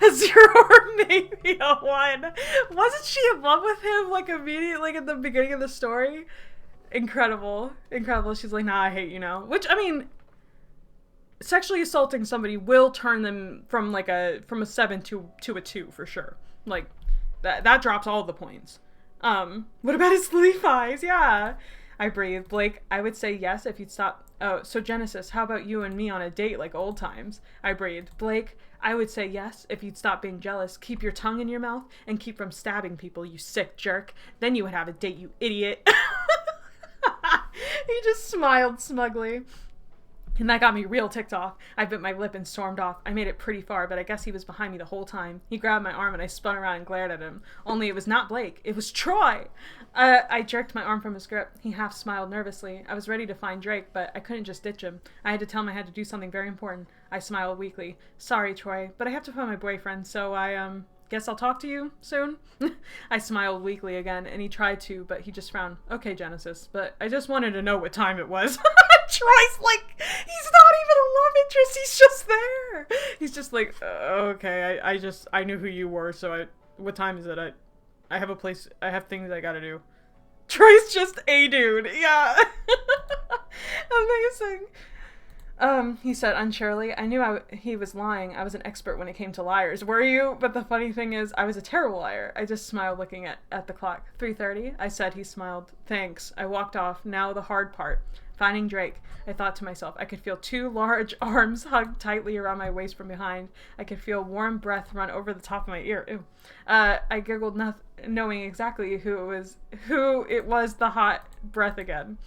Speaker 1: A 0 or maybe a 1. Wasn't she in love with him like immediately, like at the beginning of the story? Incredible. Incredible. She's like, nah, I hate you now. Which, I mean, sexually assaulting somebody will turn them from a 7 to a 2 for sure. Like, that drops all the points. What about his leaf eyes? Yeah. I breathed. Blake, I would say yes if you'd stop. Oh, so Genesis, how about you and me on a date like old times? I breathed. Blake, I would say yes if you'd stop being jealous, keep your tongue in your mouth, and keep from stabbing people, you sick jerk. Then you would have a date, you idiot. He just smiled smugly. And that got me real ticked off. I bit my lip and stormed off. I made it pretty far, but I guess he was behind me the whole time. He grabbed my arm and I spun around and glared at him. Only it was not Blake. It was Troy. I jerked my arm from his grip. He half smiled nervously. I was ready to find Drake, but I couldn't just ditch him. I had to tell him I had to do something very important. I smiled weakly. Sorry, Troy, but I have to find my boyfriend, so I, guess I'll talk to you soon? I smiled weakly again, and he tried to, but he just frowned. Okay, Genesis, but I just wanted to know what time it was. Troy's like, he's not even a love interest, he's just there. He's just like, okay, I knew who you were, so what time is it? I have a place, I have things I gotta do. Troy's just a dude, yeah. Amazing. He said unsurely. I knew he was lying. I was an expert when it came to liars. Were you? But the funny thing is, I was a terrible liar. I just smiled looking at the clock. 3:30? I said. He smiled. Thanks. I walked off. Now the hard part. Finding Drake. I thought to myself, I could feel 2 large arms hugged tightly around my waist from behind. I could feel warm breath run over the top of my ear. Ew. I giggled, knowing exactly who it was, the hot breath again.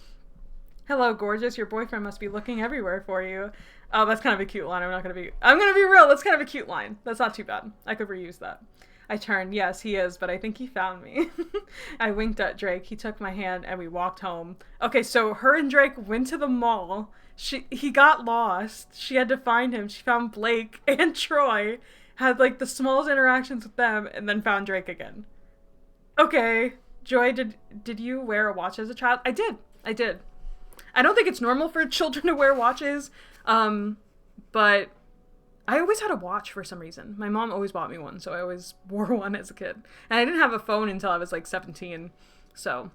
Speaker 1: Hello, gorgeous. Your boyfriend must be looking everywhere for you. Oh, that's kind of a cute line. I'm gonna be real. That's kind of a cute line. That's not too bad. I could reuse that. I turned. Yes, he is, but I think he found me. I winked at Drake. He took my hand and we walked home. Okay, so her and Drake went to the mall. He got lost. She had to find him. She found Blake and Troy, had like the smallest interactions with them, and then found Drake again. Okay. Joy, did you wear a watch as a child? I did. I don't think it's normal for children to wear watches, but I always had a watch for some reason. My mom always bought me one, so I always wore one as a kid. And I didn't have a phone until I was like 17, so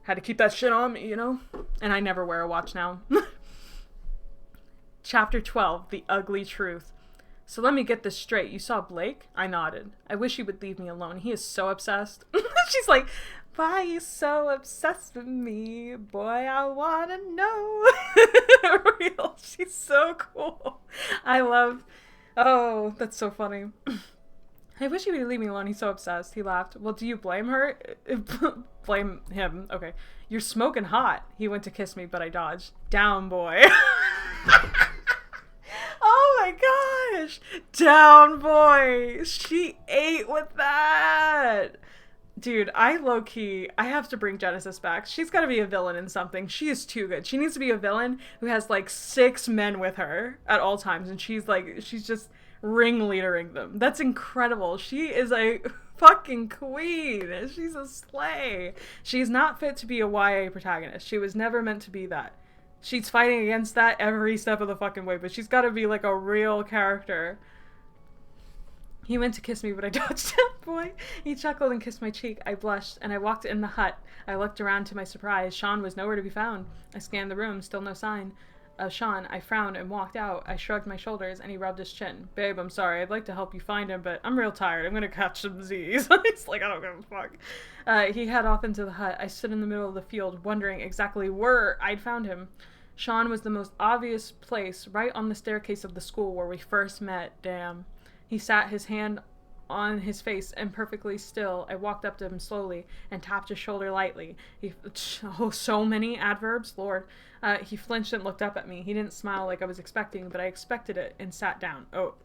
Speaker 1: had to keep that shit on me, you know? And I never wear a watch now. Chapter 12, The Ugly Truth. So let me get this straight. You saw Blake? I nodded. I wish he would leave me alone. He is so obsessed. She's like, why are you so obsessed with me? Boy, I wanna know. Real. She's so cool. Oh, that's so funny. I wish he would leave me alone. He's so obsessed. He laughed. Well, do you blame her? Blame him. Okay. You're smoking hot. He went to kiss me, but I dodged. Down, boy. Oh my gosh. Down, boy. She ate with that. Dude, I have to bring Genesis back. She's got to be a villain in something. She is too good. She needs to be a villain who has like 6 men with her at all times. And she's just ringleadering them. That's incredible. She is a fucking queen. She's a slay. She's not fit to be a YA protagonist. She was never meant to be that. She's fighting against that every step of the fucking way, but she's got to be like a real character. He went to kiss me, but I dodged him, boy. He chuckled and kissed my cheek. I blushed, and I walked in the hut. I looked around to my surprise. Sean was nowhere to be found. I scanned the room, still no sign of Sean. I frowned and walked out. I shrugged my shoulders, and he rubbed his chin. Babe, I'm sorry. I'd like to help you find him, but I'm real tired. I'm gonna catch some Z's. He's like, I don't give a fuck. He head off into the hut. I stood in the middle of the field, wondering exactly where I'd found him. Sean was the most obvious place, right on the staircase of the school where we first met. Damn. He sat his hand on his face and perfectly still. I walked up to him slowly and tapped his shoulder lightly. So many adverbs, Lord. He flinched and looked up at me. He didn't smile like I was expecting, but I expected it and sat down. Oh.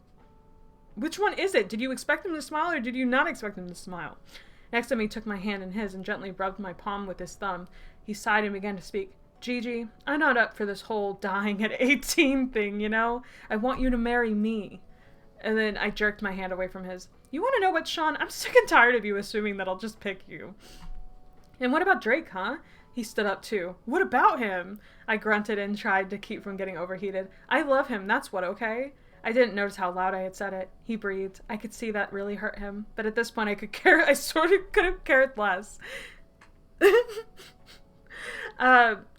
Speaker 1: Which one is it? Did you expect him to smile or did you not expect him to smile? Next to me, he took my hand in his and gently rubbed my palm with his thumb. He sighed and began to speak. Gigi, I'm not up for this whole dying at 18 thing, you know? I want you to marry me. And then I jerked my hand away from his. You want to know what, Sean? I'm sick and tired of you assuming that I'll just pick you. And what about Drake, huh? He stood up too. What about him? I grunted and tried to keep from getting overheated. I love him, that's what, okay? I didn't notice how loud I had said it. He breathed. I could see that really hurt him. But at this point I sort of could have cared less.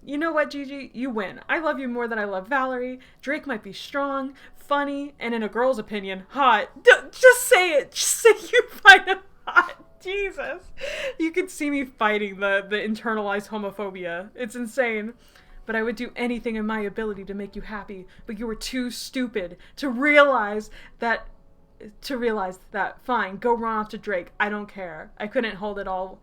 Speaker 1: You know what, Gigi? You win. I love you more than I love Valerie. Drake might be strong, funny, and in a girl's opinion, hot. Just say it. Just say you find him hot. Jesus. You could see me fighting the internalized homophobia. It's insane. But I would do anything in my ability to make you happy. But you were too stupid to realize that. Fine, go run off to Drake. I don't care. I couldn't hold it all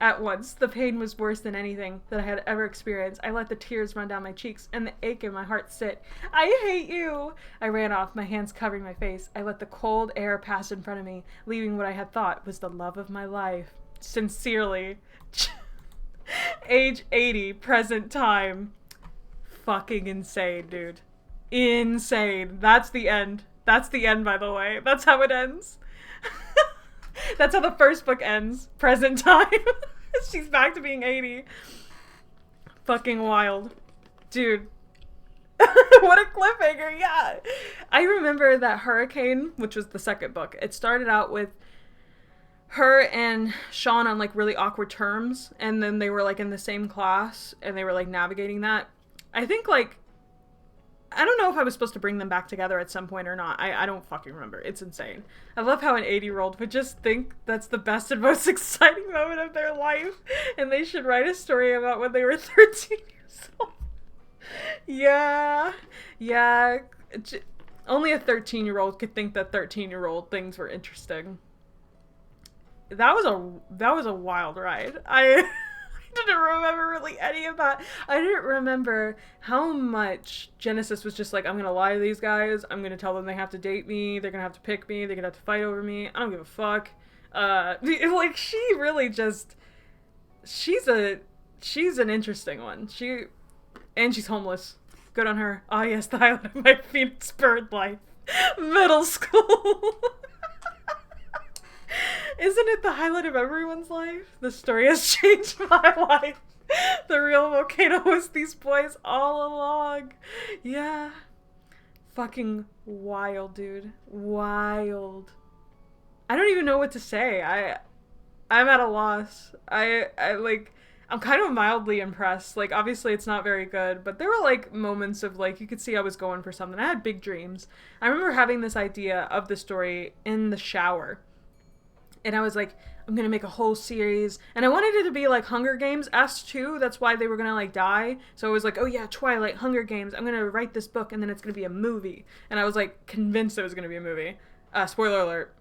Speaker 1: at once. The pain was worse than anything that I had ever experienced. I let the tears run down my cheeks and the ache in my heart sit. I hate you! I ran off, my hands covering my face. I let the cold air pass in front of me, leaving what I had thought was the love of my life. Sincerely. Age 80, present time. Fucking insane, dude. Insane. That's the end. That's the end, by the way. That's how it ends. That's how the first book ends. Present time. She's back to being 80. Fucking wild. Dude. What a cliffhanger, yeah. I remember that Hurricane, which was the second book, it started out with her and Sean on like really awkward terms, and then they were like in the same class, and they were like navigating that. I think like, I don't know if I was supposed to bring them back together at some point or not. I don't fucking remember. It's insane. I love how an 80-year-old would just think that's the best and most exciting moment of their life, and they should write a story about when they were 13 years old. Yeah. Only a 13-year-old could think that 13-year-old things were interesting. That was a wild ride. I didn't remember really any of that. I didn't remember how much Genesis was just like, I'm gonna lie to these guys, I'm gonna tell them they have to date me, they're gonna have to pick me, they're gonna have to fight over me, I don't give a fuck. Like, she really just, she's an interesting one. She's homeless. Good on her. Oh yes, the highlight of my Phoenix Bird life. Middle school. Isn't it the highlight of everyone's life? The story has changed my life. The real volcano was these boys all along. Yeah. fucking wild, dude. Wild. I don't even know what to say. I'm at a loss. I'm kind of mildly impressed. Like, obviously it's not very good, but there were like moments of like, you could see I was going for something. I had big dreams. I remember having this idea of the story in the shower. And I was like, I'm gonna make a whole series. And I wanted it to be like Hunger Games-esque too. That's why they were gonna like die. So I was like, oh yeah, Twilight, Hunger Games. I'm gonna write this book and then it's gonna be a movie. And I was like convinced it was gonna be a movie. Spoiler alert.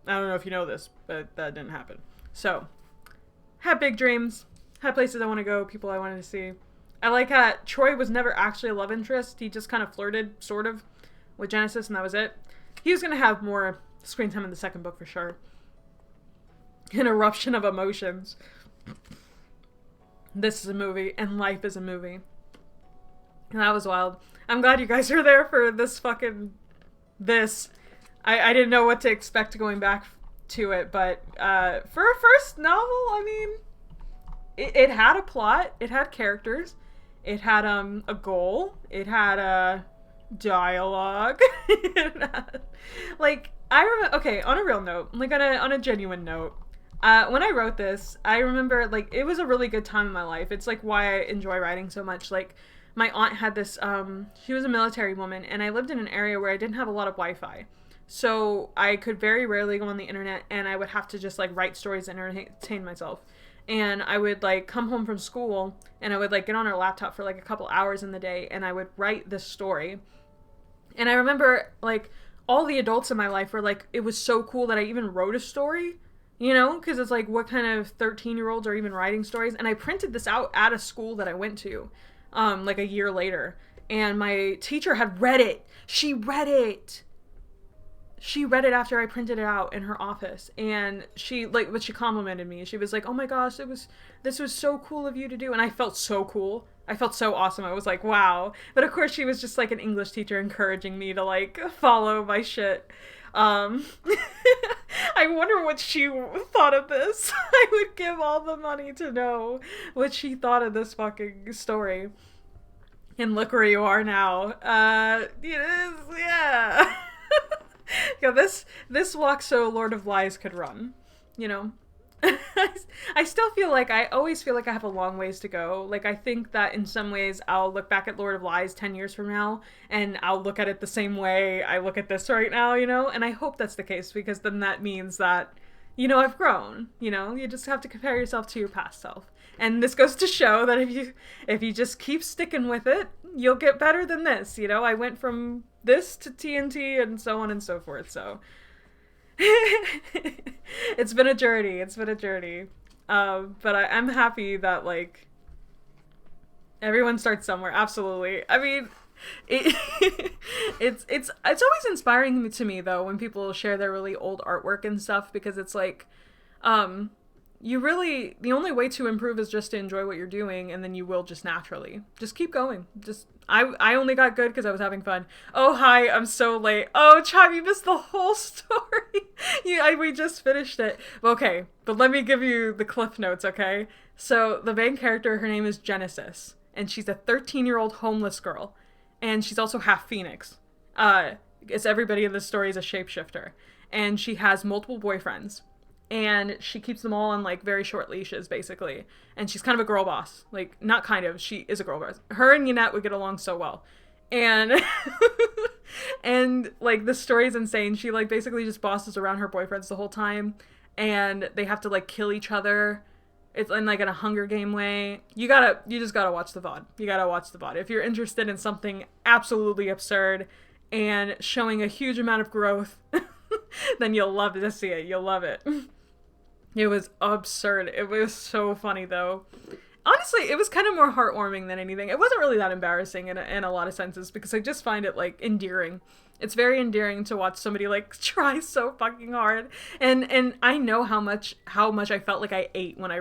Speaker 1: I don't know if you know this, but that didn't happen. So, had big dreams. Had places I want to go, people I wanted to see. I like how Troy was never actually a love interest. He just kind of flirted, sort of, with Genesis, and that was it. He was going to have more screen time in the second book for sure. An eruption of emotions. This is a movie, and life is a movie. And that was wild. I'm glad you guys are there for this this. I didn't know what to expect going back to it, but for a first novel, I mean, it had a plot, it had characters, it had a goal, it had a dialogue. Like, I remember, okay, on a real note, like on a genuine note, when I wrote this, I remember, like, it was a really good time in my life. It's like why I enjoy writing so much. Like, my aunt had this, she was a military woman, and I lived in an area where I didn't have a lot of Wi-Fi. So I could very rarely go on the internet, and I would have to just like write stories and entertain myself. And I would like come home from school, and I would like get on our laptop for like a couple hours in the day, and I would write this story. And I remember like all the adults in my life were like, it was so cool that I even wrote a story, you know, because it's like, what kind of 13-year-olds are even writing stories? And I printed this out at a school that I went to, like a year later, and my teacher had read it. She read it. She read it after I printed it out in her office, and she complimented me. She was like, oh my gosh, this was so cool of you to do. And I felt so cool. I felt so awesome. I was like, wow. But of course she was just like an English teacher encouraging me to like follow my shit. I wonder what she thought of this. I would give all the money to know what she thought of this fucking story. And look where you are now. Yeah. Yeah, this walk so Lord of Lies could run, you know? I still feel like, I always feel like I have a long ways to go. Like, I think that in some ways I'll look back at Lord of Lies 10 years from now, and I'll look at it the same way I look at this right now, you know? And I hope that's the case, because then that means that, you know, I've grown, you know? You just have to compare yourself to your past self. And this goes to show that if you just keep sticking with it, you'll get better than this, you know? I went from this to TNT and so on and so forth, so it's been a journey. But I'm happy that like everyone starts somewhere. Absolutely. I mean, it's always inspiring to me though when people share their really old artwork and stuff, because it's like the only way to improve is just to enjoy what you're doing, and then you will just naturally just keep going. I only got good because I was having fun. Oh, hi, I'm so late. Oh, Chime, you missed the whole story. We just finished it. Okay, but let me give you the cliff notes, okay? So the main character, her name is Genesis, and she's a 13-year-old homeless girl, and she's also half Phoenix. As everybody in this story is a shapeshifter, and she has multiple boyfriends. And she keeps them all on, like, very short leashes, basically. And she's kind of a girl boss. Like, not kind of, she is a girl boss. Her and Yannette would get along so well. And, and, like, the story's insane. She, like, basically just bosses around her boyfriends the whole time. And they have to, like, kill each other. It's in, like, in a Hunger Game way. You just gotta watch the VOD. You gotta watch the VOD. If you're interested in something absolutely absurd and showing a huge amount of growth, then you'll love to see it. You'll love it. It was absurd. It was so funny, though. Honestly, it was kind of more heartwarming than anything. It wasn't really that embarrassing in a lot of senses, because I just find it, like, endearing. It's very endearing to watch somebody, like, try so fucking hard. And I know how much I felt like I ate when I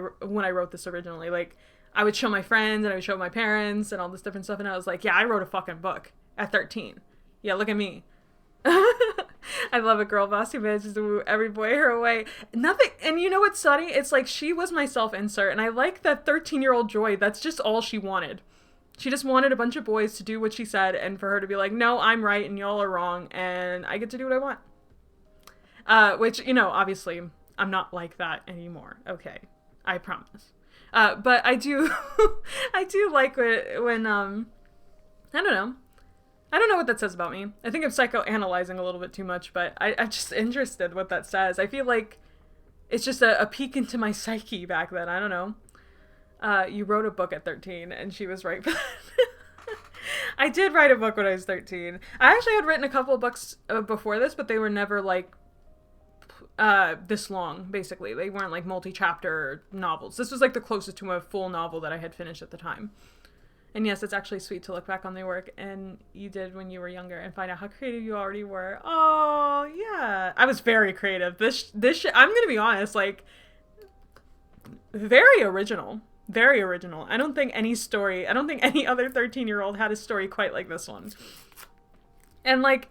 Speaker 1: wrote this originally. Like, I would show my friends, and I would show my parents, and all this different stuff, and I was like, yeah, I wrote a fucking book at 13. Yeah, look at me. I love a girl boss who manages to woo every boy her way. Nothing, and you know what's funny? It's like she was my self-insert, and I like that 13-year-old Joy. That's just all she wanted. She just wanted a bunch of boys to do what she said and for her to be like, no, I'm right and y'all are wrong and I get to do what I want. Which, you know, obviously I'm not like that anymore. Okay. I promise. But I do, I do like when I don't know. I don't know what that says about me. I think I'm psychoanalyzing a little bit too much, but I'm just interested what that says. I feel like it's just a peek into my psyche back then. I don't know. You wrote a book at 13, and she was right. I did write a book when I was 13. I actually had written a couple of books before this, but they were never, like, this long, basically. They weren't, like, multi-chapter novels. This was, like, the closest to a full novel that I had finished at the time. And yes, it's actually sweet to look back on the work and you did when you were younger and find out how creative you already were. Oh, yeah. I was very creative. This shit, I'm gonna be honest, like, very original. Very original. I don't think any other 13-year-old had a story quite like this one. And, like,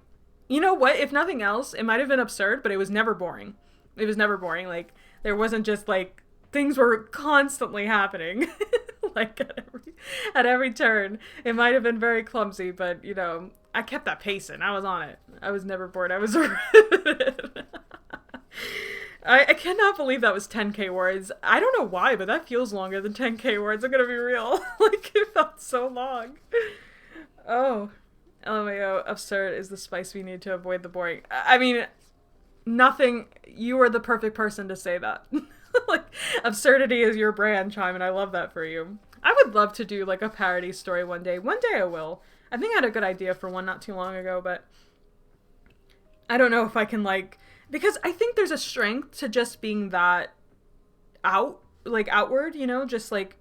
Speaker 1: you know what? If nothing else, it might have been absurd, but it was never boring. It was never boring. Like, there wasn't just, like, things were constantly happening. Like, at every turn. It might have been very clumsy, but, you know, I kept that pace in. I was on it. I was never bored. I was riveted. I cannot believe that was 10k words. I don't know why, but that feels longer than 10k words. I'm gonna be real. Like, it felt so long. Oh. LMAO, absurd is the spice we need to avoid the boring. I mean, nothing. You are the perfect person to say that. Like, absurdity is your brand, Chime, and I love that for you. I would love to do, like, a parody story one day. One day I will. I think I had a good idea for one not too long ago, but I don't know if I can, like... Because I think there's a strength to just being that outward, you know? Just, like,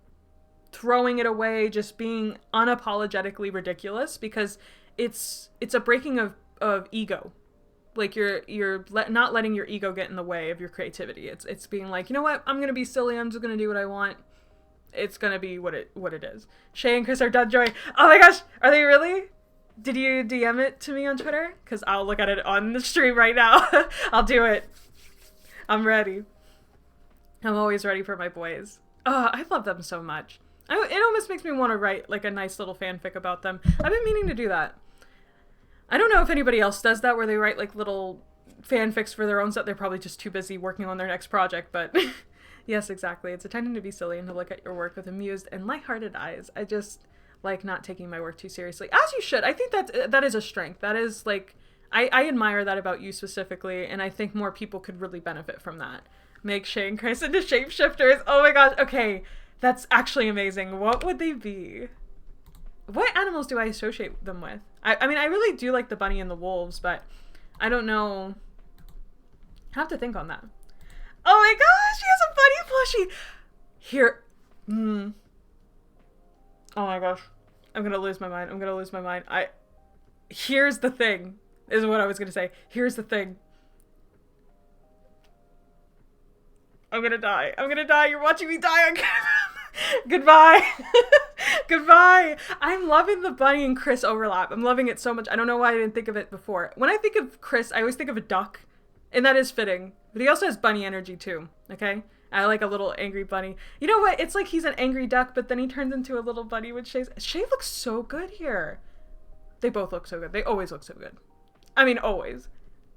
Speaker 1: throwing it away, just being unapologetically ridiculous, because it's a breaking of ego. Like, you're not letting your ego get in the way of your creativity. It's being like, you know what? I'm gonna be silly. I'm just gonna do what I want. It's gonna be what it is. Shay and Chris are done joy. Oh my gosh, are they really? Did you DM it to me on Twitter? Because I'll look at it on the stream right now. I'll do it. I'm ready. I'm always ready for my boys. Oh, I love them so much. It almost makes me want to write, like, a nice little fanfic about them. I've been meaning to do that. I don't know if anybody else does that, where they write, like, little fanfics for their own stuff. They're probably just too busy working on their next project, but yes, exactly. It's a tendency to be silly and to look at your work with amused and lighthearted eyes. I just like not taking my work too seriously, as you should. I think that is a strength. That is, like, I admire that about you specifically, and I think more people could really benefit from that. Make Shay and Chris into shapeshifters. Oh my gosh. Okay, that's actually amazing. What would they be? What animals do I associate them with? I mean, I really do like the bunny and the wolves, but I don't know. I have to think on that. Oh my gosh, she has a bunny plushie! Here. Oh my gosh. I'm gonna lose my mind. Here's the thing, is what I was gonna say. Here's the thing. I'm gonna die. You're watching me die on camera. Goodbye. Goodbye. I'm loving the bunny and Chris overlap. I'm loving it so much. I don't know why I didn't think of it before. When I think of Chris, I always think of a duck, and that is fitting. But he also has bunny energy too, okay? I like a little angry bunny. You know what? It's like he's an angry duck, but then he turns into a little bunny with Shay. Shay looks so good here. They both look so good. They always look so good. I mean, always.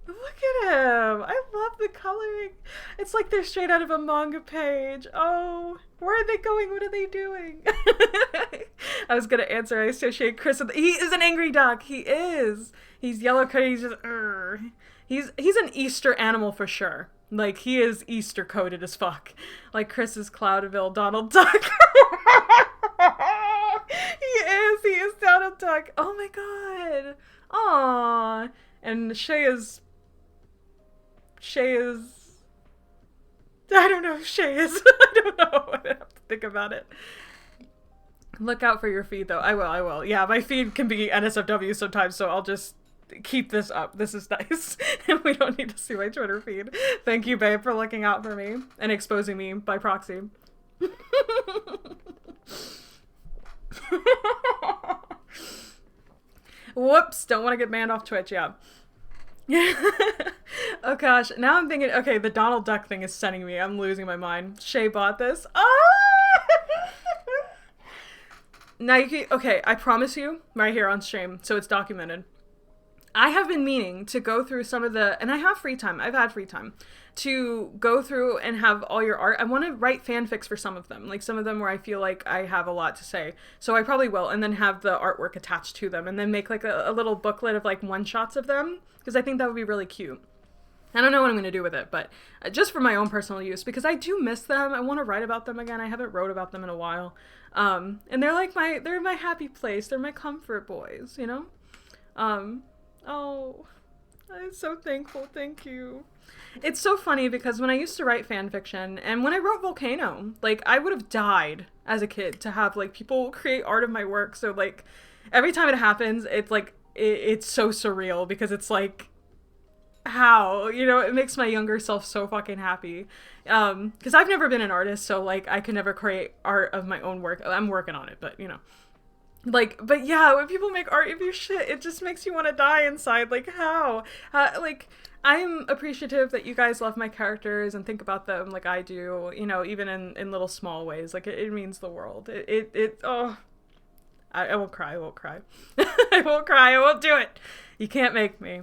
Speaker 1: Look at him. I love the coloring. It's like they're straight out of a manga page. Oh, where are they going? What are they doing? I was going to answer. I associate Chris with... He is an angry duck. He is. He's yellow coated. He's just... He's an Easter animal for sure. Like, he is Easter coded as fuck. Like Chris is Cloudville Donald Duck. He is Donald Duck. Oh my god. Aww. And Shay is... I don't know if Shay is. I don't know. I have to think about it. Look out for your feed, though. I will. Yeah, my feed can be NSFW sometimes, so I'll just keep this up. This is nice. And we don't need to see my Twitter feed. Thank you, babe, for looking out for me and exposing me by proxy. Whoops. Don't want to get banned off Twitch, yeah. Oh gosh, now I'm thinking, okay, the Donald Duck thing is sending me. I'm losing my mind. Shay bought this. Oh! Naoki, okay, I promise you, right here on stream, so it's documented. I have been meaning to go through some of the, and I have free time, I've had free time, to go through and have all your art. I want to write fanfics for some of them, like some of them where I feel like I have a lot to say. So I probably will, and then have the artwork attached to them, and then make like a little booklet of like one-shots of them, because I think that would be really cute. I don't know what I'm going to do with it, but just for my own personal use, because I do miss them. I want to write about them again. I haven't wrote about them in a while. And they're like they're my happy place. They're my comfort boys, you know? Oh, I'm so thankful. Thank you. It's so funny because when I used to write fan fiction, and when I wrote Volcano, like, I would have died as a kid to have, like, people create art of my work. So, like, every time it happens, it's, like, it's so surreal because it's, like, how, you know, it makes my younger self so fucking happy. Because I've never been an artist, so, like, I could never create art of my own work. I'm working on it, but, you know. Like, but yeah, when people make art of your shit, it just makes you want to die inside. Like, how? Like, I'm appreciative that you guys love my characters and think about them like I do, you know, even in little small ways. Like, it means the world. Oh, I won't cry, I won't cry. I won't cry, I won't do it. You can't make me.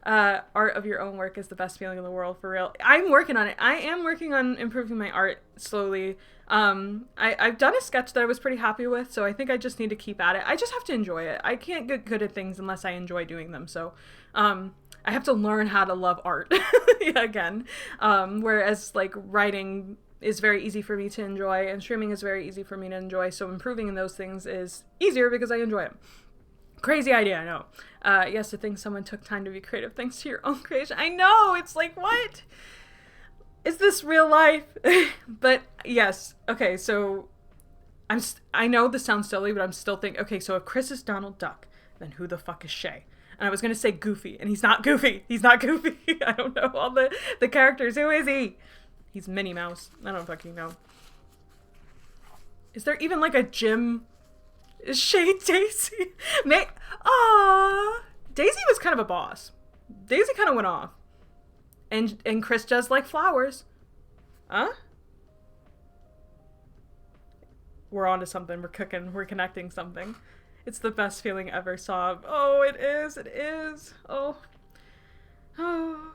Speaker 1: Art of your own work is the best feeling in the world, for real. I'm working on it. I am working on improving my art slowly. I've done a sketch that I was pretty happy with, so I think I just need to keep at it. I just have to enjoy it. I can't get good at things unless I enjoy doing them, so I have to learn how to love art again. Whereas, like, writing is very easy for me to enjoy, and streaming is very easy for me to enjoy, so improving in those things is easier because I enjoy it. Crazy idea, I know. Yes, to think someone took time to be creative thanks to your own creation. I know, it's like, what? Is this real life? But yes, okay, so I know this sounds silly, but I'm still thinking, okay, so if Chris is Donald Duck, then who the fuck is Shay? And I was going to say Goofy, and he's not Goofy. He's not Goofy. I don't know all the characters. Who is he? He's Minnie Mouse. I don't fucking know. Is there even like a Jim... Is Shay Daisy? Aww. Daisy was kind of a boss. Daisy kind of went off. And Chris does like flowers. Huh? We're onto something. We're cooking. We're connecting something. It's the best feeling ever, Sob. Oh, it is. It is. Oh. Oh.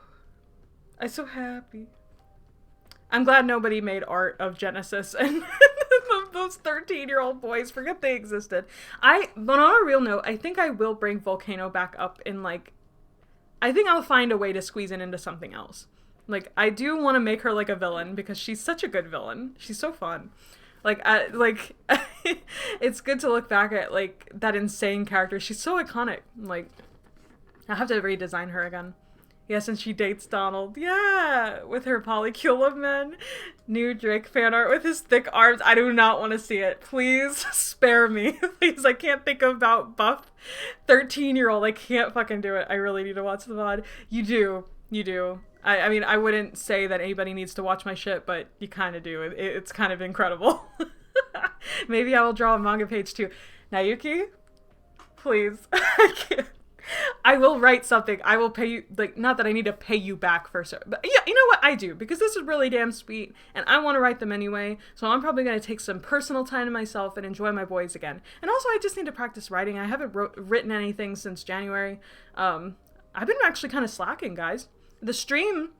Speaker 1: I'm so happy. I'm glad nobody made art of Genesis and those 13-year-old boys. Forget they existed. But on a real note, I think I will bring Volcano back up in, like, I think I'll find a way to squeeze it into something else. Like, I do want to make her, like, a villain because she's such a good villain. She's so fun. Like, it's good to look back at, like, that insane character. She's so iconic. Like, I'll have to redesign her again. Yes, and she dates Donald. Yeah, with her polycule of men. New Drake fan art with his thick arms. I do not want to see it. Please spare me. Please, I can't think about buff 13-year-old. I can't fucking do it. I really need to watch the VOD. You do. You do. I mean, I wouldn't say that anybody needs to watch my shit, but you kind of do. It's kind of incredible. Maybe I will draw a manga page too. Naoki? Please. I can't. I will write something. I will pay you, like, not that I need to pay you back for so, but yeah, you know what? I do, because this is really damn sweet, and I want to write them anyway, so I'm probably going to take some personal time to myself and enjoy my boys again. And also, I just need to practice writing. I haven't written anything since January. I've been actually kind of slacking, guys. The stream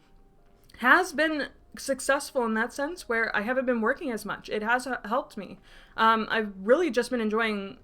Speaker 1: has been successful in that sense, where I haven't been working as much. It has helped me. I've really just been enjoying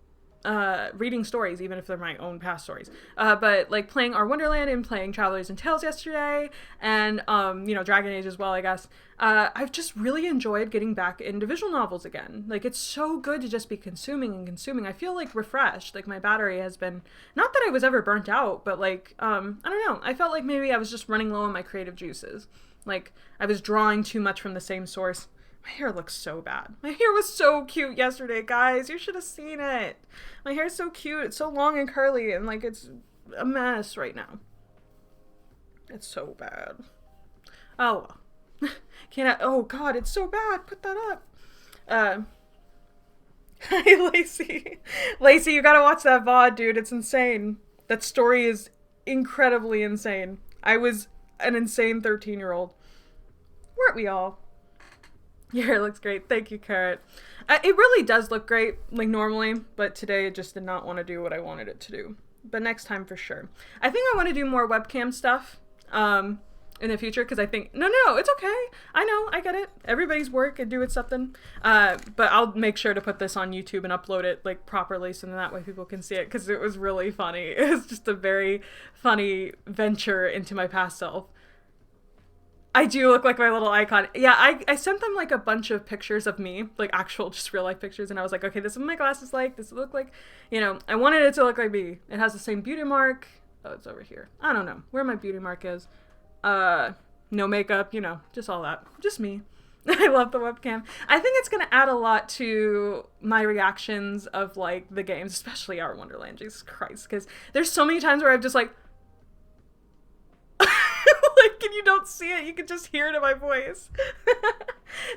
Speaker 1: reading stories, even if they're my own past stories, but like playing Our Wonderland and playing Travelers and Tales yesterday, and you know, Dragon Age as well, I guess. I've just really enjoyed getting back into visual novels again. Like, it's so good to just be consuming and consuming. I feel like refreshed. Like, my battery has been, not that I was ever burnt out, but like, I don't know, I felt like maybe I was just running low on my creative juices. Like, I was drawing too much from the same source. My hair looks so bad. My hair was so cute yesterday, guys. You should have seen it. My hair's so cute. It's so long and curly, and, like, it's a mess right now. It's so bad. Oh, well. Oh, God, it's so bad. Put that up. Hi, Lacey. Lacey, you gotta watch that VOD, dude. It's insane. That story is incredibly insane. I was an insane 13-year-old. Weren't we all? Your hair looks great. Thank you, Carrot. It really does look great, like normally, but today it just did not want to do what I wanted it to do. But next time for sure. I think I want to do more webcam stuff in the future because I think, no, it's okay. I know, I get it. Everybody's work and doing something. But I'll make sure to put this on YouTube and upload it like properly so that way people can see it because it was really funny. It was just a very funny venture into my past self. I do look like my little icon. Yeah, I sent them like a bunch of pictures of me, like actual just real life pictures, and I was like, okay, this is what my glasses like, this look like, I wanted it to look like me. It has the same beauty mark. Oh, it's over here. I don't know where my beauty mark is. No makeup, just all that. Just me. I love the webcam. I think it's gonna add a lot to my reactions of like the games, especially Our Wonderland, Jesus Christ, because there's so many times where I've just like like, and you don't see it, you can just hear it in my voice.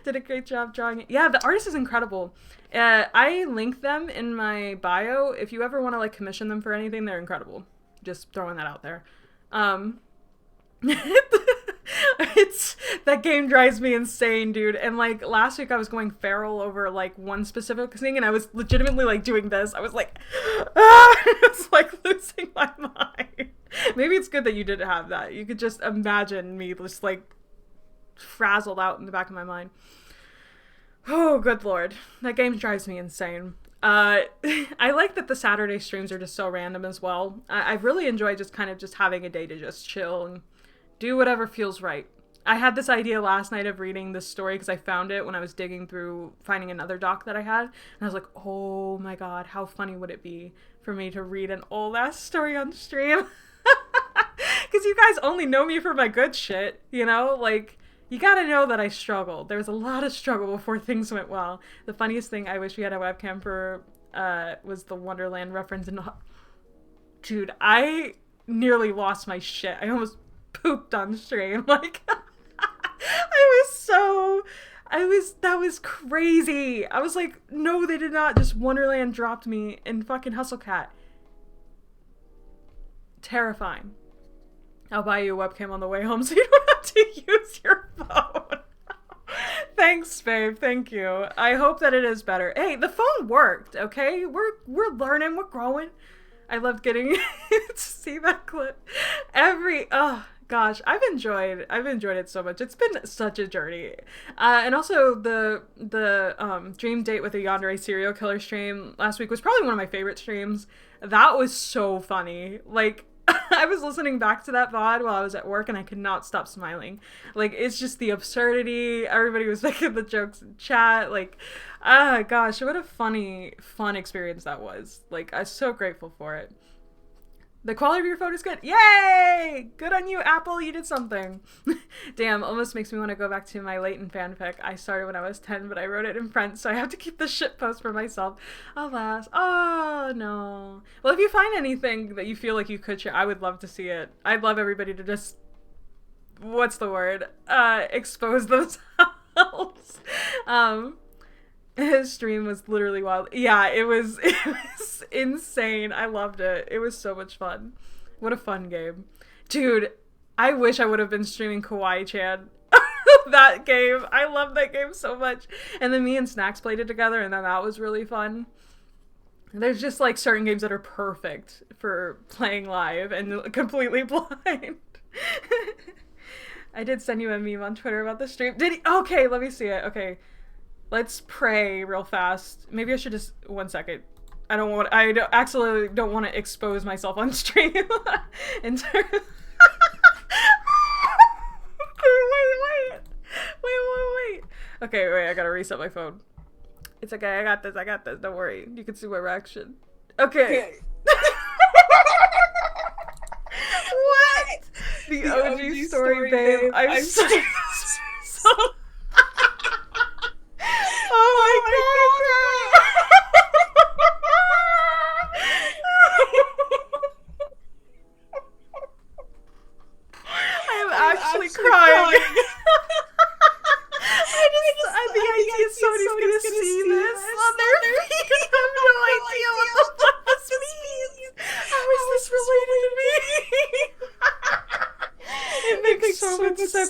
Speaker 1: Did a great job drawing it. Yeah, the artist is incredible. I link them in my bio. If you ever want to like commission them for anything, they're incredible. Just throwing that out there. That game drives me insane, dude. And like last week I was going feral over like one specific thing and I was legitimately like doing this. I was like, I was like losing my mind. Maybe it's good that you didn't have that. You could just imagine me just like frazzled out in the back of my mind. Oh, good lord. That game drives me insane. I like that the Saturday streams are just so random as well. I really enjoy just kind of just having a day to just chill and do whatever feels right. I had this idea last night of reading this story because I found it when I was digging through finding another doc that I had. And I was like, oh my god, how funny would it be for me to read an old ass story on stream? Because you guys only know me for my good shit, Like, you gotta know that I struggled. There was a lot of struggle before things went well. The funniest thing I wish we had a webcam for was the Wonderland reference. And dude, I nearly lost my shit. I almost pooped on stream. Like, that was crazy. I was like, no, they did not. Just Wonderland dropped me in fucking Hustlecat. Terrifying. I'll buy you a webcam on the way home so you don't have to use your phone. Thanks, babe. Thank you. I hope that it is better. Hey, the phone worked, okay? We're learning, we're growing. I loved getting to see that clip. Oh gosh, I've enjoyed it so much. It's been such a journey. And also the Dream Date with a Yandere serial killer stream last week was probably one of my favorite streams. That was so funny. Like, I was listening back to that VOD while I was at work and I could not stop smiling. Like, it's just the absurdity. Everybody was making the jokes in chat. Like, gosh, what a fun experience that was. Like, I'm so grateful for it. The quality of your phone is good. Yay! Good on you, Apple. You did something. Damn, almost makes me want to go back to my Leighton fanfic. I started when I was 10, but I wrote it in French, so I have to keep the shit post for myself. Alas. Oh, no. Well, if you find anything that you feel like you could share, I would love to see it. I'd love everybody to just, what's the word? Expose themselves. His stream was literally wild. Yeah, it was insane. I loved it. It was so much fun. What a fun game. Dude, I wish I would have been streaming Kawaii-chan. That game. I love that game so much. And then me and Snacks played it together and then that was really fun. There's just like certain games that are perfect for playing live and completely blind. I did send you a meme on Twitter about the stream. Did he? Okay, let me see it. Okay. Let's pray real fast. Maybe I should just, 1 second. Absolutely don't want to expose myself on stream. In terms. Wait. Okay, wait, I gotta reset my phone. It's okay, I got this, don't worry. You can see my reaction. Okay. What? The OG story, babe. I'm so oh my god! I am actually crying. The idea somebody's gonna see this on their feed. I have no idea what the fuck this means. How is this related to me? It makes so much sense.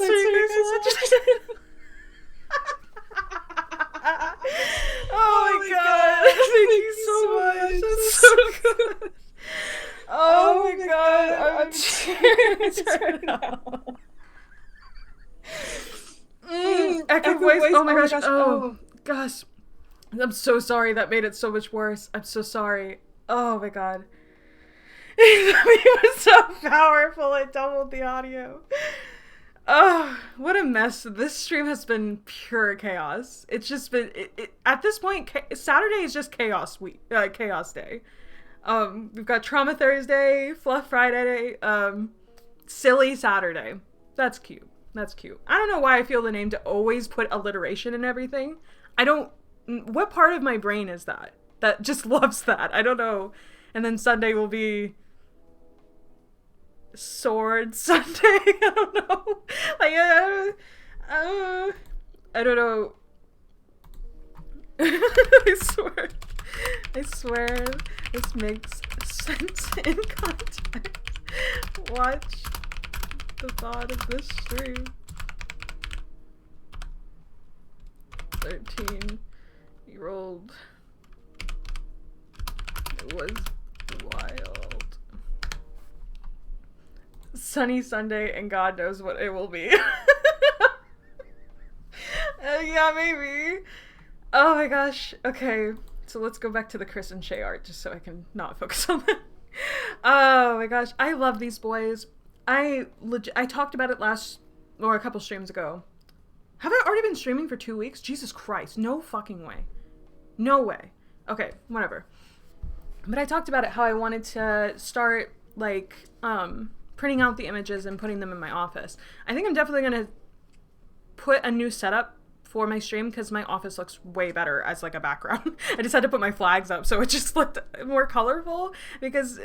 Speaker 1: Cheers right now. Echo voice. Oh my gosh. Oh gosh. I'm so sorry. That made it so much worse. I'm so sorry. Oh my god. It was so powerful. It doubled the audio. Oh, what a mess. This stream has been pure chaos. It's just been, at this point, Saturday is just chaos week, chaos day. We've got Trauma Thursday, Fluff Friday, Silly Saturday. That's cute. That's cute. I don't know why I feel the need to always put alliteration in everything. What part of my brain is that? That just loves that. I don't know. And then Sunday will be Sword Sunday. I don't know. Like, I don't know. I swear this makes sense in context. Watch the thought of this stream. 13-year-old. It was wild. Sunny Sunday, and God knows what it will be. Yeah, maybe. Oh my gosh. Okay, so let's go back to the Chris and Shay art just so I can not focus on that. Oh my gosh, I love these boys. I talked about it a couple streams ago. Have I already been streaming for 2 weeks? Jesus Christ, no fucking way. No way. Okay, whatever. But I talked about it, how I wanted to start, like, printing out the images and putting them in my office. I think I'm definitely going to put a new setup for my stream because my office looks way better as, like, a background. I just had to put my flags up so it just looked more colorful because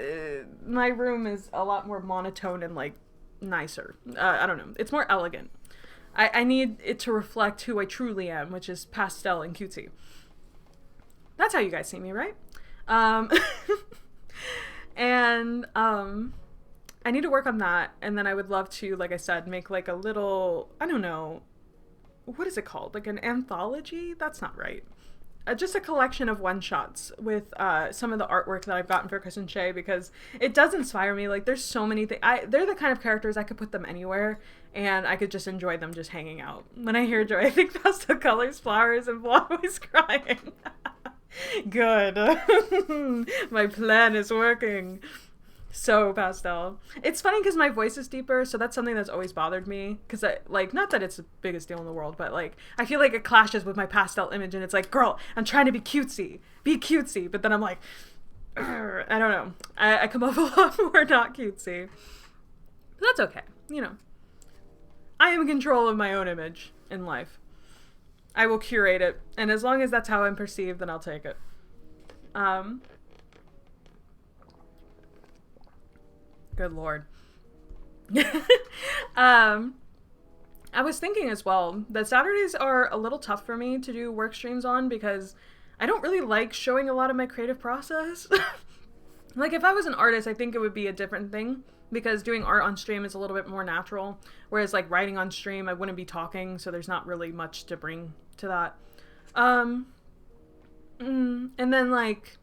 Speaker 1: my room is a lot more monotone and, like, nicer. I don't know. It's more elegant. I need it to reflect who I truly am, which is pastel and cutesy. That's how you guys see me, right? And I need to work on that, and then I would love to, like I said, make like a little, I don't know, what is it called? Like an anthology? That's not right. Just a collection of one-shots with some of the artwork that I've gotten for Chris and Shay, because it does inspire me. Like, there's so many things. They're the kind of characters I could put them anywhere, and I could just enjoy them just hanging out. When I hear Joy, I think pastel colors, flowers, and Blonde crying. Good. My plan is working. So pastel. It's funny because my voice is deeper, so that's something that's always bothered me. Because, not that it's the biggest deal in the world, but, like, I feel like it clashes with my pastel image, and it's like, girl, I'm trying to be cutesy. Be cutesy. But then I'm like, I don't know. I come off a lot more not cutesy. But that's okay. You know. I am in control of my own image in life. I will curate it, and as long as that's how I'm perceived, then I'll take it. Good Lord. I was thinking as well that Saturdays are a little tough for me to do work streams on because I don't really like showing a lot of my creative process. Like, if I was an artist, I think it would be a different thing because doing art on stream is a little bit more natural, whereas, like, writing on stream, I wouldn't be talking, so there's not really much to bring to that. And then, like,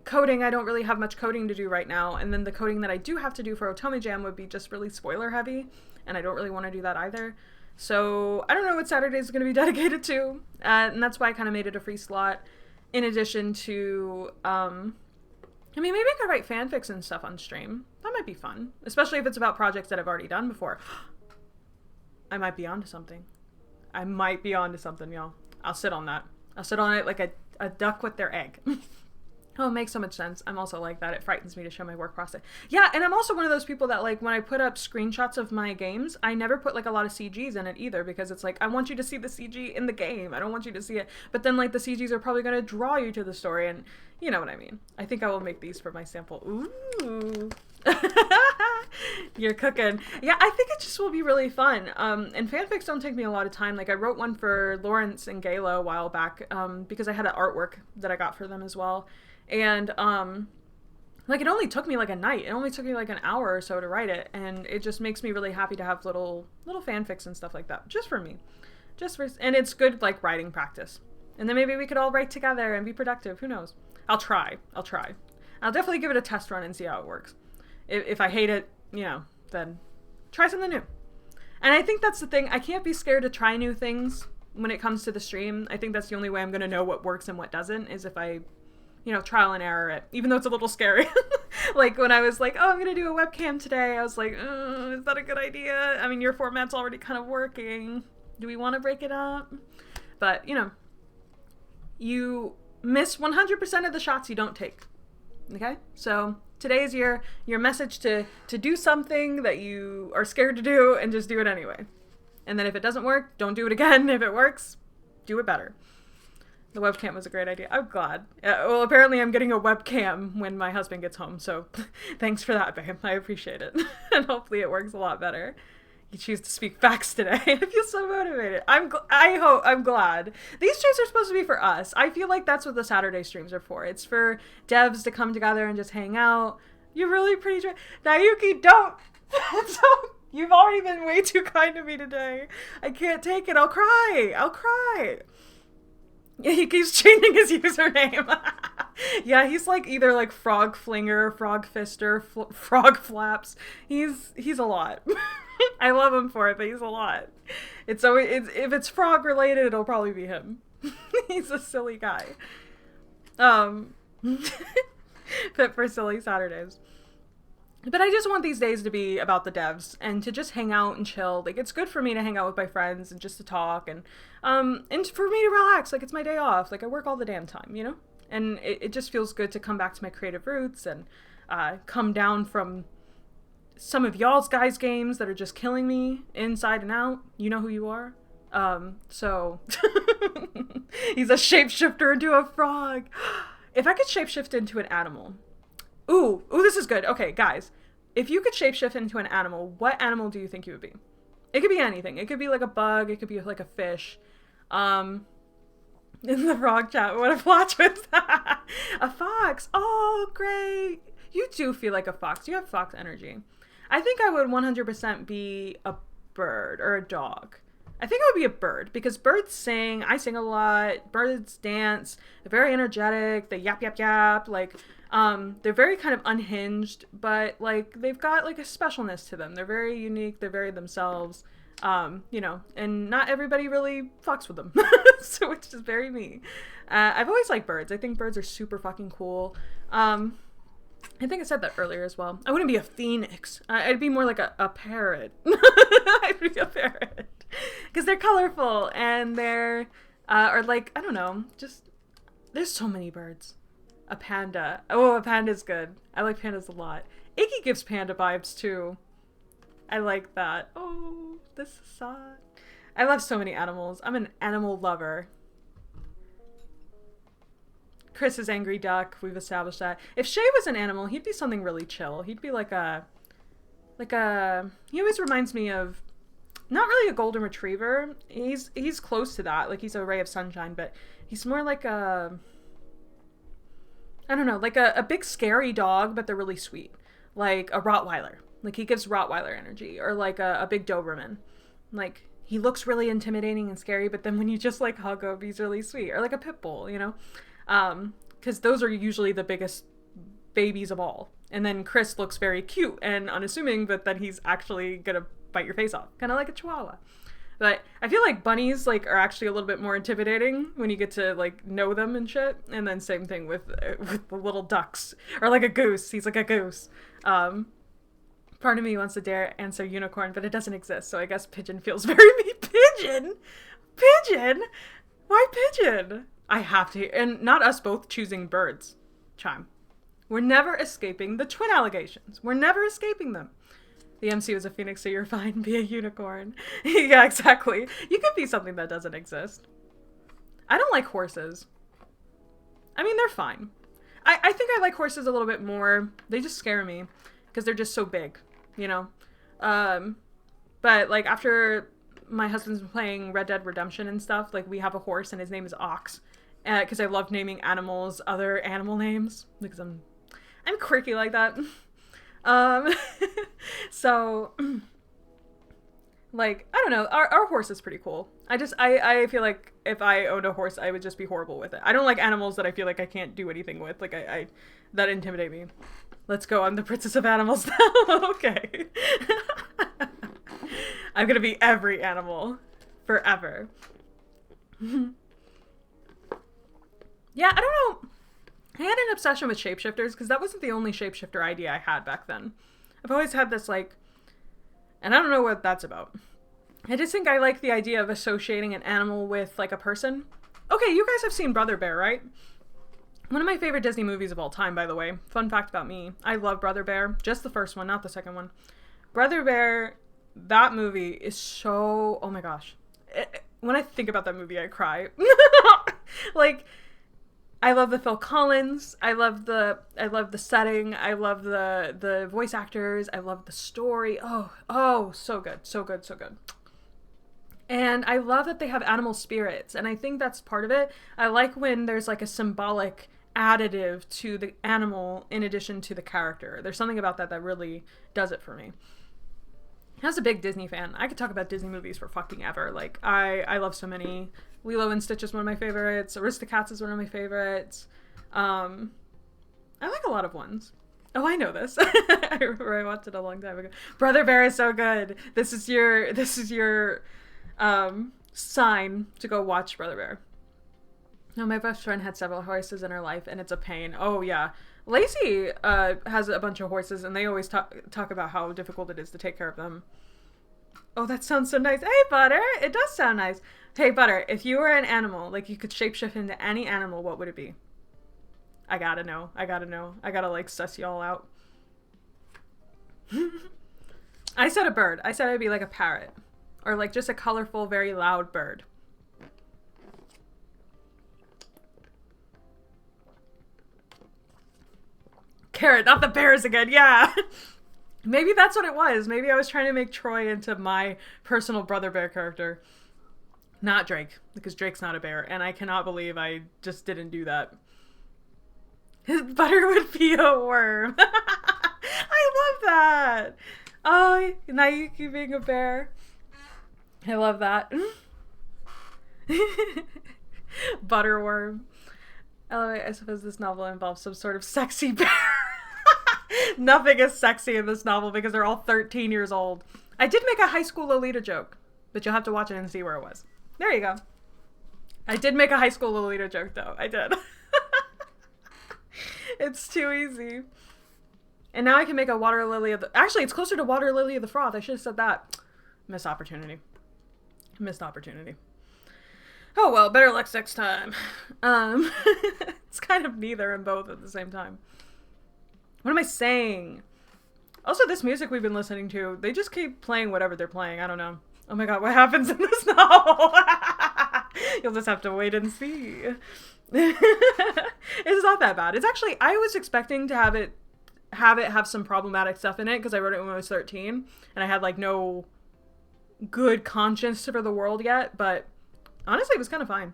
Speaker 1: coding, I don't really have much coding to do right now, and then the coding that I do have to do for Otome Jam would be just really spoiler heavy, and I don't really want to do that either. So I don't know what Saturday is going to be dedicated to, and that's why I kind of made it a free slot, in addition to, I mean, maybe I could write fanfics and stuff on stream. That might be fun, especially if it's about projects that I've already done before. I might be onto something. I might be onto something, y'all. I'll sit on that. I'll sit on it like a duck with their egg. Oh, it makes so much sense. I'm also like that. It frightens me to show my work process. Yeah, and I'm also one of those people that, like, when I put up screenshots of my games, I never put, like, a lot of CGs in it either, because it's like, I want you to see the CG in the game. I don't want you to see it. But then, like, the CGs are probably going to draw you to the story, and you know what I mean. I think I will make these for my sample. Ooh. You're cooking. Yeah, I think it just will be really fun. And fanfics don't take me a lot of time. Like, I wrote one for Lawrence and Gayla a while back, because I had an artwork that I got for them as well. And, like, it only took me, like, a night. It only took me, like, an hour or so to write it. And it just makes me really happy to have little fanfics and stuff like that. Just for me. And it's good, like, writing practice. And then maybe we could all write together and be productive. Who knows? I'll try. I'll definitely give it a test run and see how it works. If I hate it, then try something new. And I think that's the thing. I can't be scared to try new things when it comes to the stream. I think that's the only way I'm going to know what works and what doesn't, is if I, trial and error it, even though it's a little scary. Like when I was like, oh, I'm going to do a webcam today, I was like, is that a good idea? I mean, your format's already kind of working. Do we want to break it up? But, you miss 100% of the shots you don't take. Okay? So today is your message to do something that you are scared to do, and just do it anyway. And then if it doesn't work, don't do it again. If it works, do it better. The webcam was a great idea. I'm glad. Well, apparently I'm getting a webcam when my husband gets home, so thanks for that, babe. I appreciate it. And hopefully it works a lot better. You choose to speak facts today. I feel so motivated. I'm glad. These streams are supposed to be for us. I feel like that's what the Saturday streams are for. It's for devs to come together and just hang out. You're really pretty Nayuki, don't! You've already been way too kind to me today. I can't take it. I'll cry. He keeps changing his username. Yeah, he's like either like Frog Flinger, Frog Fister, Frog Flaps. He's a lot. I love him for it, but he's a lot. If it's frog related, it'll probably be him. He's a silly guy. Fit for silly Saturdays. But I just want these days to be about the devs and to just hang out and chill. Like, it's good for me to hang out with my friends and just to talk and for me to relax. Like, it's my day off. Like, I work all the damn time, And it just feels good to come back to my creative roots and come down from some of y'all's guys' games that are just killing me inside and out. You know who you are. So he's a shapeshifter into a frog. If I could shapeshift into an animal. Ooh, this is good. Okay, guys. If you could shapeshift into an animal, what animal do you think you would be? It could be anything. It could be like a bug. It could be like a fish. In the frog chat, what a plot twist. A fox. Oh, great. You do feel like a fox. You have fox energy. I think I would 100% be a bird or a dog. I think I would be a bird because birds sing. I sing a lot. Birds dance. They're very energetic. They yap, yap, yap. Like, they're very kind of unhinged, but like they've got like a specialness to them. They're very unique. They're very themselves. And not everybody really fucks with them. So it's just very me. I've always liked birds. I think birds are super fucking cool. I think I said that earlier as well. I wouldn't be a phoenix. I'd be more like a parrot. I'd be a parrot. Because they're colorful and they're, or like, I don't know, just, there's so many birds. A panda. Oh, a panda's good. I like pandas a lot. Iggy gives panda vibes too. I like that. Oh, this is sad. I love so many animals. I'm an animal lover. Chris is angry duck. We've established that. If Shay was an animal, he'd be something really chill. He'd be like a, he always reminds me of, not really a golden retriever. He's close to that. Like, he's a ray of sunshine, but he's more like a, I don't know, like a big scary dog, but they're really sweet. Like a Rottweiler. Like, he gives Rottweiler energy. Or like a big Doberman. Like, he looks really intimidating and scary, but then when you just like hug him, he's really sweet. Or like a pit bull, because those are usually the biggest babies of all. And then Chris looks very cute and unassuming, but then he's actually gonna bite your face off, kind of like a Chihuahua. But I feel like bunnies like are actually a little bit more intimidating when you get to like know them and shit. And then same thing with the little ducks, or like a goose. He's like a goose. Part of me wants to dare answer unicorn, but it doesn't exist. So I guess pigeon feels very me. Pigeon. Why pigeon? I have to, and not us both choosing birds. Chime. We're never escaping the twin allegations. We're never escaping them. The MC was a phoenix, so you're fine. Be a unicorn. Yeah, exactly. You could be something that doesn't exist. I don't like horses. I mean, they're fine. I think I like horses a little bit more. They just scare me because they're just so big, But like after my husband's been playing Red Dead Redemption and stuff, like we have a horse and his name is Ox. Because I love naming animals other animal names because I'm quirky like that. So like, I don't know, our horse is pretty cool. I feel like if I owned a horse, I would just be horrible with it. I don't like animals that I feel like I can't do anything with. Like I that intimidate me. Let's go. I'm the princess of animals now. Okay. I'm gonna be every animal forever. Yeah, I don't know. I had an obsession with shapeshifters because that wasn't the only shapeshifter idea I had back then. I've always had this, like, and I don't know what that's about. I just think I like the idea of associating an animal with, like, a person. Okay, you guys have seen Brother Bear, right? One of my favorite Disney movies of all time, by the way. Fun fact about me. I love Brother Bear. Just the first one, not the second one. Brother Bear, that movie is so... Oh my gosh. When I think about that movie, I cry. Like... I love the Phil Collins. I love the setting. I love the voice actors. I love the story. Oh, so good. So good, so good. And I love that they have animal spirits, and I think that's part of it. I like when there's like a symbolic additive to the animal in addition to the character. There's something about that that really does it for me. I was a big Disney fan. I could talk about Disney movies for fucking ever. Like, I love so many. Lilo and Stitch is one of my favorites. Aristocats is one of my favorites. I like a lot of ones. Oh, I know this. I remember I watched it a long time ago. Brother Bear is so good. This is your sign to go watch Brother Bear. No, my best friend had several horses in her life, and it's a pain. Oh, yeah. Lacey has a bunch of horses, and they always talk about how difficult it is to take care of them. Oh, that sounds so nice. Hey, Butter! It does sound nice. Hey, Butter, if you were an animal, like you could shapeshift into any animal, what would it be? I gotta know. I gotta, like, suss y'all out. I said a bird. I said I'd be like a parrot. Or, like, just a colorful, very loud bird. Carrot, not the bears again. Yeah. Maybe that's what it was. Maybe I was trying to make Troy into my personal Brother Bear character. Not Drake, because Drake's not a bear, and I cannot believe I just didn't do that. His Butter would be a worm. I love that. Oh, Nayuki being a bear. I love that. Butterworm. I suppose this novel involves some sort of sexy bear. Nothing is sexy in this novel because they're all 13 years old. I did make a high school Lolita joke, but you'll have to watch it and see where it was. There you go. I did make a high school Lolita joke, though. I did. It's too easy. And now I can make a water lily of the... Actually, it's closer to water lily of the froth. I should have said that. Missed opportunity. Missed opportunity. Oh, well, better luck next time. It's kind of neither and both at the same time. What am I saying? Also, this music we've been listening to, they just keep playing whatever they're playing. I don't know. Oh my god, what happens in this novel? You'll just have to wait and see. It's not that bad. It's actually, I was expecting to have it have some problematic stuff in it because I wrote it when I was 13 and I had like no good conscience for the world yet, but honestly it was kind of fine.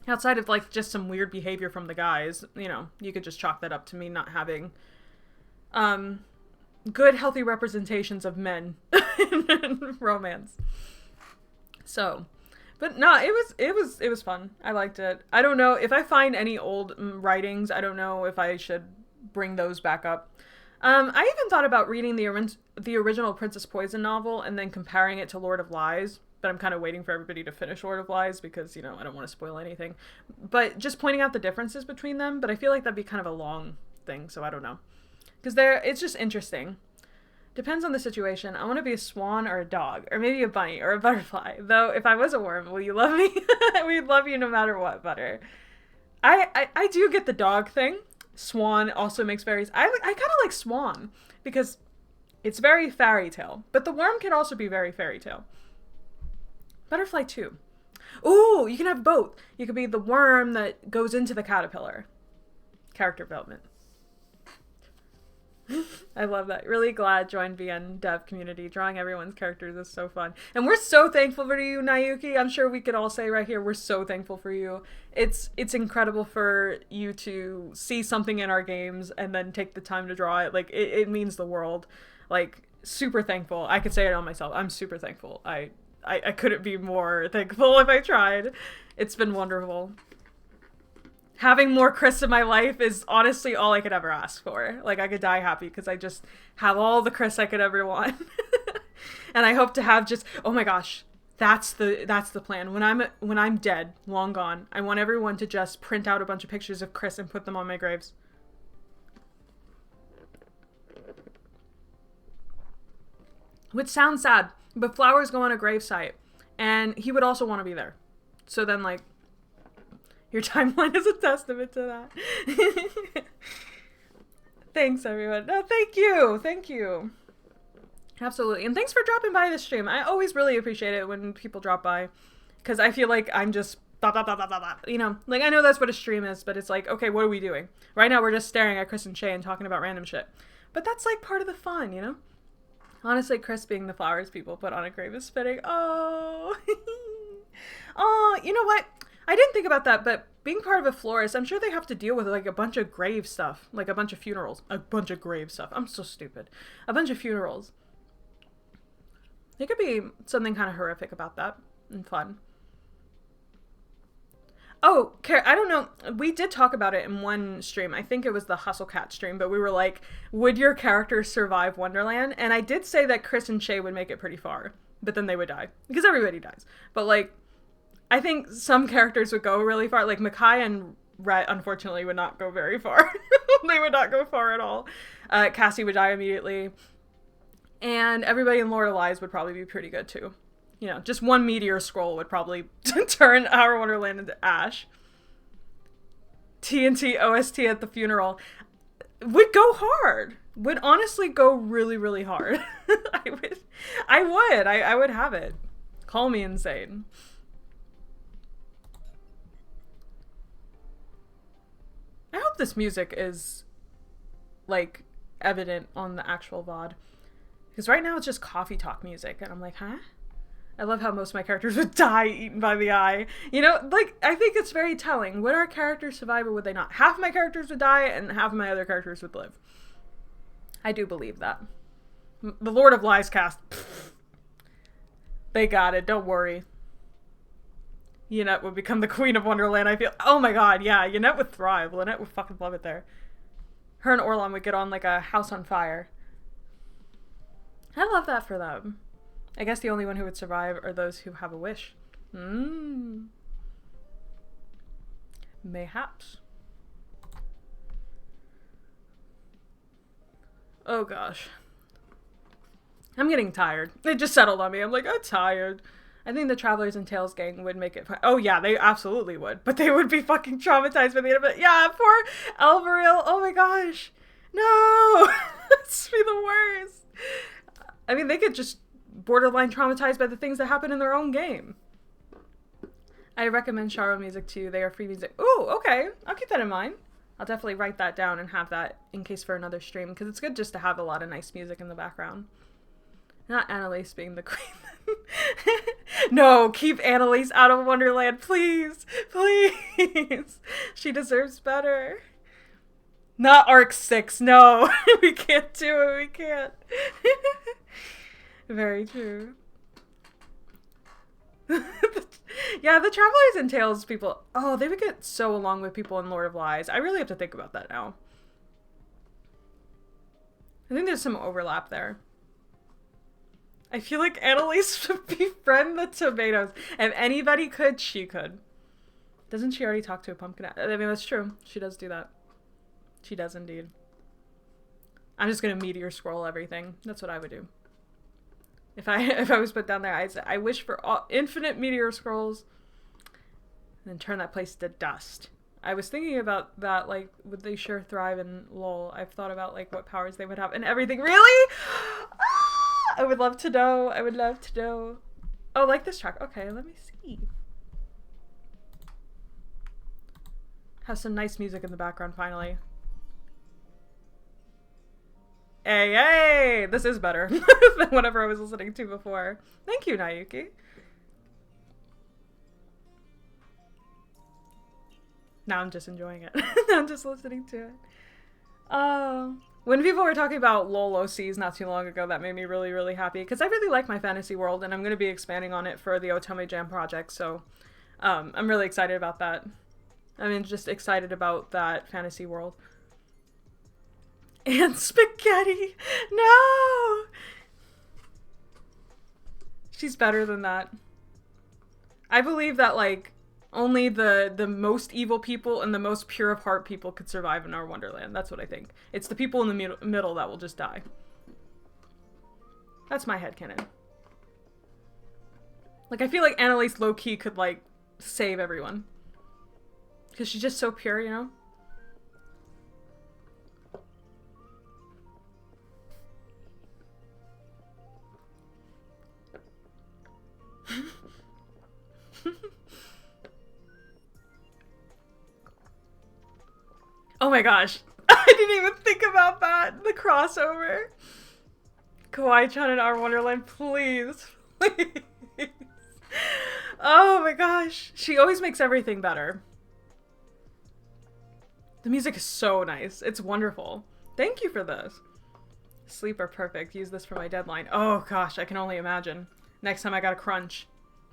Speaker 1: Outside of like just some weird behavior from the guys, you know, you could just chalk that up to me not having good healthy representations of men in romance. So, but no, it was fun. I liked it. I don't know if I find any old writings, I don't know if I should bring those back up. I even thought about reading the original Princess Poison novel and then comparing it to Lord of Lies, but I'm kind of waiting for everybody to finish Lord of Lies because, you know, I don't want to spoil anything. But just pointing out the differences between them, but I feel like that'd be kind of a long thing, so I don't know. Because it's just interesting. Depends on the situation. I want to be a swan or a dog, or maybe a bunny or a butterfly. Though, if I was a worm, will you love me? We'd love you no matter what, Butter. I do get the dog thing. Swan also makes fairies. I kind of like swan because it's very fairy tale, but the worm can also be very fairy tale. Butterfly too. Ooh, you can have both. You could be the worm that goes into the caterpillar. Character development. I love that. Really glad joined VN dev community. Drawing everyone's characters is so fun. And we're so thankful for you, Nayuki. I'm sure we could all say right here, we're so thankful for you. It's incredible for you to see something in our games and then take the time to draw it. Like, it means the world. Like, super thankful. I could say it on myself. I'm super thankful. I couldn't be more thankful if I tried. It's been wonderful. having more Chris in my life is honestly all I could ever ask for. Like, I could die happy because I just have all the Chris I could ever want. And I hope to have just, oh my gosh, that's the plan. When I'm dead, long gone, I want everyone to just print out a bunch of pictures of Chris and put them on my graves. Which sounds sad, but flowers go on a gravesite, and he would also want to be there. So then, like, your timeline is a testament to that. Thanks, everyone. No, thank you. Absolutely. And thanks for dropping by this stream. I always really appreciate it when people drop by, because I feel like I'm just blah, blah, blah, blah, blah, blah. You know, like, I know that's what a stream is, but it's like, okay, what are we doing? Right now we're just staring at Chris and Shay and talking about random shit. But that's like part of the fun, you know? Honestly, Chris being the flowers people put on a grave is fitting. Oh. Oh, you know what? I didn't think about that, but being part of a florist, I'm sure they have to deal with like a bunch of grave stuff, like a bunch of funerals, a bunch of grave stuff. I'm so stupid. A bunch of funerals. There could be something kind of horrific about that and fun. Oh, I don't know. We did talk about it in one stream. I think it was the Hustle Cat stream, but we were like, would your characters survive Wonderland? And I did say that Chris and Shay would make it pretty far, but then they would die. Because everybody dies. But like, I think some characters would go really far. Like Makai and Rhett, unfortunately, would not go very far. They would not go far at all. Cassie would die immediately. And everybody in Lord of Lies would probably be pretty good too. You know, just one meteor scroll would probably turn our Wonderland into ash. TNT OST at the funeral would go hard. Would honestly go really, really hard. I would have it. Call me insane. I hope this music is, like, evident on the actual VOD. Because right now it's just coffee talk music, and I'm like, huh? I love how most of my characters would die eaten by the eye. You know, like, I think it's very telling. Would our characters survive or would they not? Half of my characters would die, and half of my other characters would live. I do believe that. The Lord of Lies cast, pfft, they got it, don't worry. Yannette would become the Queen of Wonderland, I feel. Oh my god, yeah, Yannette would thrive. Lynette would fucking love it there. Her and Orlan would get on like a house on fire. I love that for them. I guess the only one who would survive are those who have a wish. Mayhaps. Oh gosh. I'm getting tired. It just settled on me. I'm like, I'm tired. I think the Travelers and Tales gang would make it fun. Oh yeah, they absolutely would. But they would be fucking traumatized by the end of it. Yeah, poor Elveril. Oh my gosh. No! That's be the worst. I mean, they get just borderline traumatized by the things that happen in their own game. I recommend Sharo music too. They are free music. Ooh, okay. I'll keep that in mind. I'll definitely write that down and have that in case for another stream, because it's good just to have a lot of nice music in the background. Not Annalise being the queen. No, keep Annalise out of Wonderland, please. Please. She deserves better. Not Arc 6, no. We can't do it, we can't. Very true. Yeah, the Travelers and Tales people, oh, they would get so along with people in Lord of Lies. I really have to think about that now. I think there's some overlap there. I feel like Annalise would befriend the tomatoes. If anybody could, she could. Doesn't she already talk to a pumpkin? I mean, that's true. She does do that. She does indeed. I'm just gonna meteor scroll everything. That's what I would do. If I was put down there, I wish for infinite meteor scrolls, and then turn that place to dust. I was thinking about that, like, would they sure thrive in LOL? I've thought about, like, what powers they would have and everything. Really? Ah, I would love to know. I would love to know. Oh, like this track. Okay, let me see. Have some nice music in the background, finally. Hey, hey! This is better than whatever I was listening to before. Thank you, Nayuki. Now I'm just enjoying it. I'm just listening to it. When people were talking about LOL OCs not too long ago, that made me really, really happy. Because I really like my fantasy world, and I'm going to be expanding on it for the Otome Jam project, so I'm really excited about that. I mean, just excited about that fantasy world. And spaghetti! No! She's better than that. I believe that, like, only the most evil people and the most pure of heart people could survive in our wonderland. That's what I think. It's the people in the middle that will just die. That's my headcanon. Like, I feel like Annalise low-key could, like, save everyone. Because she's just so pure, you know? Oh my gosh. I didn't even think about that. The crossover. Kawaii-chan in Our Wonderland, please. Please. Oh my gosh. She always makes everything better. The music is so nice. It's wonderful. Thank you for this. Sleep are perfect. Use this for my deadline. Oh gosh, I can only imagine. Next time I gotta crunch.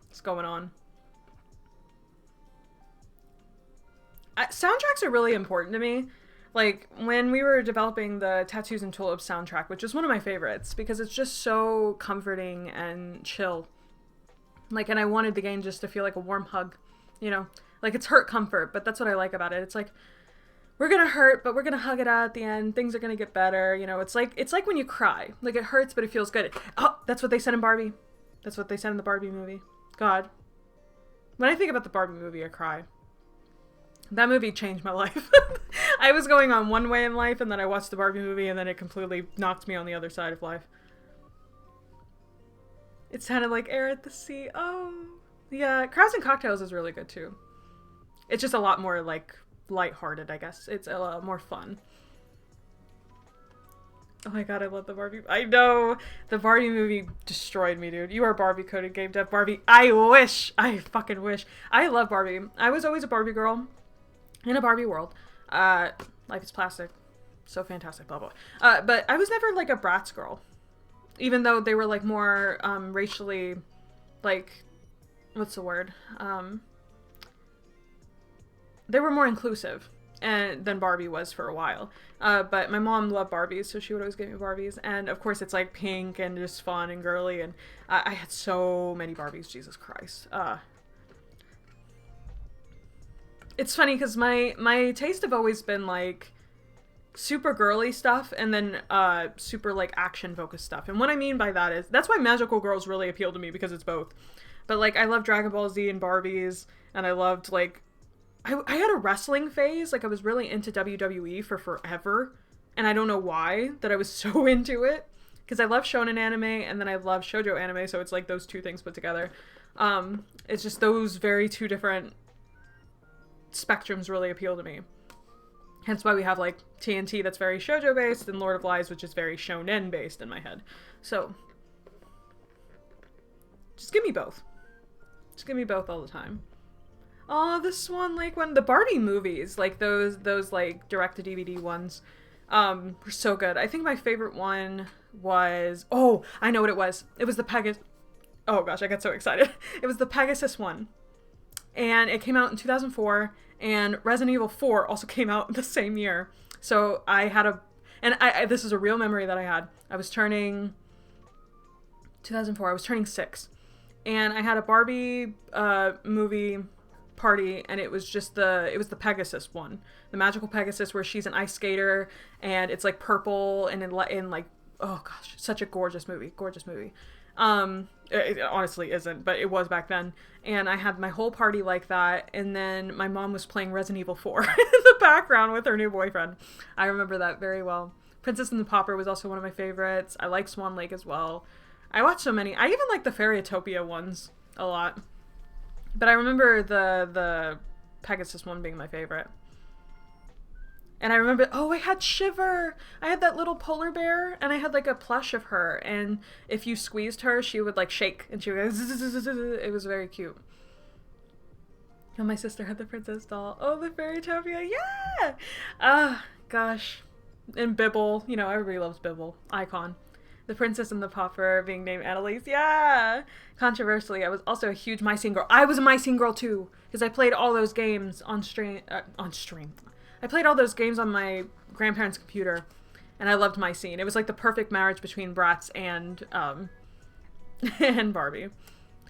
Speaker 1: What's going on? Soundtracks are really important to me. Like, when we were developing the Tattoos and Tulips soundtrack, which is one of my favorites, because it's just so comforting and chill. Like, and I wanted the game just to feel like a warm hug, you know? Like, it's hurt comfort, but that's what I like about it. It's like, we're gonna hurt, but we're gonna hug it out at the end. Things are gonna get better, you know? It's like when you cry. Like, it hurts, but it feels good. Oh, that's what they said in Barbie. That's what they said in the Barbie movie. God. When I think about the Barbie movie, I cry. That movie changed my life. I was going on one way in life, and then I watched the Barbie movie, and then it completely knocked me on the other side of life. It sounded like Air at the Sea. Oh. Yeah, Crabs and Cocktails is really good, too. It's just a lot more, like, lighthearted, I guess. It's a lot more fun. Oh my god, I love the Barbie. I know! The Barbie movie destroyed me, dude. You are Barbie coded game dev. Barbie, I wish! I fucking wish. I love Barbie. I was always a Barbie girl. In a Barbie world. Life is plastic. So fantastic, blah, blah. But I was never, like, a Bratz girl. Even though they were, like, more, racially, like, what's the word? They were more inclusive than Barbie was for a while. But my mom loved Barbies, so she would always get me Barbies. And, of course, it's, like, pink and just fun and girly. And I had so many Barbies, Jesus Christ. It's funny because my taste have always been like super girly stuff and then super like action focused stuff. And what I mean by that is that's why Magical Girls really appealed to me, because it's both. But like I love Dragon Ball Z and Barbies, and I loved like I had a wrestling phase. Like I was really into WWE for forever, and I don't know why that I was so into it, because I love shonen anime and then I love shoujo anime, so it's like those two things put together. It's just those very two different spectrums really appeal to me. Hence why we have like TNT that's very shoujo based and Lord of Lies, which is very shonen based in my head. So just give me both. Just give me both all the time. Oh, the Swan Lake one, the Barbie movies, like those like direct to DVD ones, were so good. I think my favorite one was, oh, I know what it was. It was the Pegasus. Oh gosh, I got so excited. It was the Pegasus one. And it came out in 2004, and Resident Evil 4 also came out the same year. So I had this is a real memory that I had. I was turning 2004, I was turning 6. And I had a Barbie movie party, and it was the Pegasus one. The Magical Pegasus, where she's an ice skater, and it's like purple, and in like, oh gosh, such a gorgeous movie. It honestly isn't, but it was back then. And I had my whole party like that, and then my mom was playing Resident Evil 4 in the background with her new boyfriend. I remember that very well. Princess and the Pauper was also one of my favorites. I like Swan Lake as well. I watched so many. I even like the Fairytopia ones a lot. But I remember the Pegasus one being my favorite. And I remember, oh, I had Shiver. I had that little polar bear, and I had like a plush of her. And if you squeezed her, she would like shake, and she would go zzz. It was very cute. And my sister had the princess doll. Oh, the Fairytopia, yeah! Gosh. And Bibble, you know, everybody loves Bibble. Icon. The Princess and the Pauper being named Annalise. Yeah! Controversially, I was also a huge My Scene girl. I was a My Scene girl too, because I played all those games on stream. I played all those games on my grandparents' computer, and I loved My Scene. It was like the perfect marriage between Bratz and and Barbie.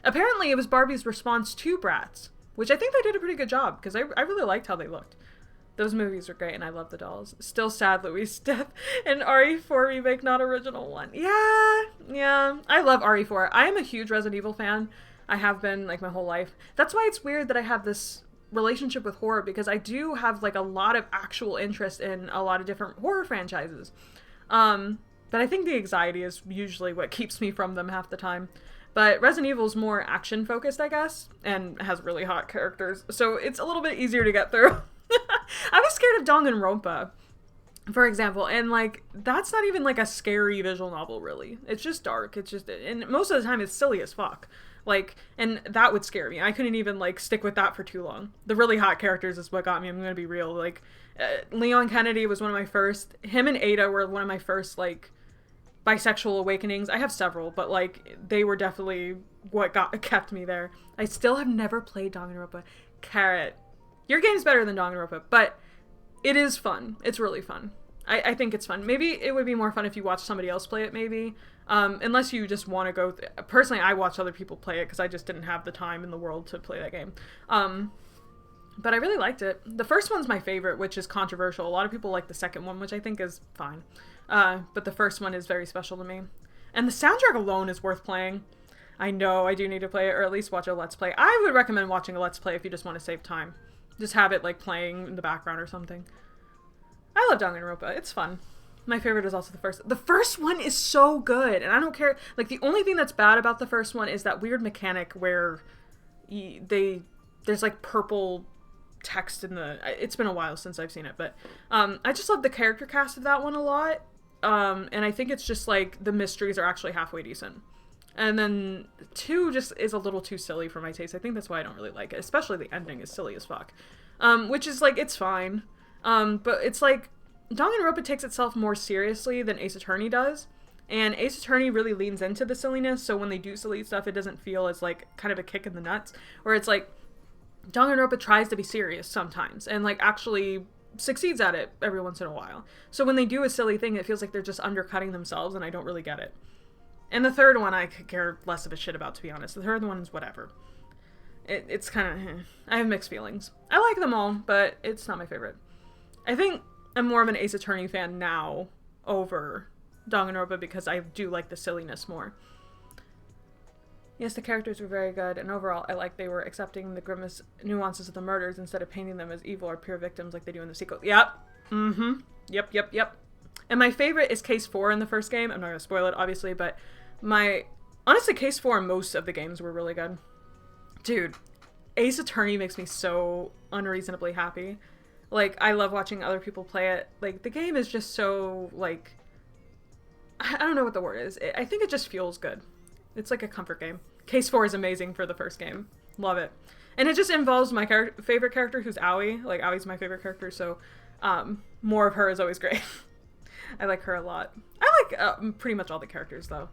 Speaker 1: Apparently, it was Barbie's response to Bratz, which I think they did a pretty good job, because I really liked how they looked. Those movies were great, and I love the dolls. Still sad Louise' death and RE4 remake, not original one. Yeah. I love RE4. I am a huge Resident Evil fan. I have been, like, my whole life. That's why it's weird that I have this relationship with horror, because I do have, like, a lot of actual interest in a lot of different horror franchises. But I think the anxiety is usually what keeps me from them half the time. But Resident Evil is more action-focused, I guess, and has really hot characters, so it's a little bit easier to get through. I was scared of Danganronpa, for example, and, like, that's not even, like, a scary visual novel, really. It's just dark. It's just, and most of the time it's silly as fuck. Like, and that would scare me. I couldn't even, like, stick with that for too long. The really hot characters is what got me. I'm gonna be real. Like, Leon Kennedy was one of my first. Him and Ada were one of my first, like, bisexual awakenings. I have several, but, like, they were definitely what kept me there. I still have never played Danganronpa. Carrot. Your game's better than Danganronpa, but it is fun. It's really fun. I think it's fun. Maybe it would be more fun if you watched somebody else play it, maybe. Unless you just want to go... Personally, I watched other people play it because I just didn't have the time in the world to play that game. But I really liked it. The first one's my favorite, which is controversial. A lot of people like the second one, which I think is fine. But the first one is very special to me. And the soundtrack alone is worth playing. I know I do need to play it, or at least watch a Let's Play. I would recommend watching a Let's Play if you just want to save time. Just have it, like, playing in the background or something. I love Danganronpa. It's fun. My favorite is also the first. The first one is so good, and I don't care. Like, the only thing that's bad about the first one is that weird mechanic where there's, like, purple text in the... It's been a while since I've seen it, but I just love the character cast of that one a lot. And I think it's just, like, the mysteries are actually halfway decent. And then 2 just is a little too silly for my taste. I think that's why I don't really like it. Especially the ending is silly as fuck. Which is, like, it's fine. But it's, like, Danganronpa takes itself more seriously than Ace Attorney does. And Ace Attorney really leans into the silliness, so when they do silly stuff, it doesn't feel as, like, kind of a kick in the nuts. Where it's, like, Danganronpa tries to be serious sometimes. And, like, actually succeeds at it every once in a while. So when they do a silly thing, it feels like they're just undercutting themselves, and I don't really get it. And the third one I could care less of a shit about, to be honest. The third one is whatever. It's kind of... I have mixed feelings. I like them all, but it's not my favorite. I think I'm more of an Ace Attorney fan now over Danganronpa because I do like the silliness more. Yes, the characters were very good, and overall I like they were accepting the grimace nuances of the murders instead of painting them as evil or pure victims like they do in the sequel. Yep. Mm-hmm. Yep. And my favorite is Case 4 in the first game. I'm not going to spoil it, obviously, but honestly, Case 4 and most of the games were really good. Dude, Ace Attorney makes me so unreasonably happy. Like, I love watching other people play it. Like, the game is just so, like... I don't know what the word is. I think it just feels good. It's like a comfort game. Case 4 is amazing for the first game. Love it. And it just involves my favorite character, who's Aoi. Like, Aoi's my favorite character, so more of her is always great. I like her a lot. I like pretty much all the characters, though.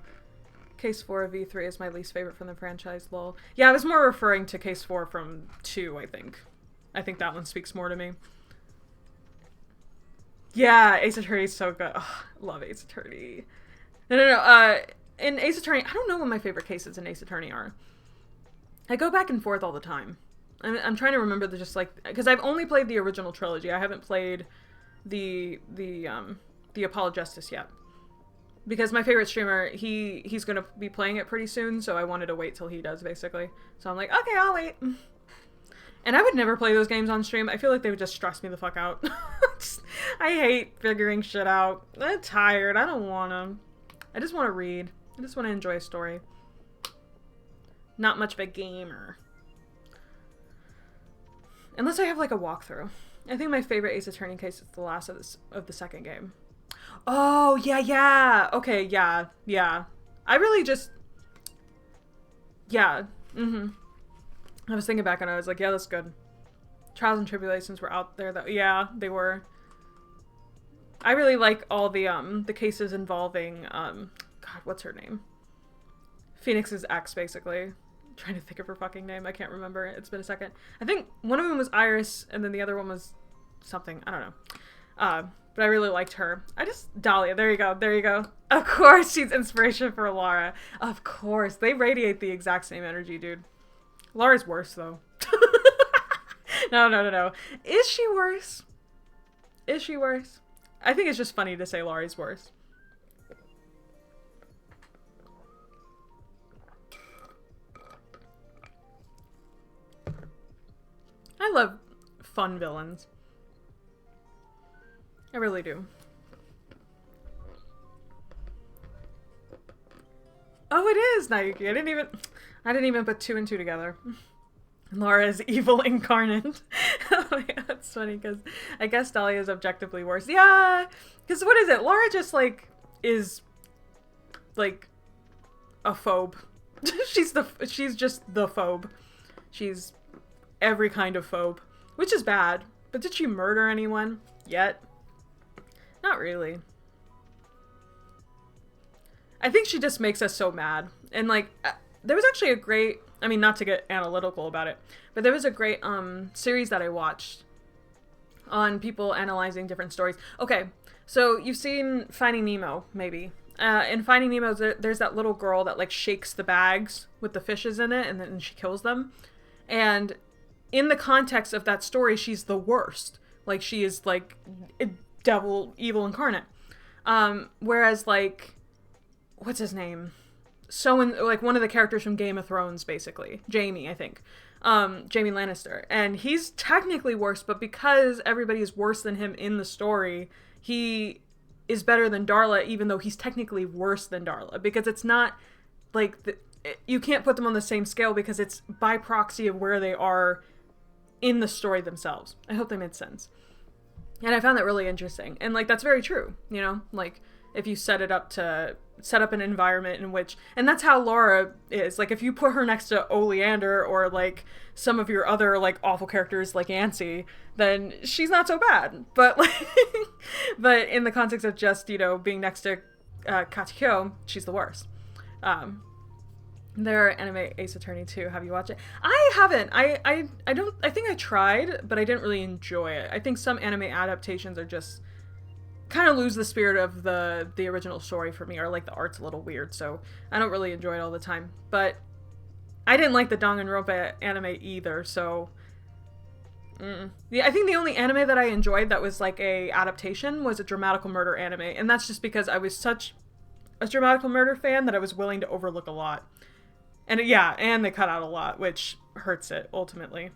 Speaker 1: Case 4 of V3 is my least favorite from the franchise, lol. Yeah, I was more referring to Case 4 from 2, I think. I think that one speaks more to me. Yeah, Ace Attorney's so good. Oh, love Ace Attorney. No. In Ace Attorney, I don't know what my favorite cases in Ace Attorney are. I go back and forth all the time. I'm trying to remember just, like... Because I've only played the original trilogy. I haven't played the Apologistus yet. Because my favorite streamer, he's going to be playing it pretty soon, so I wanted to wait till he does, basically. So I'm like, okay, I'll wait. And I would never play those games on stream. I feel like they would just stress me the fuck out. I hate figuring shit out. I'm tired. I don't want to. I just want to read. I just want to enjoy a story. Not much of a gamer. Unless I have, like, a walkthrough. I think my favorite Ace Attorney case is the last of the second game. Oh, yeah. Okay, yeah. I really just... Yeah. I was thinking back and I was like, yeah, that's good. Trials and Tribulations were out there, though. Yeah, they were. I really like all the cases involving, God, God, what's her name? Phoenix's ex, basically. I'm trying to think of her fucking name. I can't remember. It's been a second. I think one of them was Iris, and then the other one was something. I don't know. But I really liked her. Dahlia. There you go. There you go. Of course, she's inspiration for Lara. Of course. They radiate the exact same energy, dude. Lara's worse, though. No. Is she worse? Is she worse? I think it's just funny to say Laurie's worse. I love fun villains. I really do. Oh, it is Naoki. I didn't even put 2 and 2 together. Laura's evil incarnate. Oh my god, that's funny because I guess Dahlia is objectively worse. Yeah, because what is it? Laura just like is like a phobe. she's just the phobe. She's every kind of phobe, which is bad. But did she murder anyone yet? Not really. I think she just makes us so mad. And like, there was actually a great, I mean, not to get analytical about it, but there was a great series that I watched on people analyzing different stories. Okay, so you've seen Finding Nemo, maybe. In Finding Nemo, there's that little girl that like shakes the bags with the fishes in it and then she kills them. And in the context of that story, she's the worst. Like, she is like a devil, evil incarnate. Whereas like, what's his name? Like one of the characters from Game of Thrones, basically. Jaime, I think. Jaime Lannister. And he's technically worse, but because everybody is worse than him in the story, he is better than Darla, even though he's technically worse than Darla. Because it's not like, you can't put them on the same scale because it's by proxy of where they are in the story themselves. I hope that made sense. And I found that really interesting. And like, that's very true, you know? Like, if you set up an environment in which, and that's how Laura is. Like, if you put her next to Oleander or like some of your other like awful characters like Yancy, then she's not so bad. But like, but in the context of just, you know, being next to Katekyo, she's the worst. There are anime Ace Attorney too. Have you watched it? I haven't. I think I tried, but I didn't really enjoy it. I think some anime adaptations are just kind of lose the spirit of the original story for me, or like the art's a little weird, so I don't really enjoy it all the time. But I didn't like the Danganronpa anime either, so yeah, I think the only anime that I enjoyed that was like a adaptation was a Dramatical Murder anime, and that's just because I was such a Dramatical Murder fan that I was willing to overlook a lot. And yeah, and they cut out a lot, which hurts it ultimately.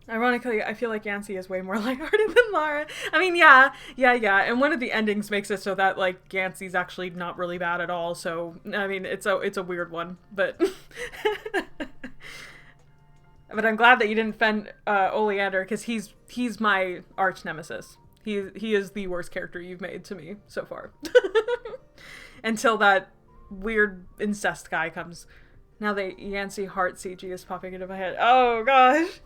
Speaker 1: Ironically, I feel like Yancy is way more lighthearted than Lara. I mean, yeah. And one of the endings makes it so that like Yancy's actually not really bad at all. So I mean, it's a weird one, but but I'm glad that you didn't defend Oleander, because he's my arch nemesis. He is the worst character you've made to me so far. Until that weird incest guy comes. Now the Yancy heart CG is popping into my head. Oh gosh.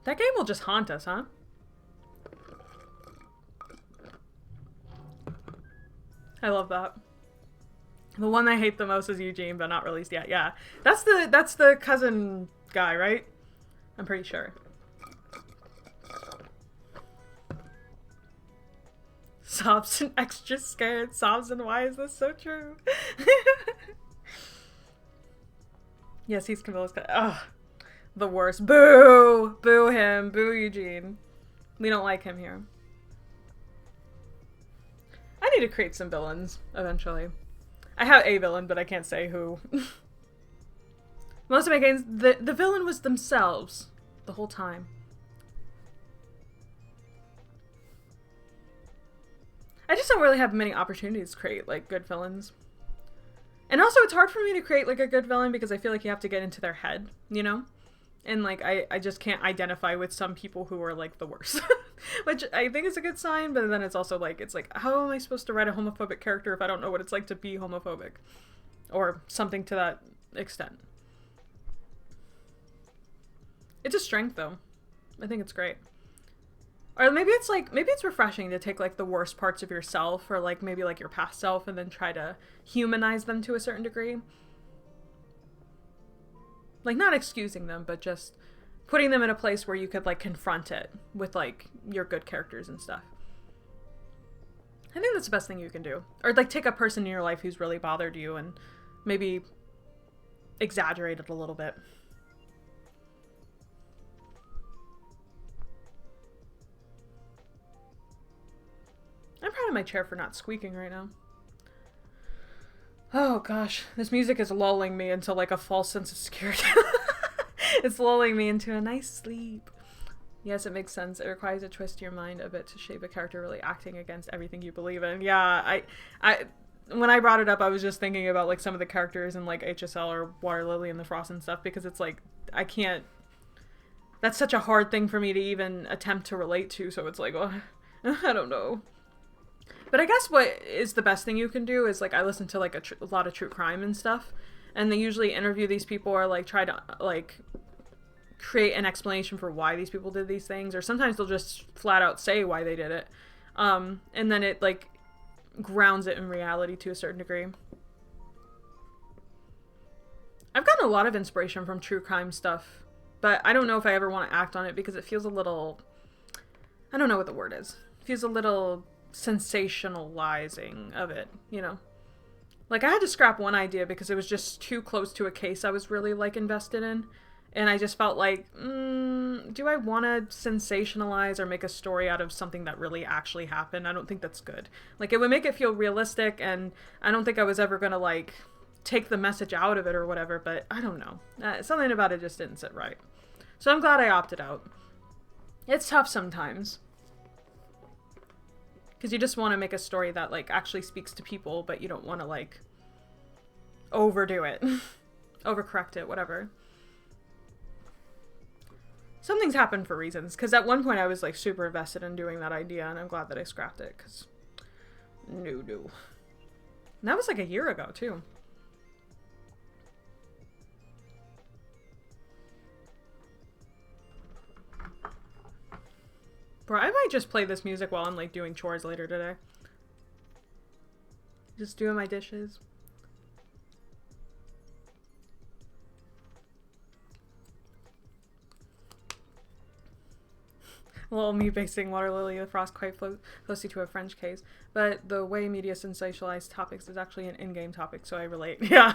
Speaker 1: That game will just haunt us, huh? I love that. The one I hate the most is Eugene, but not released yet. Yeah. That's the cousin guy, right? I'm pretty sure. Sobs and extra scared. Sobs and why is this so true? Yes, he's Camilla's cousin. Ugh. The worst. Boo! Boo him. Boo Eugene. We don't like him here. I need to create some villains eventually. I have a villain, but I can't say who. Most of my games, the villain was themselves the whole time. I just don't really have many opportunities to create like good villains. And also it's hard for me to create like a good villain because I feel like you have to get into their head, you know? And like I just can't identify with some people who are like the worst. Which I think is a good sign, but then it's also like, it's like, how am I supposed to write a homophobic character if I don't know what it's like to be homophobic? Or something to that extent. It's a strength though. I think it's great. Or maybe it's refreshing to take like the worst parts of yourself, or like maybe like your past self, and then try to humanize them to a certain degree. Like, not excusing them, but just putting them in a place where you could like confront it with like your good characters and stuff. I think that's the best thing you can do. Or like take a person in your life who's really bothered you and maybe exaggerate it a little bit. I'm proud of my chair for not squeaking right now. Oh gosh, this music is lulling me into like a false sense of security. It's lulling me into a nice sleep. Yes, it makes sense. It requires a twist to your mind a bit to shape a character really acting against everything you believe in. Yeah, I when I brought it up, I was just thinking about like some of the characters in like HSL or Water Lily and the Frost and stuff, because it's like, I can't, that's such a hard thing for me to even attempt to relate to, so it's like, well, I don't know. But I guess what is the best thing you can do is like, I listen to like a lot of true crime and stuff, and they usually interview these people or like try to like create an explanation for why these people did these things, or sometimes they'll just flat out say why they did it, and then it like grounds it in reality to a certain degree. I've gotten a lot of inspiration from true crime stuff, but I don't know if I ever want to act on it because it feels a little, I don't know what the word is, it feels a little sensationalizing of it, you know? Like, I had to scrap one idea because it was just too close to a case I was really like invested in. And I just felt like, do I want to sensationalize or make a story out of something that really actually happened? I don't think that's good. Like, it would make it feel realistic, and I don't think I was ever going to, like, take the message out of it or whatever, but I don't know. Something about it just didn't sit right. So I'm glad I opted out. It's tough sometimes. Because you just want to make a story that, like, actually speaks to people, but you don't want to, like, overdo it. Overcorrect it, whatever. Something's happened for reasons, because at one point I was like super invested in doing that idea, and I'm glad that I scrapped it, because no. And that was like a year ago too. Bro, I might just play this music while I'm like doing chores later today. Just doing my dishes. Little me basing Water Lily the Frost quite closely to a French case, but the way media sensationalize topics is actually an in-game topic, so I relate. Yeah.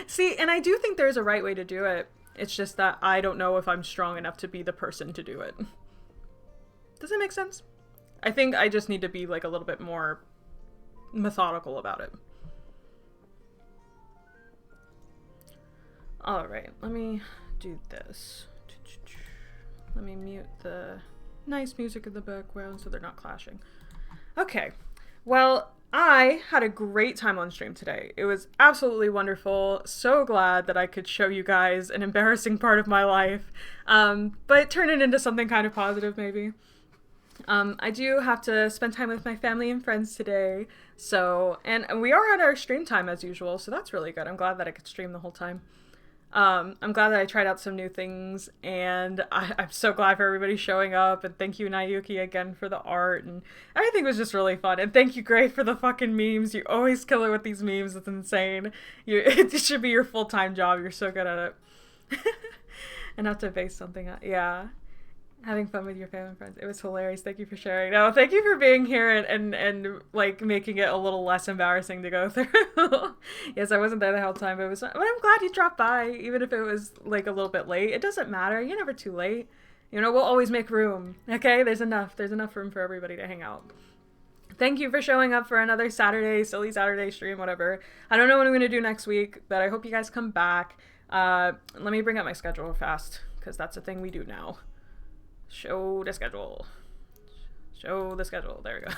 Speaker 1: See, and I do think there's a right way to do it. It's just that I don't know if I'm strong enough to be the person to do it. Does that make sense? I think I just need to be like a little bit more methodical about it. Alright, let me do this. Let me mute the nice music in the background so they're not clashing. Okay, well, I had a great time on stream today. It was absolutely wonderful. So glad that I could show you guys an embarrassing part of my life, but turn it into something kind of positive maybe. I do have to spend time with my family and friends today, so, and we are at our stream time as usual, so that's really good. I'm glad that I could stream the whole time. I'm glad that I tried out some new things, and I'm so glad for everybody showing up, and thank you, Nayuki, again for the art, and everything was just really fun, and thank you, Gray, for the fucking memes. You always kill it with these memes. It's insane. It should be your full-time job. You're so good at it. And not to base something up. Yeah. Having fun with your family and friends. It was hilarious. Thank you for sharing. No, thank you for being here and like making it a little less embarrassing to go through. Yes, I wasn't there the whole time, but it was. But I'm glad you dropped by, even if it was like a little bit late. It doesn't matter. You're never too late. You know, we'll always make room. Okay, there's enough room for everybody to hang out. Thank you for showing up for another silly Saturday stream, whatever. I don't know what I'm gonna do next week, but I hope you guys come back. Let me bring up my schedule fast, because that's a thing we do now. Show the schedule. There we go.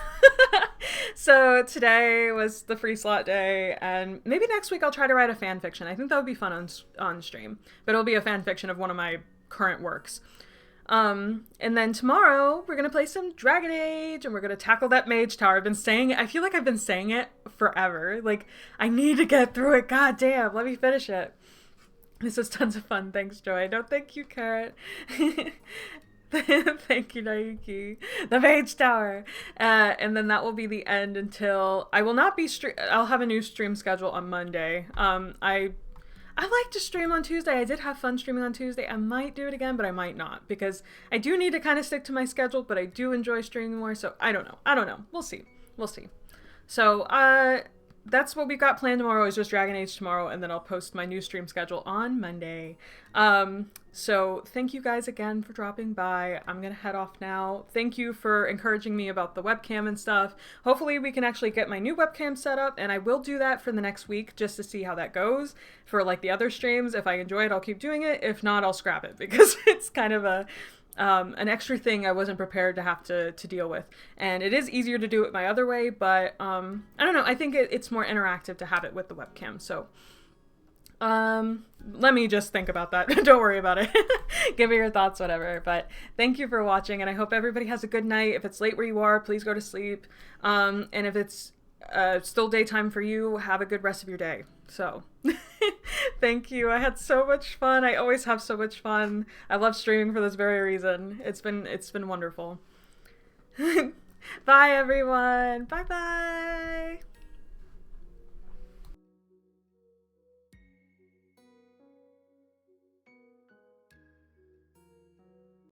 Speaker 1: So today was the free slot day, and maybe next week I'll try to write a fan fiction. I think that would be fun on stream, but it'll be a fan fiction of one of my current works. And then tomorrow we're gonna play some Dragon Age, and we're gonna tackle that Mage Tower. I feel like I've been saying it forever. Like, I need to get through it. God damn, let me finish it. This was tons of fun. Thanks, Joy. No, thank you, Carrot. Thank you, Naiki. The Mage Tower. And then that will be the end until I will not be I'll have a new stream schedule on Monday. I like to stream on Tuesday. I did have fun streaming on Tuesday. I might do it again, but I might not because I do need to kind of stick to my schedule, but I do enjoy streaming more. So I don't know. We'll see. So, that's what we've got planned tomorrow is just Dragon Age tomorrow, and then I'll post my new stream schedule on Monday. So thank you guys again for dropping by. I'm gonna head off now. Thank you for encouraging me about the webcam and stuff. Hopefully we can actually get my new webcam set up, and I will do that for the next week just to see how that goes for like the other streams. If I enjoy it, I'll keep doing it. If not, I'll scrap it because it's kind of an extra thing I wasn't prepared to have to deal with. And it is easier to do it my other way, but I don't know. I think it's more interactive to have it with the webcam. So let me just think about that. Don't worry about it. Give me your thoughts, whatever. But thank you for watching, and I hope everybody has a good night. If it's late where you are, please go to sleep. And if it's still daytime for you, have a good rest of your day. So thank you. I had so much fun. I always have so much fun. I love streaming for this very reason. It's been wonderful. Bye everyone. Bye.